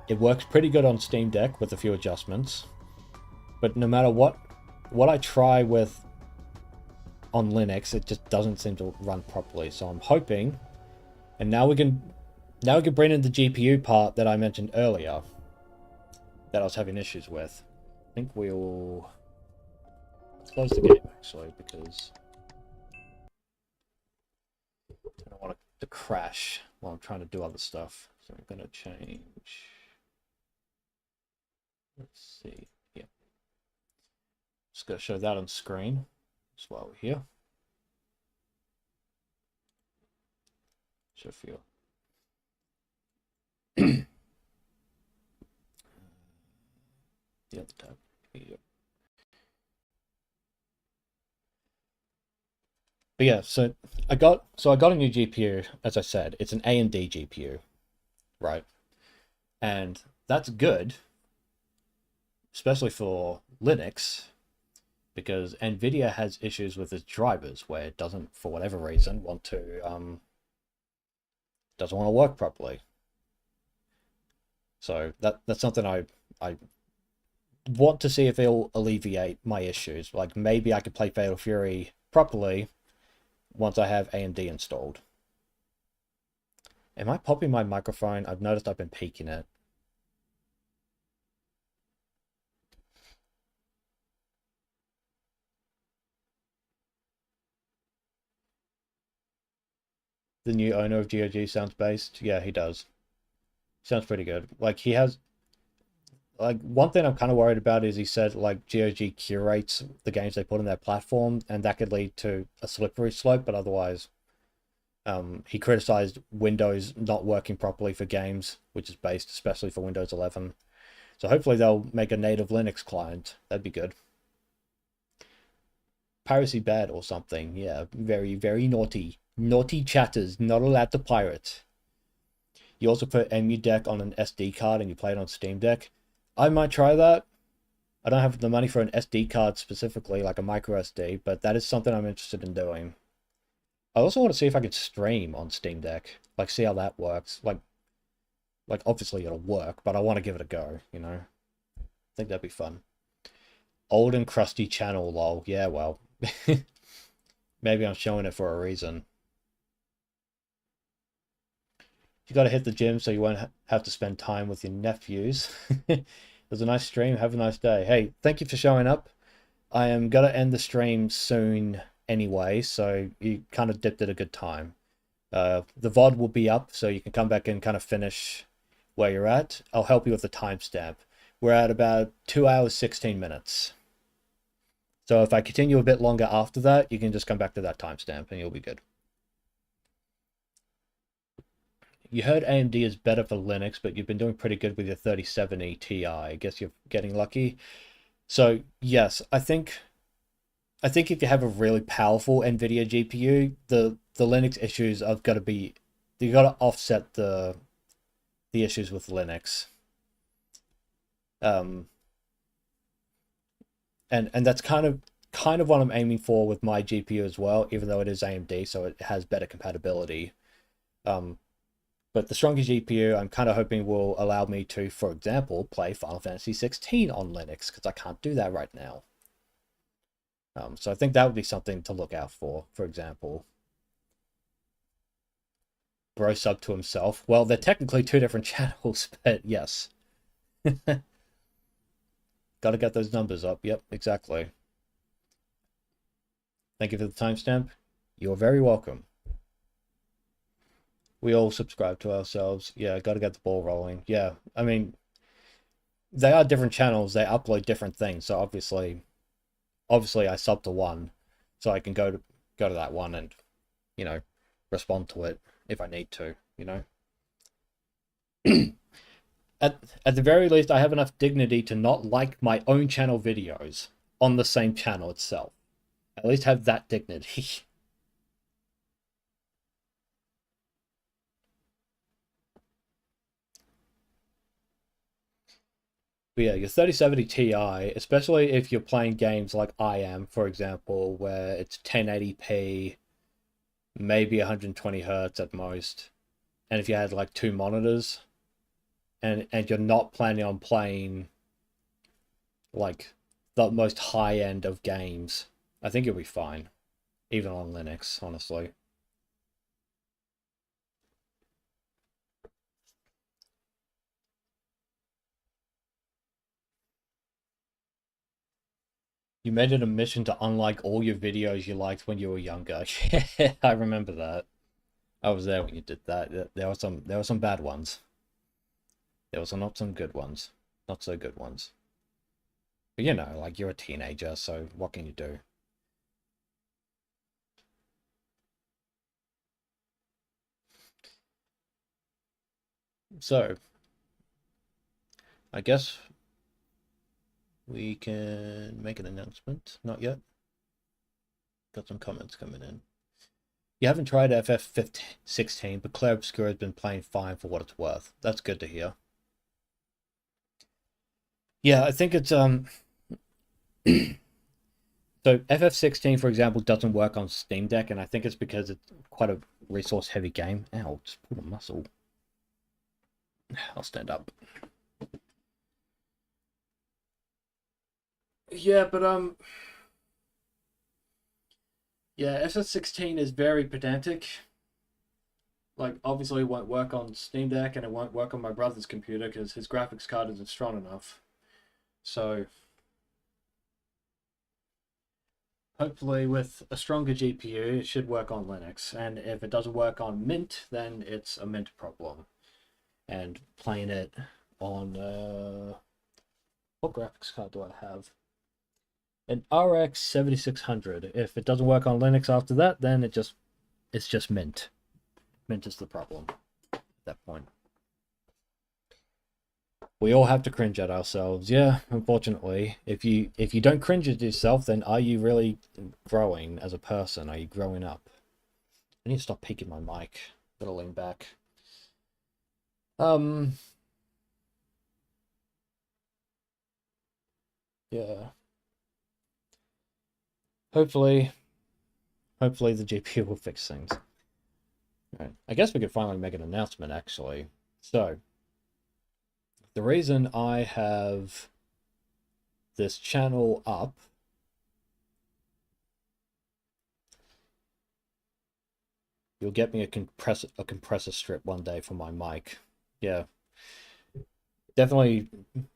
It works pretty good on Steam Deck with a few adjustments. But no matter what I try with on Linux, it just doesn't seem to run properly. So I'm hoping, and now we can bring in the GPU part that I mentioned earlier that I was having issues with. I think we'll close the game actually, because I don't want it to crash while I'm trying to do other stuff. So I'm going to change. Let's see. Yeah. Just going to show that on screen as while we're here. Show for you. The other tab. Here. But yeah, so I got a new GPU, as I said. It's an AMD GPU, right? And that's good, especially for Linux, because Nvidia has issues with its drivers where it doesn't, for whatever reason, doesn't want to work properly. So that's something I want to see if it'll alleviate my issues. Like, maybe I could play Fatal Fury properly once I have AMD installed. Am I popping my microphone? I've noticed I've been peaking it. The new owner of GOG sounds based. Yeah, he does. Sounds pretty good. Like, he has... Like, one thing I'm kind of worried about is he said, like, GOG curates the games they put on their platform, and that could lead to a slippery slope, but otherwise... he criticized Windows not working properly for games, which is based especially for Windows 11. So hopefully they'll make a native Linux client. That'd be good. Piracy bad or something. Yeah, very, very naughty. Naughty chatters, not allowed to pirate. You also put EmuDeck on an SD card and you play it on Steam Deck. I might try that. I don't have the money for an SD card specifically, like a micro SD, but that is something I'm interested in doing. I also want to see if I could stream on Steam Deck, like see how that works. Like obviously it'll work, but I want to give it a go, you know? I think that'd be fun. Old and crusty channel, lol. Yeah, well, maybe I'm showing it for a reason. You gotta hit the gym so you won't have to spend time with your nephews. It was a nice stream. Have a nice day. Hey, thank you for showing up. I am gonna end the stream soon anyway, so you kind of dipped at a good time. The VOD will be up, so you can come back and kind of finish where you're at. I'll help you with the timestamp. We're at about 2 hours, 16 minutes. So if I continue a bit longer after that, you can just come back to that timestamp and you'll be good. You heard AMD is better for Linux, but you've been doing pretty good with your 3070 Ti. I guess you're getting lucky. So yes, I think I think if you have a really powerful NVIDIA GPU, the Linux issues have got to be, you got to offset the issues with Linux. Um, and that's kind of what I'm aiming for with my GPU as well, even though it is AMD, so it has better compatibility. Um, but the stronger GPU, I'm kind of hoping will allow me to, for example, play Final Fantasy 16 on Linux, because I can't do that right now. So I think that would be something to look out for example. Bro sub to himself. Well, they're technically two different channels, but yes. Gotta get those numbers up. Yep, exactly. Thank you for the timestamp. You're very welcome. We all subscribe to ourselves. Yeah, gotta get the ball rolling. Yeah, I mean, they are different channels. They upload different things. So obviously I sub to one, so I can go to that one and, you know, respond to it if I need to, you know. At the very least, I have enough dignity to not like my own channel videos on the same channel itself. At least have that dignity. But yeah, your 3070 Ti, especially if you're playing games like I am, for example, where it's 1080p, maybe 120 hertz at most, and if you had like two monitors, and you're not planning on playing like the most high end of games, I think you'll be fine, even on Linux, honestly. You made it a mission to unlike all your videos you liked when you were younger. Yeah, I remember that. I was there when you did that. There were some bad ones. There was not some good ones. Not so good ones. But you know, like you're a teenager, so what can you do? So, I guess we can make an announcement. Not yet. Got some comments coming in. You haven't tried FF16, but Claire Obscura has been playing fine for what it's worth. That's good to hear. Yeah, I think it's so FF16, for example, doesn't work on Steam Deck, and I think it's because it's quite a resource-heavy game. Ow, just pulled a muscle. I'll stand up. Yeah, but yeah, FF16 is very pedantic. Like, obviously, it won't work on Steam Deck, and it won't work on my brother's computer because his graphics card isn't strong enough. So, hopefully, with a stronger GPU, it should work on Linux. And if it doesn't work on Mint, then it's a Mint problem. And playing it on what graphics card do I have? An RX 7600. If it doesn't work on Linux after that, then it's just Mint. Mint is the problem at that point. We all have to cringe at ourselves. Yeah, unfortunately. If you don't cringe at yourself, then are you really growing as a person? Are you growing up? I need to stop peeking my mic. Gotta lean back. Yeah. Hopefully the GPU will fix things. Right. I guess we could finally make an announcement actually. So the reason I have this channel up you'll get me a compressor strip one day for my mic. Yeah. Definitely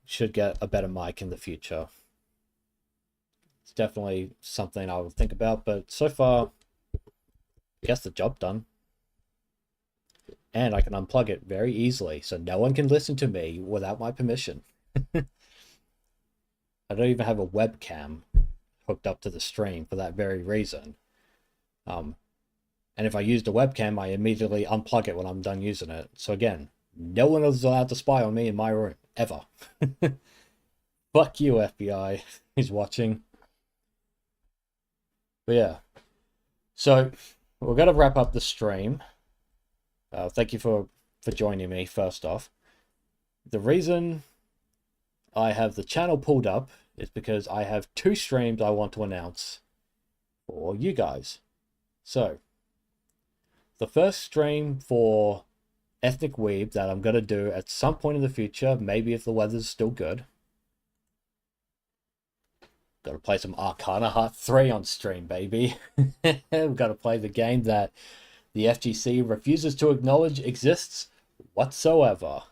should get a better mic in the future. It's definitely something I will think about, but so far I guess the job done. And I can unplug it very easily, so no one can listen to me without my permission. I don't even have a webcam hooked up to the stream for that very reason. And if I used a webcam, I immediately unplug it when I'm done using it. So again, no one is allowed to spy on me in my room, ever. Fuck you, FBI, who's watching. But yeah, so we're gonna wrap up the stream. Thank you for joining me. First off, the reason I have the channel pulled up is because I have 2 streams I want to announce for you guys. So the first stream for Ethnic Weeb that I'm gonna do at some point in the future, maybe if the weather's still good. Gotta play some Arcana Heart 3 on stream, baby. We've got to play the game that the FGC refuses to acknowledge exists whatsoever.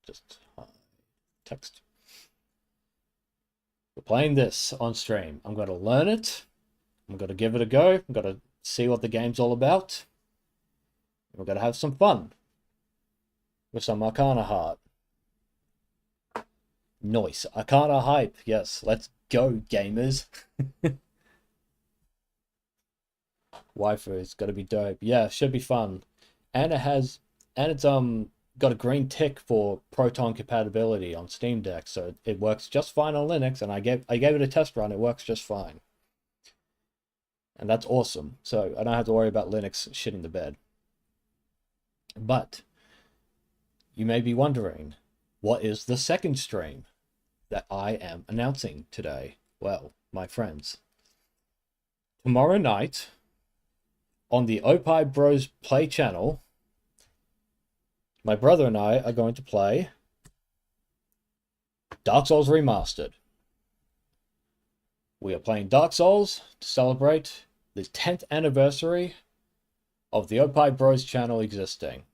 Just text. We're playing this on stream. I'm going to learn it. I'm going to give it a go. I'm going to see what the game's all about. We're going to have some fun with some Arcana Heart. Nice. Arcana hype. Yes, let's go, gamers. Waifu is gonna be dope. Yeah, should be fun. And it's got a green tick for Proton compatibility on Steam Deck, so it works just fine on Linux, and I gave it a test run, it works just fine. And that's awesome. So I don't have to worry about Linux shitting the bed. But you may be wondering, what is the second stream that I am announcing today? Well, my friends, tomorrow night on the Opie Bros Play channel, my brother and I are going to play Dark Souls Remastered. We are playing Dark Souls to celebrate the 10th anniversary of the Opie Bros channel existing.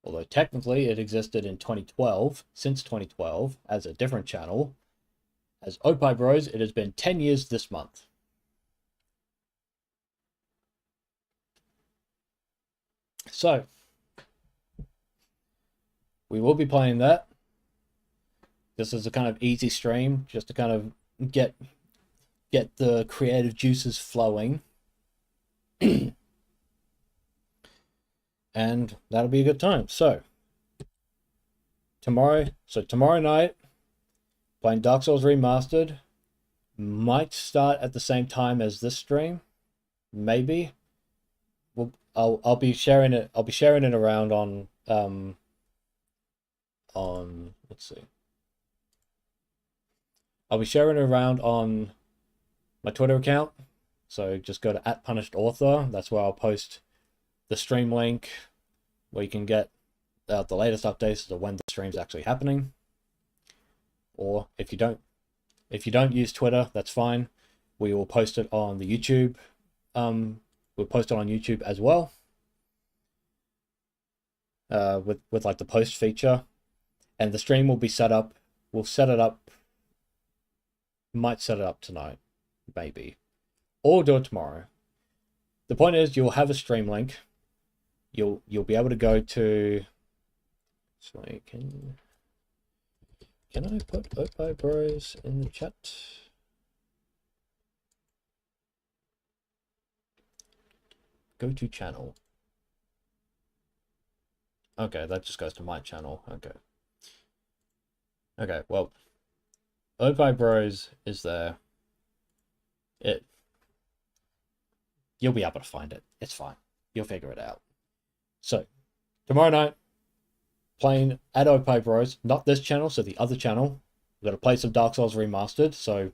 Although technically it existed in 2012, since 2012, as a different channel. As Opie Bros, it has been 10 years this month. So, we will be playing that. This is a kind of easy stream, just to kind of get the creative juices flowing. And that'll be a good time. So tomorrow night, playing Dark Souls Remastered. Might start at the same time as this stream, maybe. I'll be sharing it. I'll be sharing it around on let's see. I'll be sharing it around on my Twitter account. So just go to @punishedauthor. That's where I'll post the stream link, where you can get the latest updates of when the stream's actually happening. Or if you don't use Twitter, that's fine. We will post it on the YouTube. We'll post it on YouTube as well. With like the post feature, and the stream will be set up. We'll set it up. Might set it up tonight, maybe, or do it tomorrow. The point is, you'll have a stream link. You'll be able to go to. So can I put Opie Bros in the chat? Go to channel. Okay, that just goes to my channel. Okay, well, Opie Bros is there. You'll be able to find it. It's fine. You'll figure it out. So, tomorrow night, playing at Opie Bros, not this channel, so the other channel. We're going to play some Dark Souls Remastered, so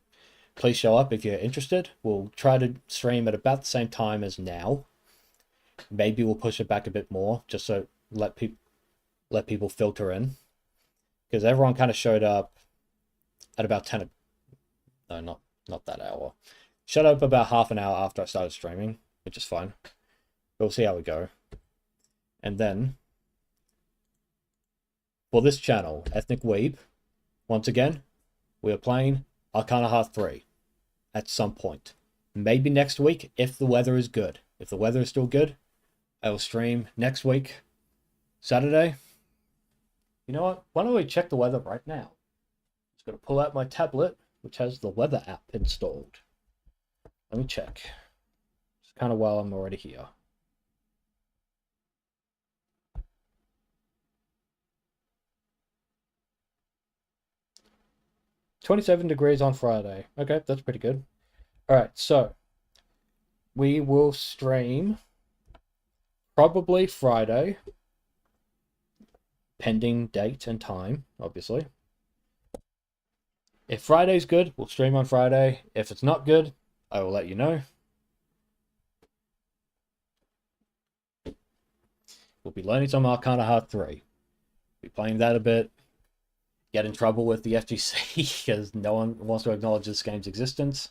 please show up if you're interested. We'll try to stream at about the same time as now. Maybe we'll push it back a bit more, just so let people filter in. Because everyone kind of showed up at about 10... No, not that hour. Showed up about half an hour after I started streaming, which is fine. We'll see how we go. And then, for this channel, Ethnic Weeb, once again, we are playing Arcana Heart 3 at some point. Maybe next week, if the weather is good. If the weather is still good, I will stream next week, Saturday. You know what? Why don't we check the weather right now? Just going to pull out my tablet, which has the weather app installed. Let me check. It's kind of while I'm already here. .27 degrees on Friday. Okay, that's pretty good. All right, so we will stream probably Friday, pending date and time, obviously. If Friday's good, we'll stream on Friday. If it's not good, I will let you know. We'll be learning some Arcana Heart 3. Be playing that a bit. Get in trouble with the FGC because no one wants to acknowledge this game's existence.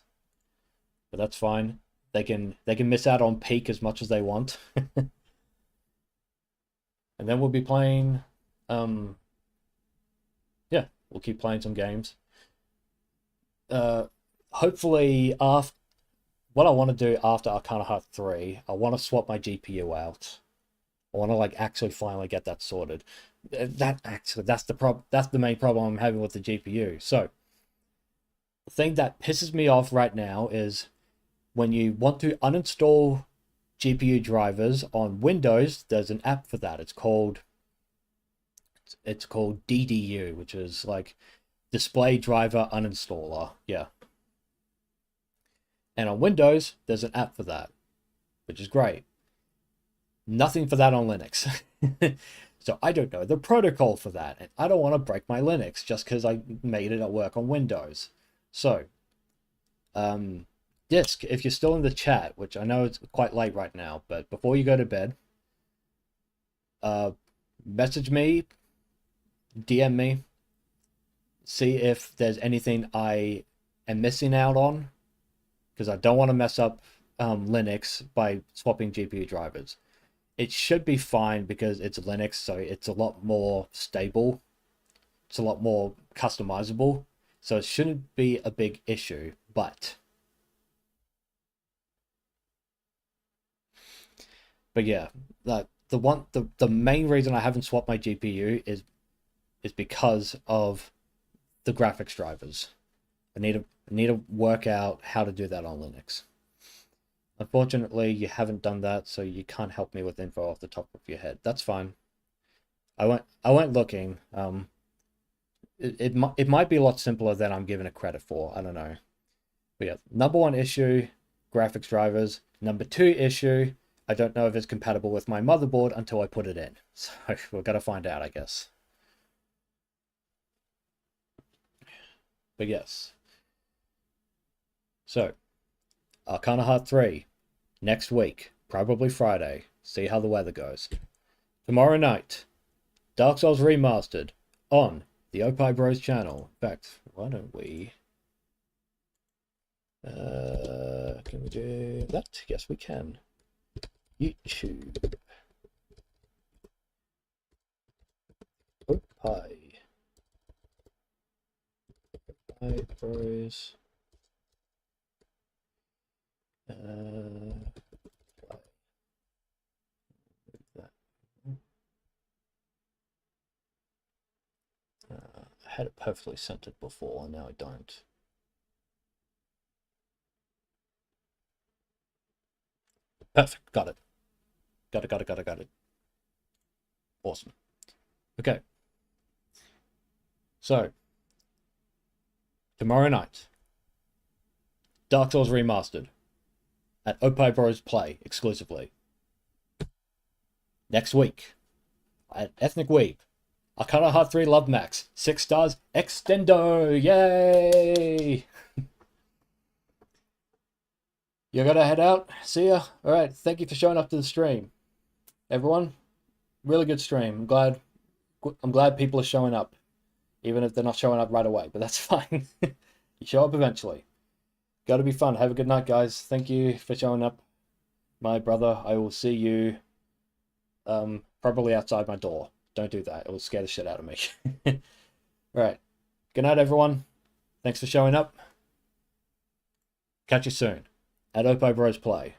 But that's fine. They can miss out on Peak as much as they want. And then we'll be playing we'll keep playing some games. Hopefully what I want to do after Arcana Heart 3, I want to swap my GPU out. I want to like actually finally get that sorted. That's the main problem I'm having with the GPU. So the thing that pisses me off right now is when you want to uninstall GPU drivers on Windows, there's an app for that. It's called DDU, which is like Display Driver Uninstaller. Yeah. And on Windows, there's an app for that, which is great. Nothing for that on Linux. So I don't know the protocol for that, and I don't want to break my Linux just because I made it at work on Windows. So, Disc, if you're still in the chat, which I know it's quite late right now, but before you go to bed, message me, DM me, see if there's anything I am missing out on, because I don't want to mess up Linux by swapping GPU drivers. It should be fine because it's Linux, so it's a lot more stable. It's a lot more customizable, so it shouldn't be a big issue. But yeah, the main reason I haven't swapped my GPU is because of the graphics drivers. I need to work out how to do that on Linux. Unfortunately, you haven't done that, so you can't help me with info off the top of your head. That's fine. I went looking. It might be a lot simpler than I'm giving it credit for. I don't know. But yeah, number one issue, graphics drivers. Number two issue, I don't know if it's compatible with my motherboard until I put it in. So we're gonna find out, I guess. But yes. So, Arcana Heart 3, next week, probably Friday. See how the weather goes. Tomorrow night, Dark Souls Remastered on the Opie Bros channel. In fact, why don't we... can we do that? Yes, we can. YouTube. Opie Bros. I had it perfectly centered before, and now I don't. Perfect, got it. Got it. Awesome. Okay. So, tomorrow night, Dark Souls Remastered at Opie Bros Play exclusively. Next week, at Ethnic Weeb, Arcana Heart 3 Love Max, 6 stars, Extendo, yay! You gotta head out, see ya. Alright, thank you for showing up to the stream. Everyone, really good stream. I'm glad people are showing up, even if they're not showing up right away, but that's fine. You show up eventually. Gotta be fun. Have a good night, guys. Thank you for showing up. My brother, I will see you probably outside my door. Don't do that. It will scare the shit out of me. Alright. Good night, everyone. Thanks for showing up. Catch you soon at Opie Bros Play.